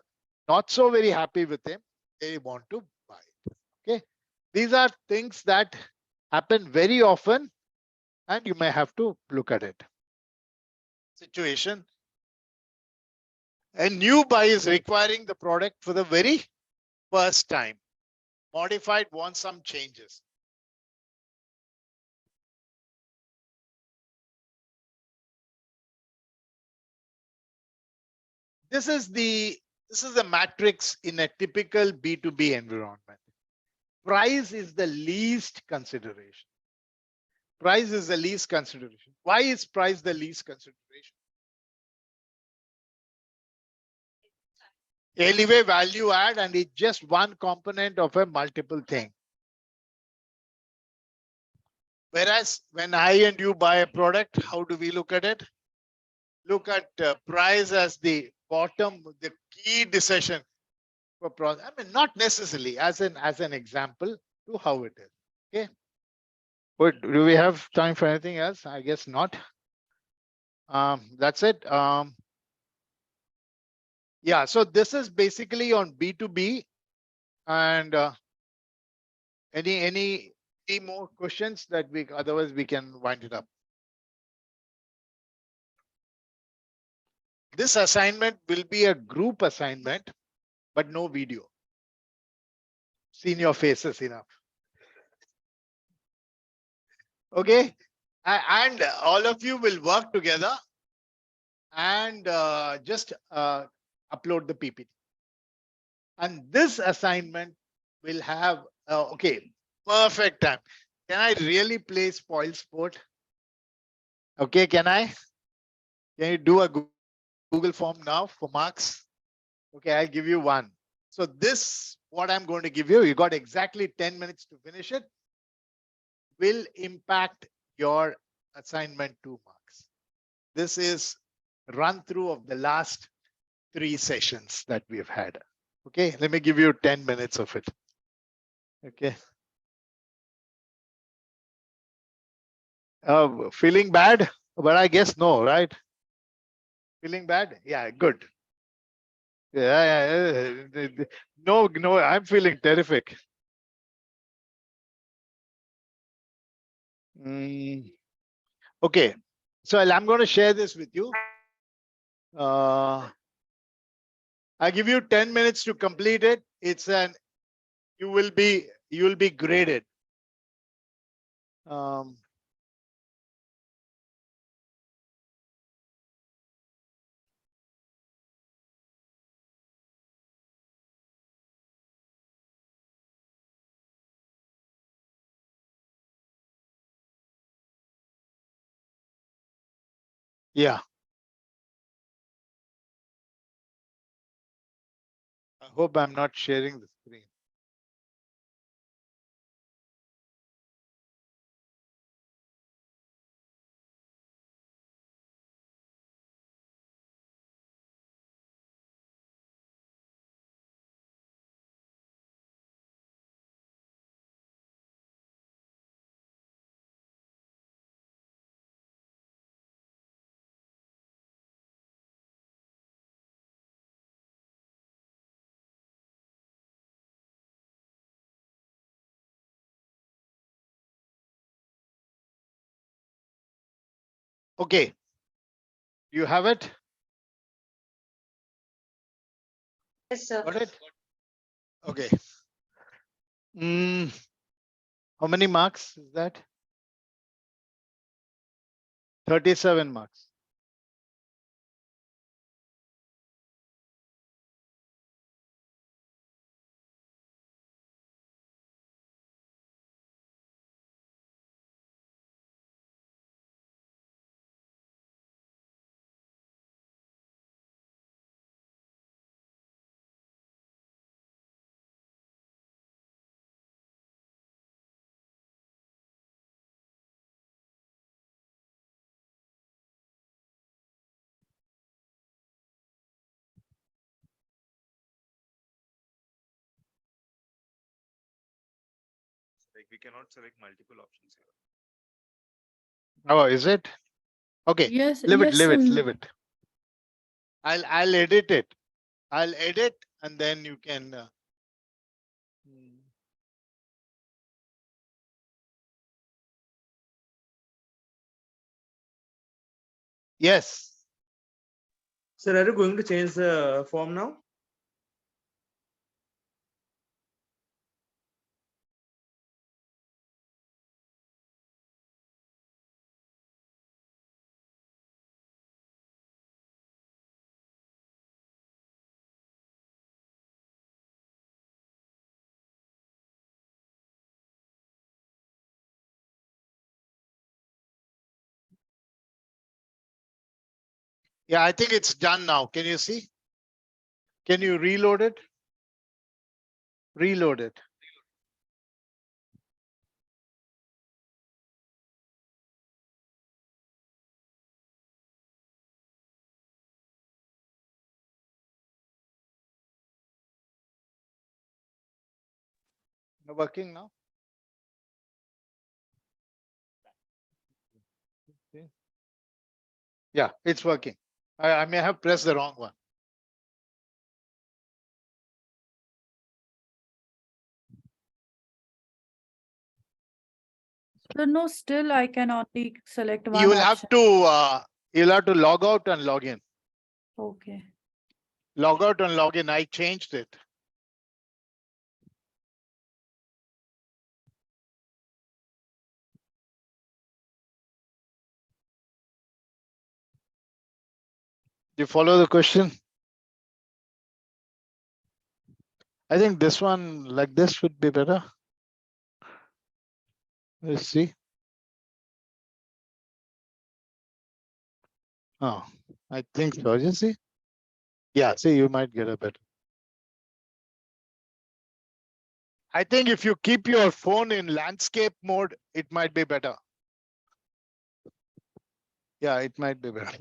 Speaker 1: not so very happy with him. They want to buy it. Okay. These are things that happen very often, and you may have to look at it. Situation. A new buy is requiring the product for the very first time. Modified wants some changes. This is the matrix in a typical B2B environment. Price is the least consideration. Price is the least consideration. Why is price the least consideration? Anyway, value add, and it's just one component of a multiple thing. Whereas when I and you buy a product, how do we look at it? Look at price as the bottom, the key decision for product. I mean, not necessarily as an example to how it is. Okay. But do we have time for anything else? I guess not. That's it. Yeah. So this is basically on B2B, and any more questions that otherwise we can wind it up. This assignment will be a group assignment, but no video. Seen your faces enough. Okay. And all of you will work together and just upload the PPT. And this assignment will have, okay, perfect time. Can I really play spoil sport? Okay, can you do a Google form now for marks? Okay, I'll give you one. So this, what I'm going to give you, you got exactly 10 minutes to finish it, will impact your assignment 2 marks. This is run through of the last 3 sessions that we've had. Okay, let me give you 10 minutes of it. Okay. Feeling bad? But I guess no, right? Feeling bad? Yeah, good. Yeah. No, I'm feeling terrific. Okay, so I'm going to share this with you. I give you 10 minutes to complete it. You will be graded. Yeah. I hope I'm not sharing the screen. Okay. You have it?
Speaker 11: Yes, sir.
Speaker 1: Got it? Okay. How many marks is that? 37 marks.
Speaker 7: Like we cannot select multiple options here.
Speaker 1: Oh, is it? Okay.
Speaker 2: Yes,
Speaker 1: Leave it,
Speaker 2: yes,
Speaker 1: leave it,
Speaker 2: sir.
Speaker 1: leave it. I'll edit it. I'll edit and then you can. Yes.
Speaker 7: Sir, are you going to change the form now?
Speaker 1: Yeah, I think it's done now. Can you see? Can you reload it? Reload it. Working now? Yeah, it's working. I may have pressed the wrong one.
Speaker 2: So no, still I can only select one
Speaker 1: You will
Speaker 2: option.
Speaker 1: you'll have to log out and log in.
Speaker 2: Okay.
Speaker 1: Log out and log in. I changed it. Do you follow the question? I think this one like this would be better. Let's see. Oh, I think so. You see? Yeah, see, you might get a better. I think if you keep your phone in landscape mode, it might be better. Yeah, it might be better.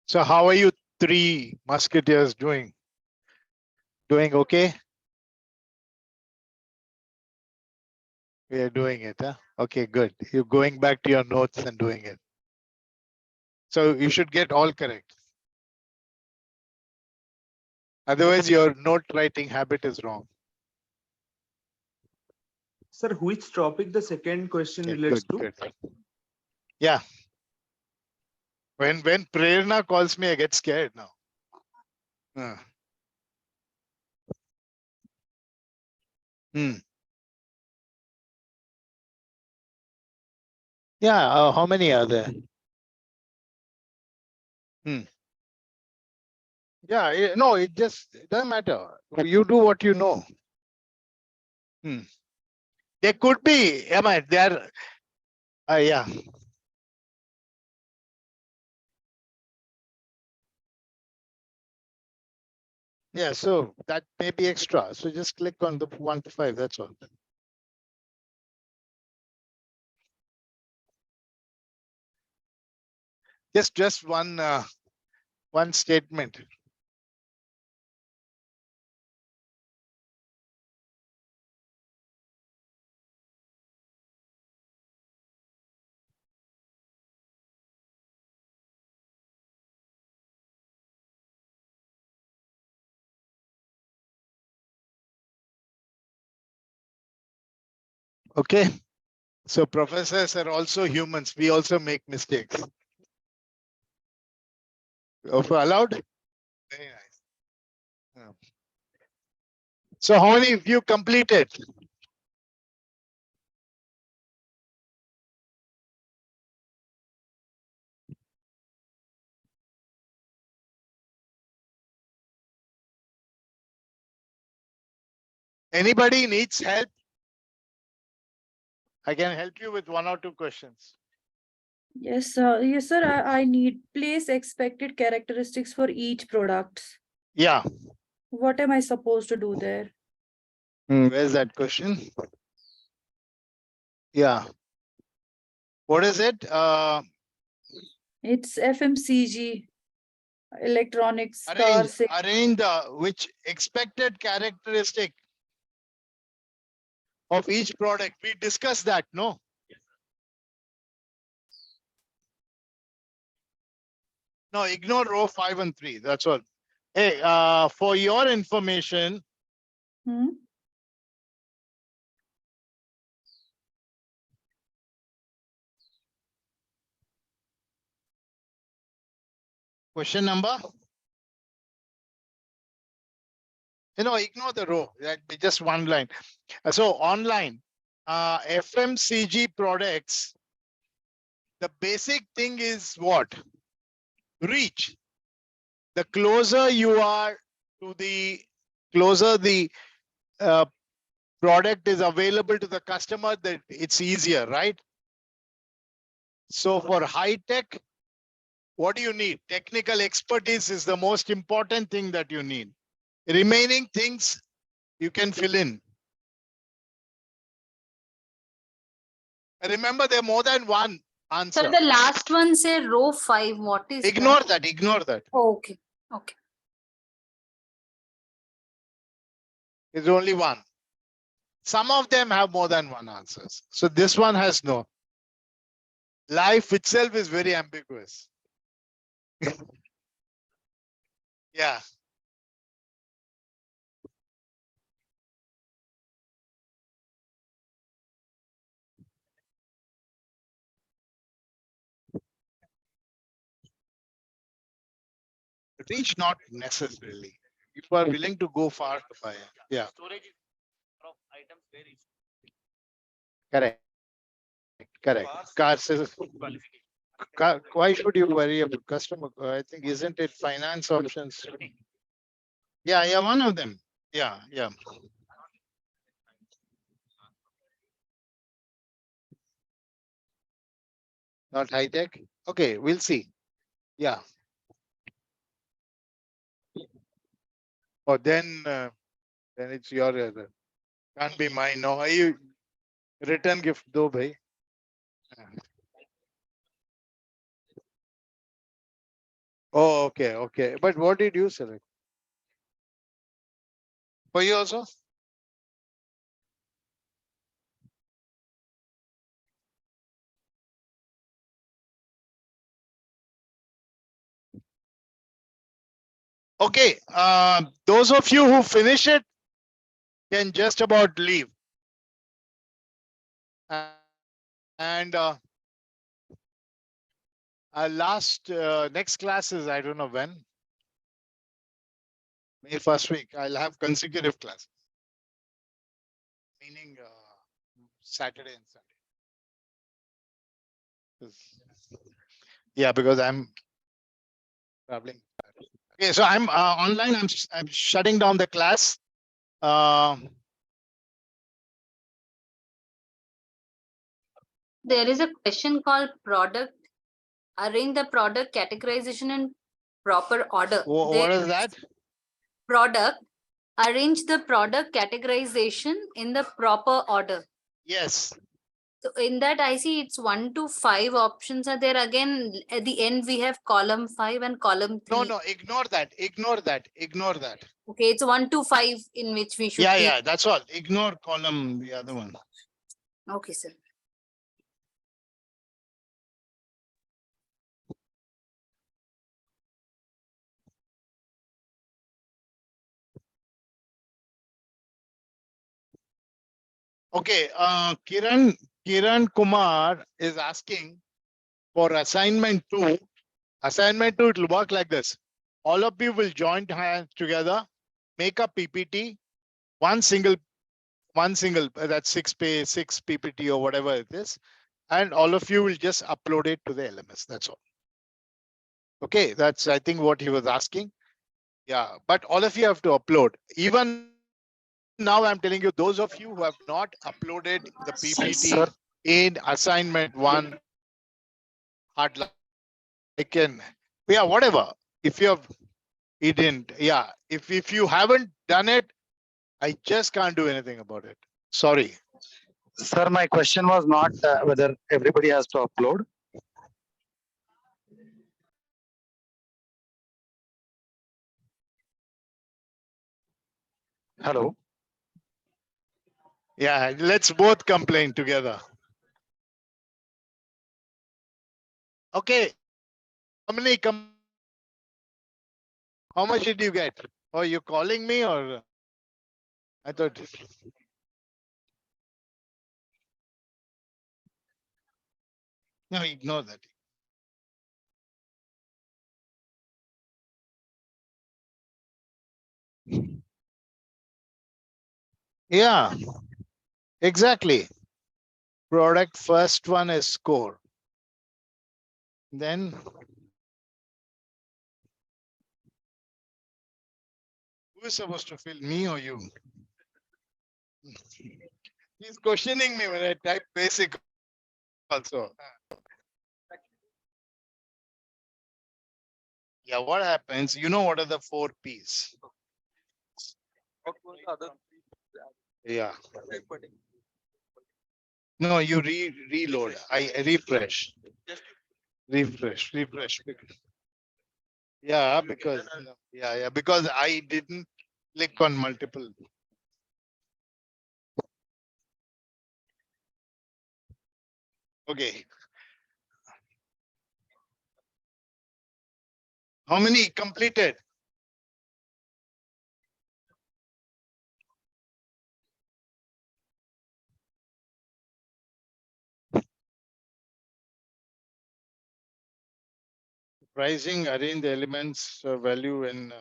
Speaker 1: So how are you three musketeers doing? Doing okay? We are doing it, huh? Okay, good. You're going back to your notes and doing it. So you should get all correct. Otherwise, your note writing habit is wrong.
Speaker 7: Sir, which topic the second question
Speaker 1: Okay,
Speaker 7: relates
Speaker 1: good,
Speaker 7: to?
Speaker 1: good. Yeah. When Prerna calls me, I get scared now. Yeah, how many are there? Yeah, no, it just doesn't matter. You do what you know. There could be, there. Yeah. Yeah, so that may be extra. So just click on the 1 to 5. That's all. Just one statement. Okay. So professors are also humans. We also make mistakes. Allowed? Very nice. Yeah. So how many of you completed? Anybody needs help? I can help you with 1 or 2 questions.
Speaker 2: Yes, sir. I need place expected characteristics for each product.
Speaker 1: Yeah.
Speaker 2: What am I supposed to do there?
Speaker 1: Where's that question? Yeah. What is it?
Speaker 2: It's FMCG, electronics, cars.
Speaker 1: Arrange the which expected characteristic of each product. We discussed that, no? No, ignore row 5 and 3. That's all. Hey, for your information, question number. Ignore the row. That be just one line. So online, FMCG products. The basic thing is what? Reach. The closer you are to the closer the product is available to the customer, that it's easier, right? So for high tech, what do you need? Technical expertise is the most important thing that you need. Remaining things you can fill in. Remember, there are more than one answer.
Speaker 11: So the last one say row 5. What is
Speaker 1: Ignore that. Ignore that.
Speaker 11: Oh, okay. Okay.
Speaker 1: It's only one. Some of them have more than one answers. So this one has no. Life itself is very ambiguous. Yeah. Reach not necessarily. People are willing to go far to buy. Yeah. Correct. Correct. Cars is why should you worry about customer? I think isn't it finance options? Yeah, yeah, one of them. Yeah, yeah. Not high tech. Okay, we'll see. Yeah. Or then it's your can't be mine. No, you return gift do bhai. Oh, okay, okay. But what did you select? For you also? Okay, those of you who finish it can just about leave. And last next class is I don't know when. May first week. I'll have consecutive classes, meaning Saturday and Sunday. Yeah, because I'm traveling. Okay, so I'm online. I'm shutting down the class.
Speaker 11: There is a question called product. Arrange the product categorization in proper order.
Speaker 1: What is that?
Speaker 11: product, arrange the product categorization in the proper order.
Speaker 1: Yes.
Speaker 11: So in that I see it's 1 to 5 options are there. Again, at the end we have column 5 and column 3.
Speaker 1: No, ignore that. Ignore that. Ignore that.
Speaker 11: Okay, it's 1 to 5 in which we should
Speaker 1: Yeah,
Speaker 11: take.
Speaker 1: yeah, that's all. Ignore column, the other one.
Speaker 11: Okay, sir.
Speaker 1: Okay, Kiran Kumar is asking for assignment 2. Assignment 2, it will work like this. All of you will join hands together, make a PPT, one single, that's 6 PPT or whatever it is. And all of you will just upload it to the LMS. That's all. Okay, that's, I think, what he was asking. Yeah, but all of you have to upload. Even now, I'm telling you, those of you who have not uploaded the PPT in assignment 1, hard luck. I can, yeah, whatever. If you have, he didn't, yeah. If you haven't done it, I just can't do anything about it. Sorry.
Speaker 14: Sir, my question was not whether everybody has to upload. Hello.
Speaker 1: Yeah, let's both complain together. Okay. How much did you get? Oh, you calling me or? I thought. No, ignore that. Yeah, exactly. Product first one is score. Then who is supposed to fill, me or you? He's questioning me when I type basic also. Yeah, what happens? You know what are the 4 P's? Yeah. No, you reload. I refresh. Refresh. Yeah, because because I didn't click on multiple. Okay. How many completed? Pricing, arrange the elements, value in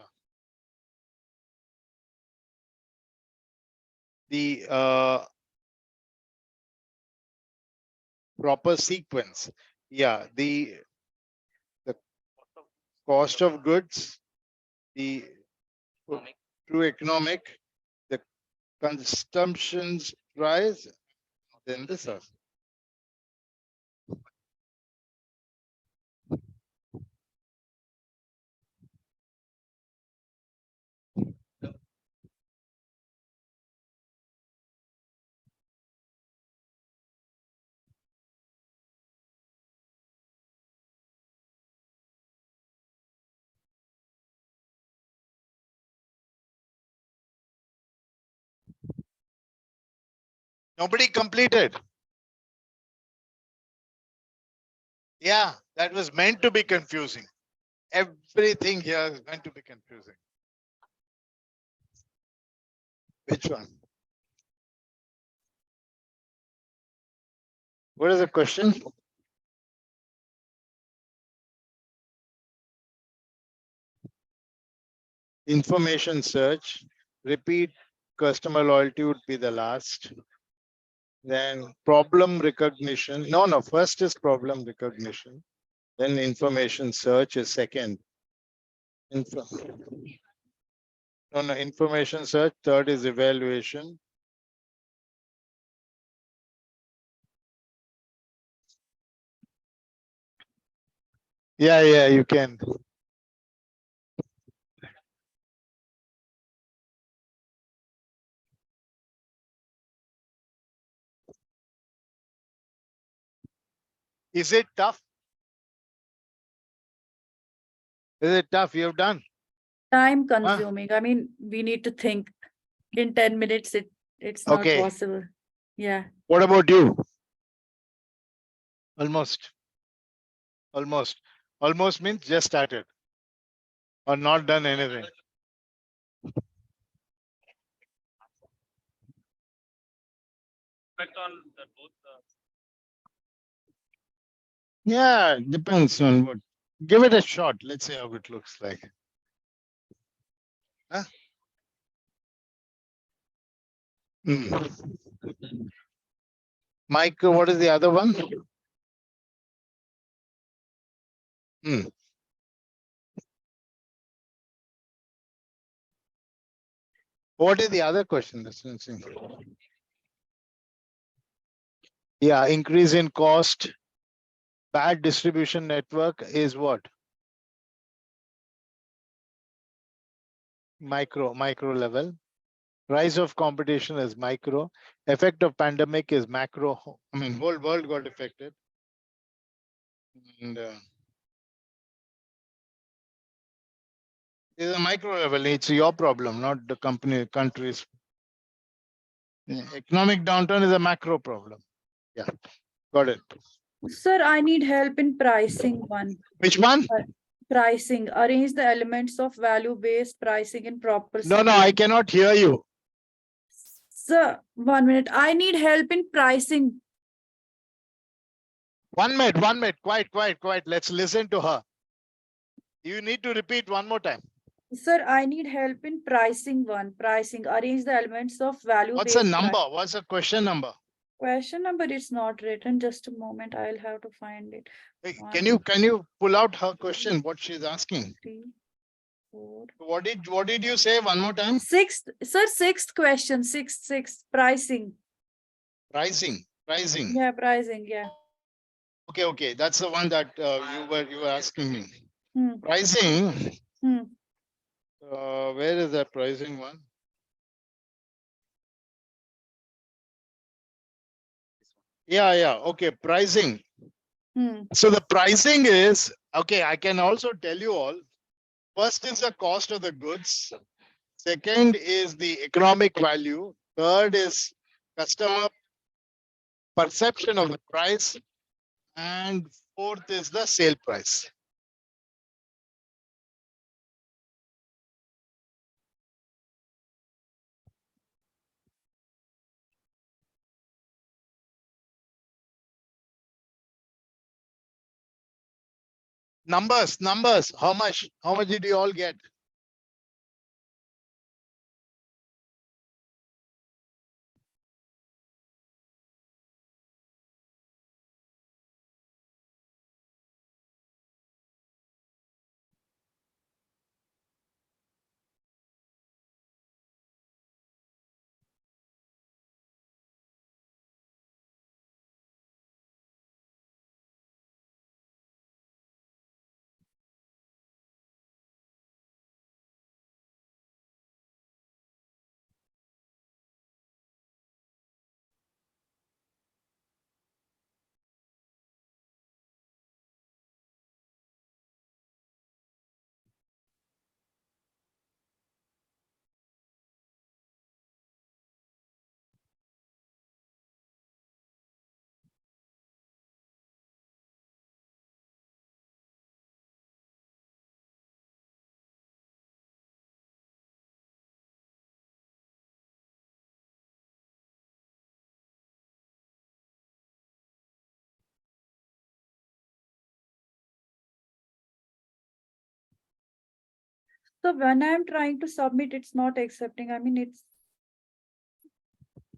Speaker 1: the proper sequence. Yeah, the cost of goods, the true economic, the consumption's price, then this. Nobody completed. Yeah, that was meant to be confusing. Everything here is meant to be confusing. Which one? What is the question? Information search, repeat customer loyalty would be the last. Then problem recognition. No, first is problem recognition. Then information search is second. Information search. Third is evaluation. Yeah, you can. Is it tough? Is it tough? You've done?
Speaker 2: Time consuming. I mean, we need to think in 10 minutes. It's not
Speaker 1: Okay.
Speaker 2: possible. Yeah.
Speaker 1: What about you? Almost. Almost. Almost means just started or not done anything. Yeah, depends on what. Give it a shot. Let's see how it looks like. Huh? Mike, what is the other one? What is the other question? Yeah, increase in cost. Bad distribution network is what? Micro level. Rise of competition is micro. Effect of pandemic is macro. I mean, whole world got affected. And it's a micro level. It's your problem, not the country's. Economic downturn is a macro problem. Yeah, got it.
Speaker 2: Sir, I need help in pricing one.
Speaker 1: Which one?
Speaker 2: Pricing. Arrange the elements of value-based pricing in proper
Speaker 1: No, I
Speaker 2: sequence.
Speaker 1: cannot hear you.
Speaker 2: Sir, 1 minute. I need help in pricing.
Speaker 1: 1 minute. Quiet. Let's listen to her. You need to repeat one more time.
Speaker 2: Sir, I need help in pricing one. Pricing. Arrange the elements of value-based.
Speaker 1: What's the number? What's the question number?
Speaker 2: Question number is not written. Just a moment. I'll have to find it.
Speaker 1: Hey,
Speaker 2: One,
Speaker 1: can you pull out her question? What she's asking?
Speaker 2: 3, 4.
Speaker 1: What did you say? One more time.
Speaker 2: Sixth question. Sixth. Pricing.
Speaker 1: Pricing.
Speaker 2: Yeah, pricing. Yeah.
Speaker 1: Okay. That's the one that you were asking me.
Speaker 2: Hmm.
Speaker 1: Pricing.
Speaker 2: Hmm.
Speaker 1: Where is that pricing one? Yeah. Okay, pricing. So the pricing is, okay, I can also tell you all. First is the cost of the goods. Second is the economic value. Third is customer perception of the price. And fourth is the sale price. Numbers. How much did you all get?
Speaker 2: So when I'm trying to submit, it's not accepting. I mean,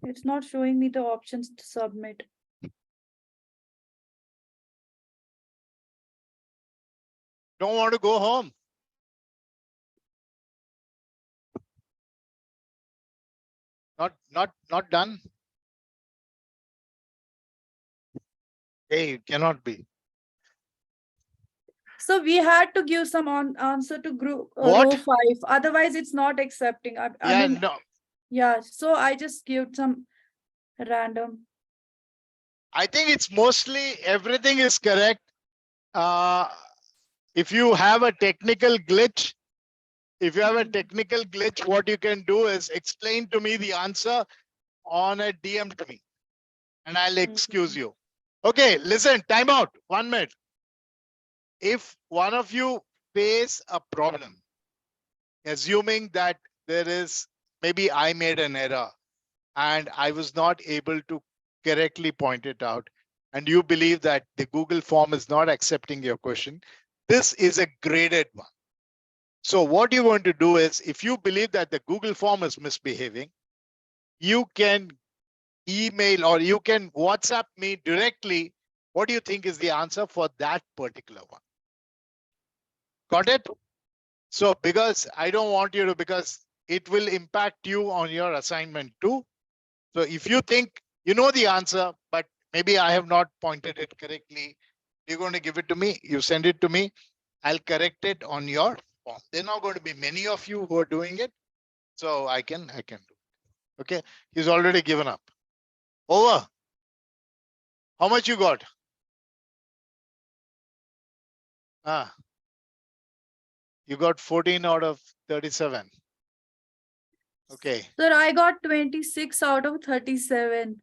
Speaker 2: it's not showing me the options to submit.
Speaker 1: Don't want to go home. Not done. Hey, it cannot be.
Speaker 2: So we had to give some answer to group
Speaker 1: What?
Speaker 2: row 5. Otherwise, it's not accepting. I mean,
Speaker 1: no.
Speaker 2: yeah. So I just give some random.
Speaker 1: I think it's mostly everything is correct. If you have a technical glitch, what you can do is explain to me the answer on a DM to me and I'll excuse you. Okay, listen, time out. 1 minute. If one of you face a problem, assuming that there is, maybe I made an error and I was not able to correctly point it out, and you believe that the Google form is not accepting your question, this is a graded one. So what you want to do is, if you believe that the Google form is misbehaving, you can email or you can WhatsApp me directly. What do you think is the answer for that particular one? Got it? So because I don't want you to, because it will impact you on your assignment too. So if you think you know the answer, but maybe I have not pointed it correctly, you're going to give it to me. You send it to me. I'll correct it on your form. There are not going to be many of you who are doing it. So I can do it. Okay. He's already given up. Over. How much you got? You got 14 out of 37. Okay.
Speaker 2: Sir, I got 26 out of 37.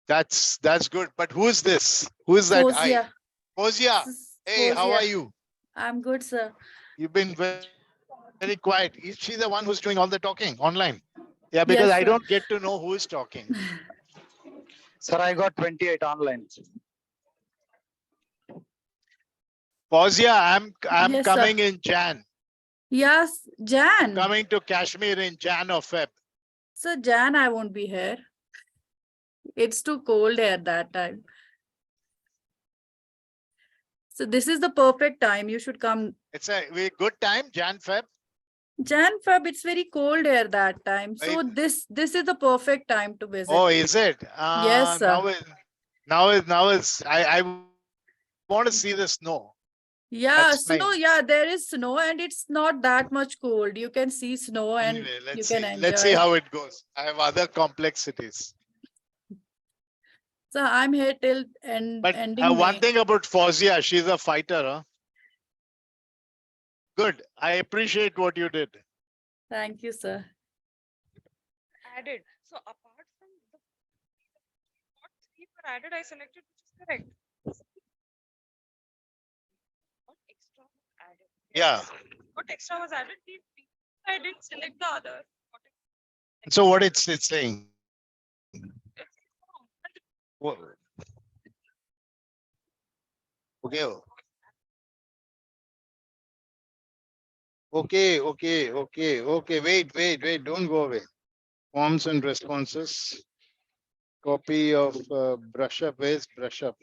Speaker 1: That's good. But who is this? Who is that?
Speaker 2: Fozia.
Speaker 1: Fozia. Hey, how are
Speaker 2: Fozia.
Speaker 1: you?
Speaker 2: I'm good, sir.
Speaker 1: You've been very quiet. Is she the one who's doing all the talking online? Yeah, because
Speaker 2: Yes,
Speaker 1: I
Speaker 2: sir.
Speaker 1: don't get to know who is talking.
Speaker 14: Sir, I got 28 online.
Speaker 1: Fozia, I'm
Speaker 2: Yes, sir.
Speaker 1: coming in Jan.
Speaker 2: Yes, Jan.
Speaker 1: Coming to Kashmir in Jan or Feb.
Speaker 2: So Jan, I won't be here. It's too cold at that time. So this is the perfect time. You should come.
Speaker 1: It's a very good time, Jan, Feb.
Speaker 2: Jan, Feb, it's very cold here that time. So this is the perfect time to visit.
Speaker 1: Oh, is it?
Speaker 2: Yes, sir.
Speaker 1: Now is I want to see the snow.
Speaker 2: Yeah,
Speaker 1: That's
Speaker 2: snow.
Speaker 1: nice.
Speaker 2: Yeah, there is snow and it's not that much cold. You can see snow and
Speaker 1: Anyway,
Speaker 2: you can enjoy.
Speaker 1: let's see how it goes. I have other complexities.
Speaker 2: So I'm here till
Speaker 1: But
Speaker 2: ending
Speaker 1: one
Speaker 2: May.
Speaker 1: thing about Fozia, she's a fighter. Huh? Good. I appreciate what you did.
Speaker 2: Thank you, sir.
Speaker 15: Added. So apart from the what three were added, I selected which is correct. What extra was added?
Speaker 1: Yeah.
Speaker 15: What extra was added? I didn't select the other.
Speaker 1: So what it's saying? What? Okay. Okay. Wait. Don't go away. Forms and responses. Copy of brush up. Where's brush up?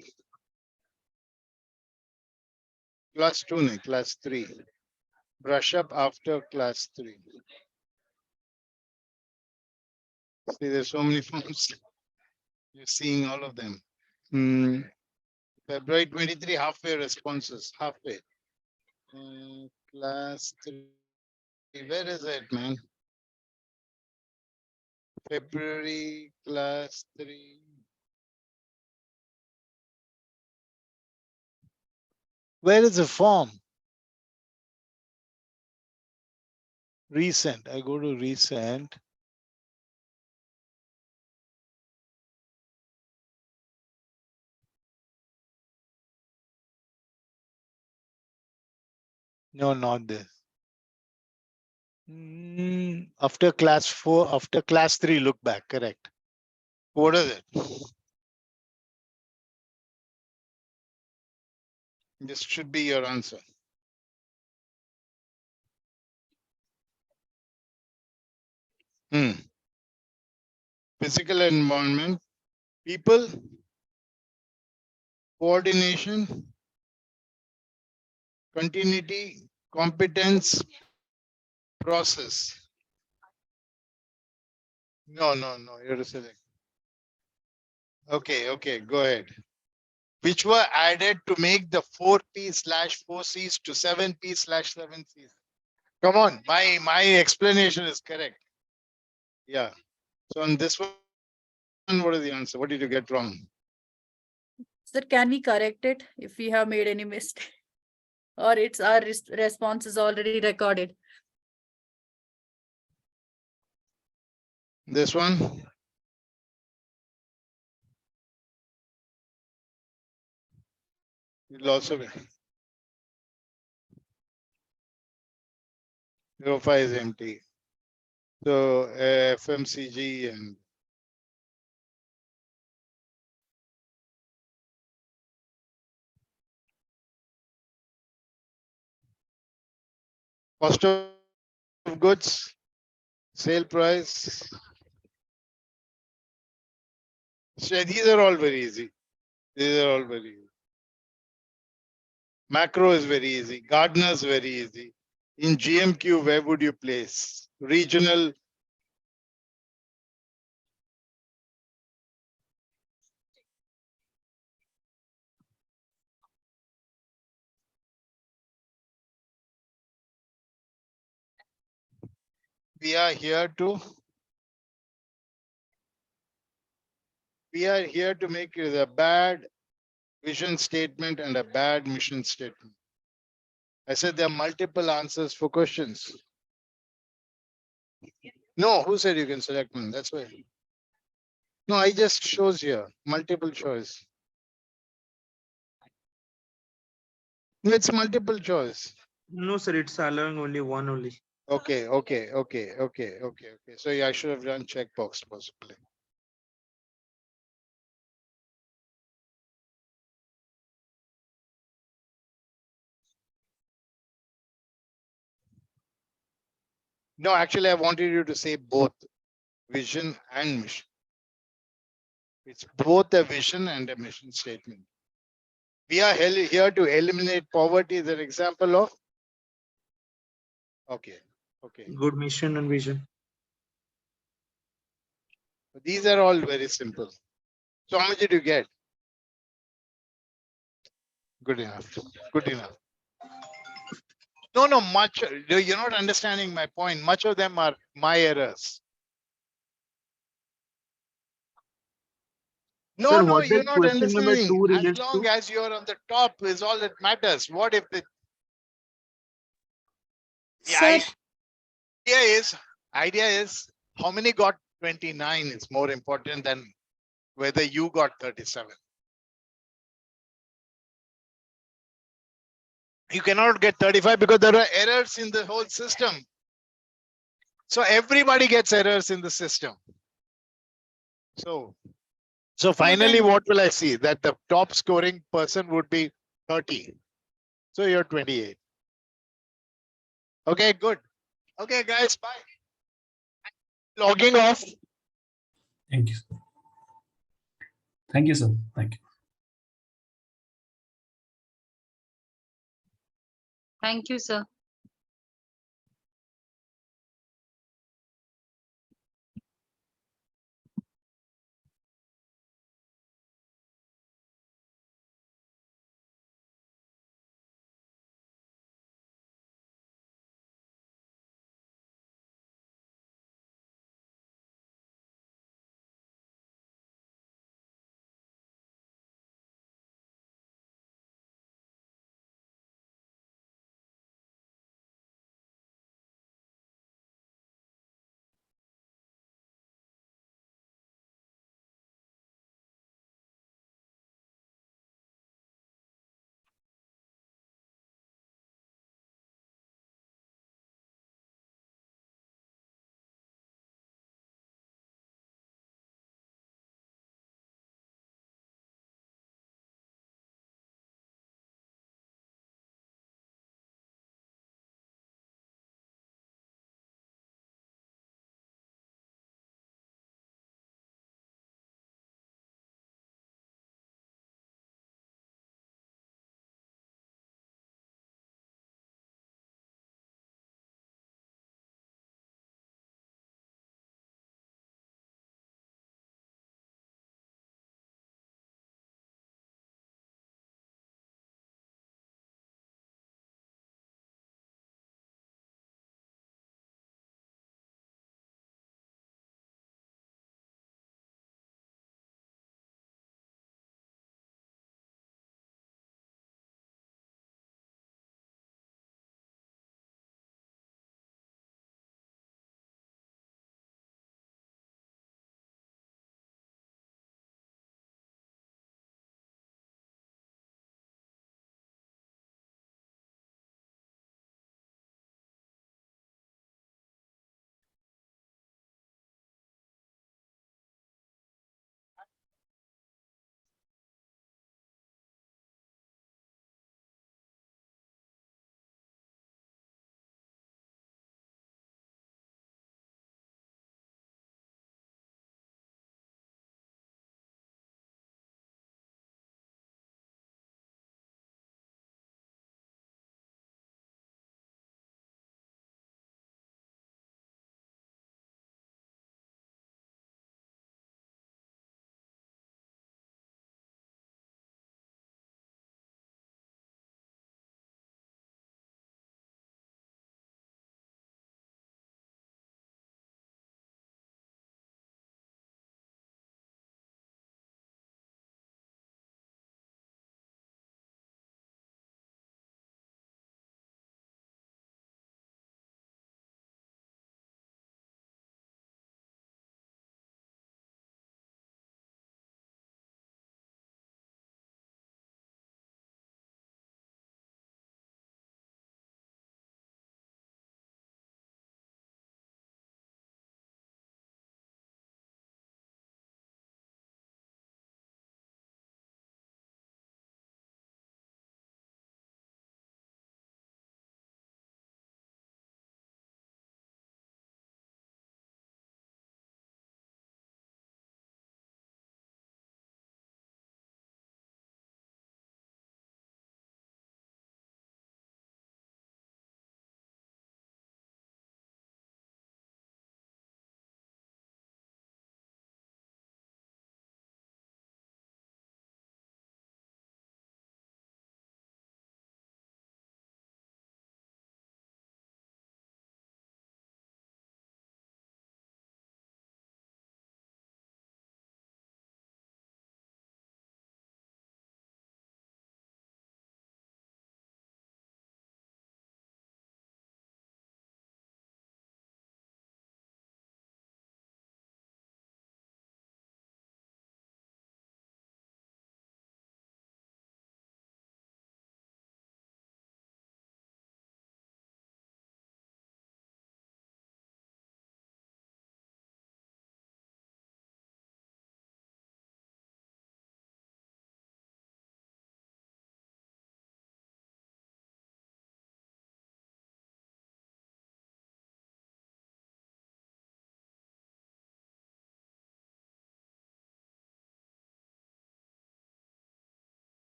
Speaker 1: Class 2, no, class 3. Brush up after class 3. See, there's so many forms. You're seeing all of them. February 23, halfway responses. Halfway. Class 3. Where is it, man? February class 3. Where is the form? Recent. I go to recent. No, not this. After class 4, after class 3, look back. Correct. What is it? This should be your answer. Physical environment, people, coordination, continuity, competence, process. No, you're select. Okay, go ahead. Which were added to make the 4P/4Cs to 7P/7Cs. Come on, my explanation is correct. Yeah. So on this one, what is the answer? What did you get wrong?
Speaker 2: Sir, can we correct it if we have made any mistake? Or it's our response is already recorded?
Speaker 1: This one. It'll also be. 05 is empty. So FMCG and cost of goods, sale price. So these are all very easy. These are all very easy. Macro is very easy. Gardeners very easy. In GMQ, where would you place? Regional. We are here to make it a bad vision statement and a bad mission statement. I said there are multiple answers for questions. No, who said you can select one? That's why. No, I just shows here multiple choice. No, it's multiple choice.
Speaker 7: No, sir, it's allowing only one only.
Speaker 1: Okay. So yeah, I should have done checkbox possibly. No, actually, I wanted you to say both vision and mission. It's both a vision and a mission statement. We are here to eliminate poverty is an example of. Okay.
Speaker 7: Good mission and vision.
Speaker 1: These are all very simple. So how much did you get? Good enough. Good enough. No, much. You're not understanding my point. Much of them are my errors. No,
Speaker 7: Sir,
Speaker 1: no,
Speaker 7: what
Speaker 1: you're
Speaker 7: that
Speaker 1: not
Speaker 7: question number
Speaker 1: understanding.
Speaker 7: 2
Speaker 1: As
Speaker 7: relates
Speaker 1: long
Speaker 7: to?
Speaker 1: as you're on the top is all that matters. What if the
Speaker 4: Sir,
Speaker 1: idea is how many got 29 is more important than whether you got 37. You cannot get 35 because there are errors in the whole system. So everybody gets errors in the system. So finally, what will I see? That the top scoring person would be 30. So you're 28. Okay, good. Okay, guys, bye. Logging off.
Speaker 6: Thank you. Thank you, sir. Thank you.
Speaker 11: Thank you, sir.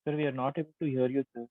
Speaker 16: Sir, we are not able to hear you, sir.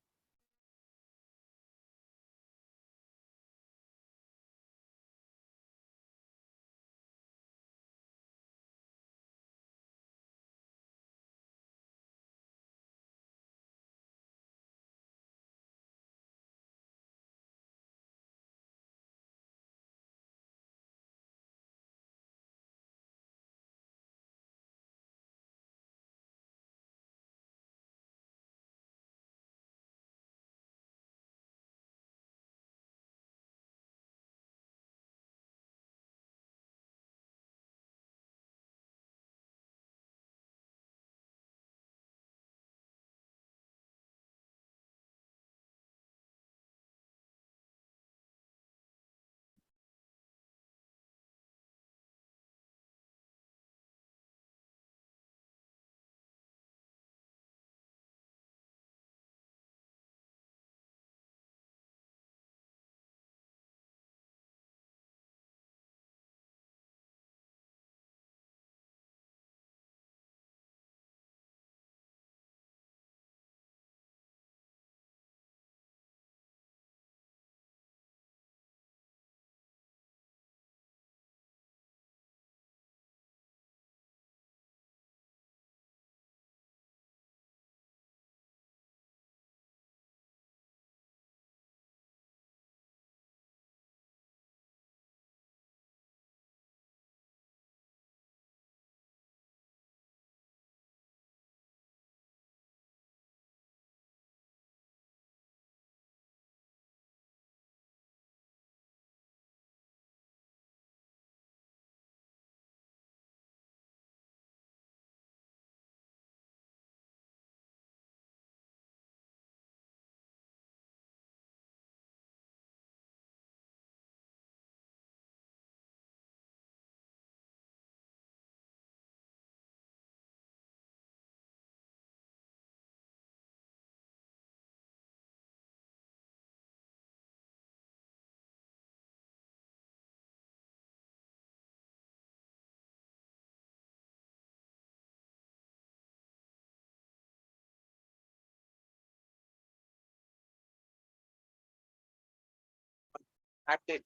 Speaker 1: Active.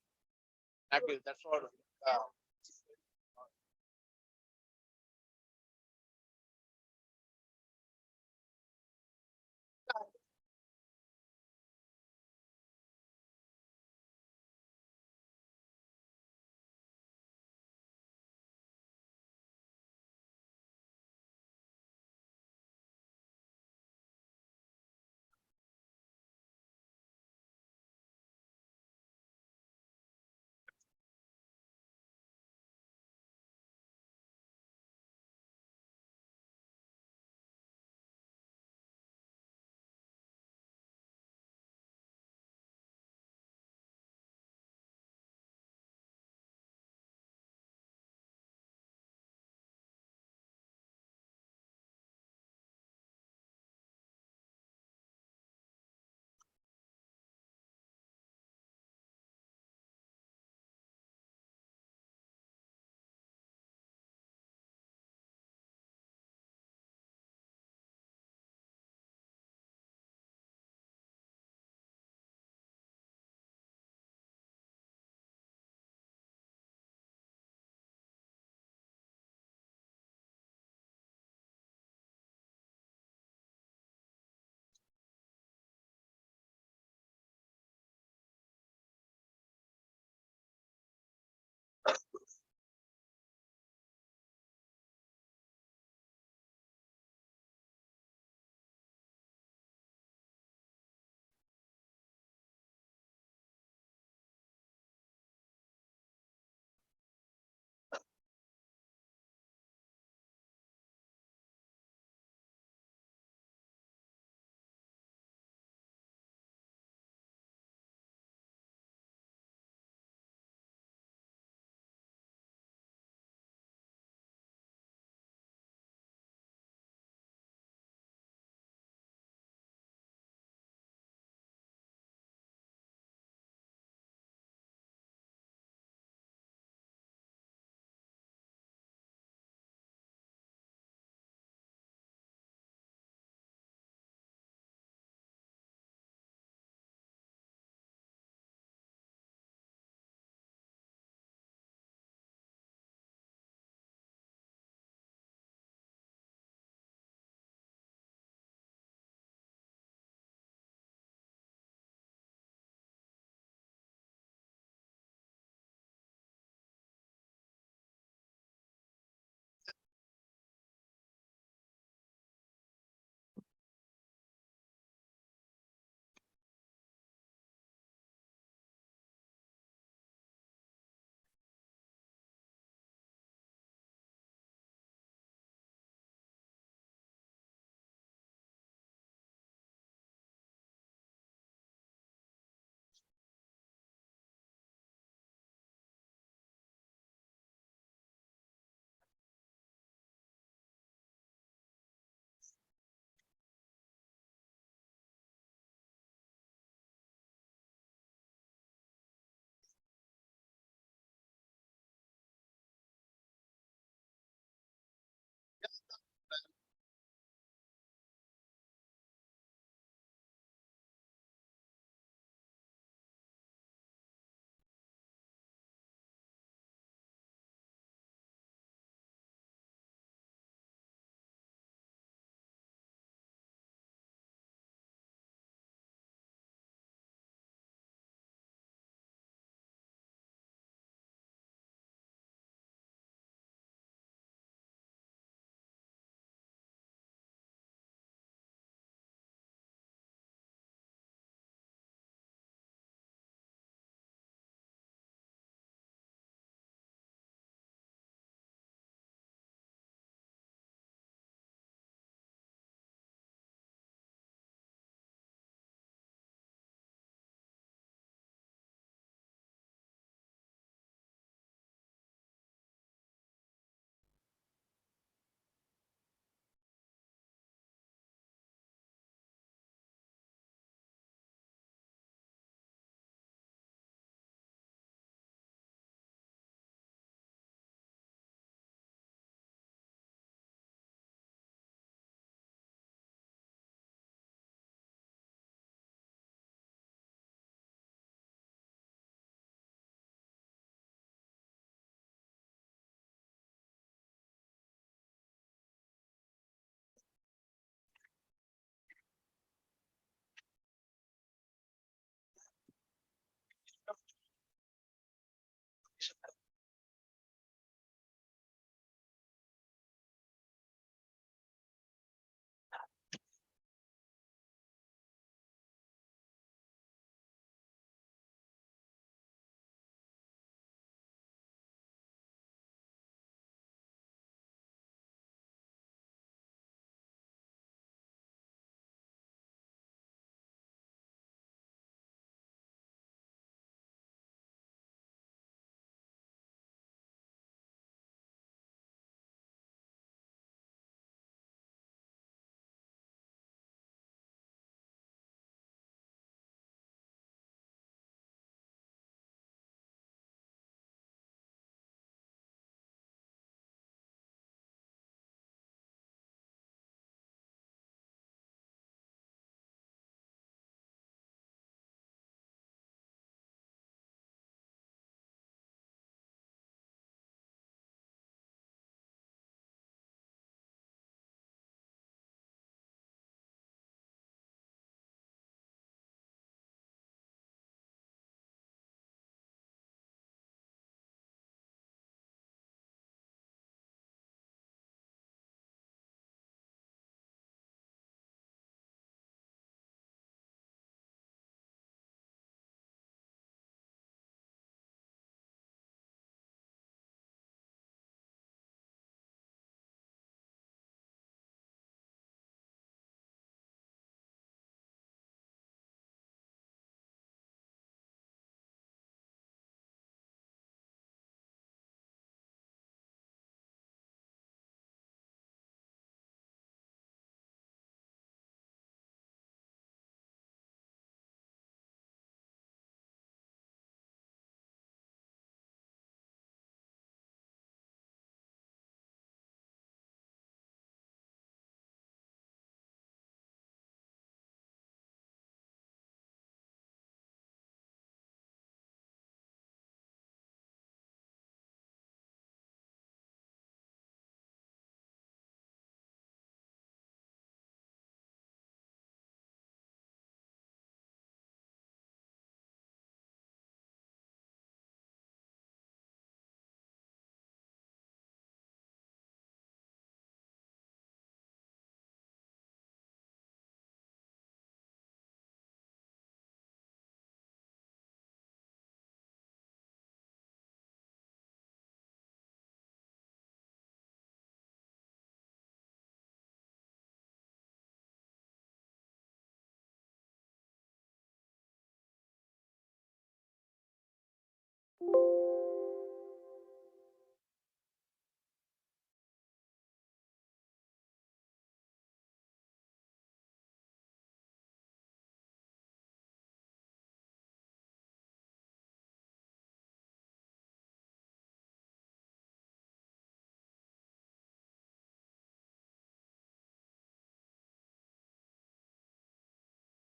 Speaker 1: That's what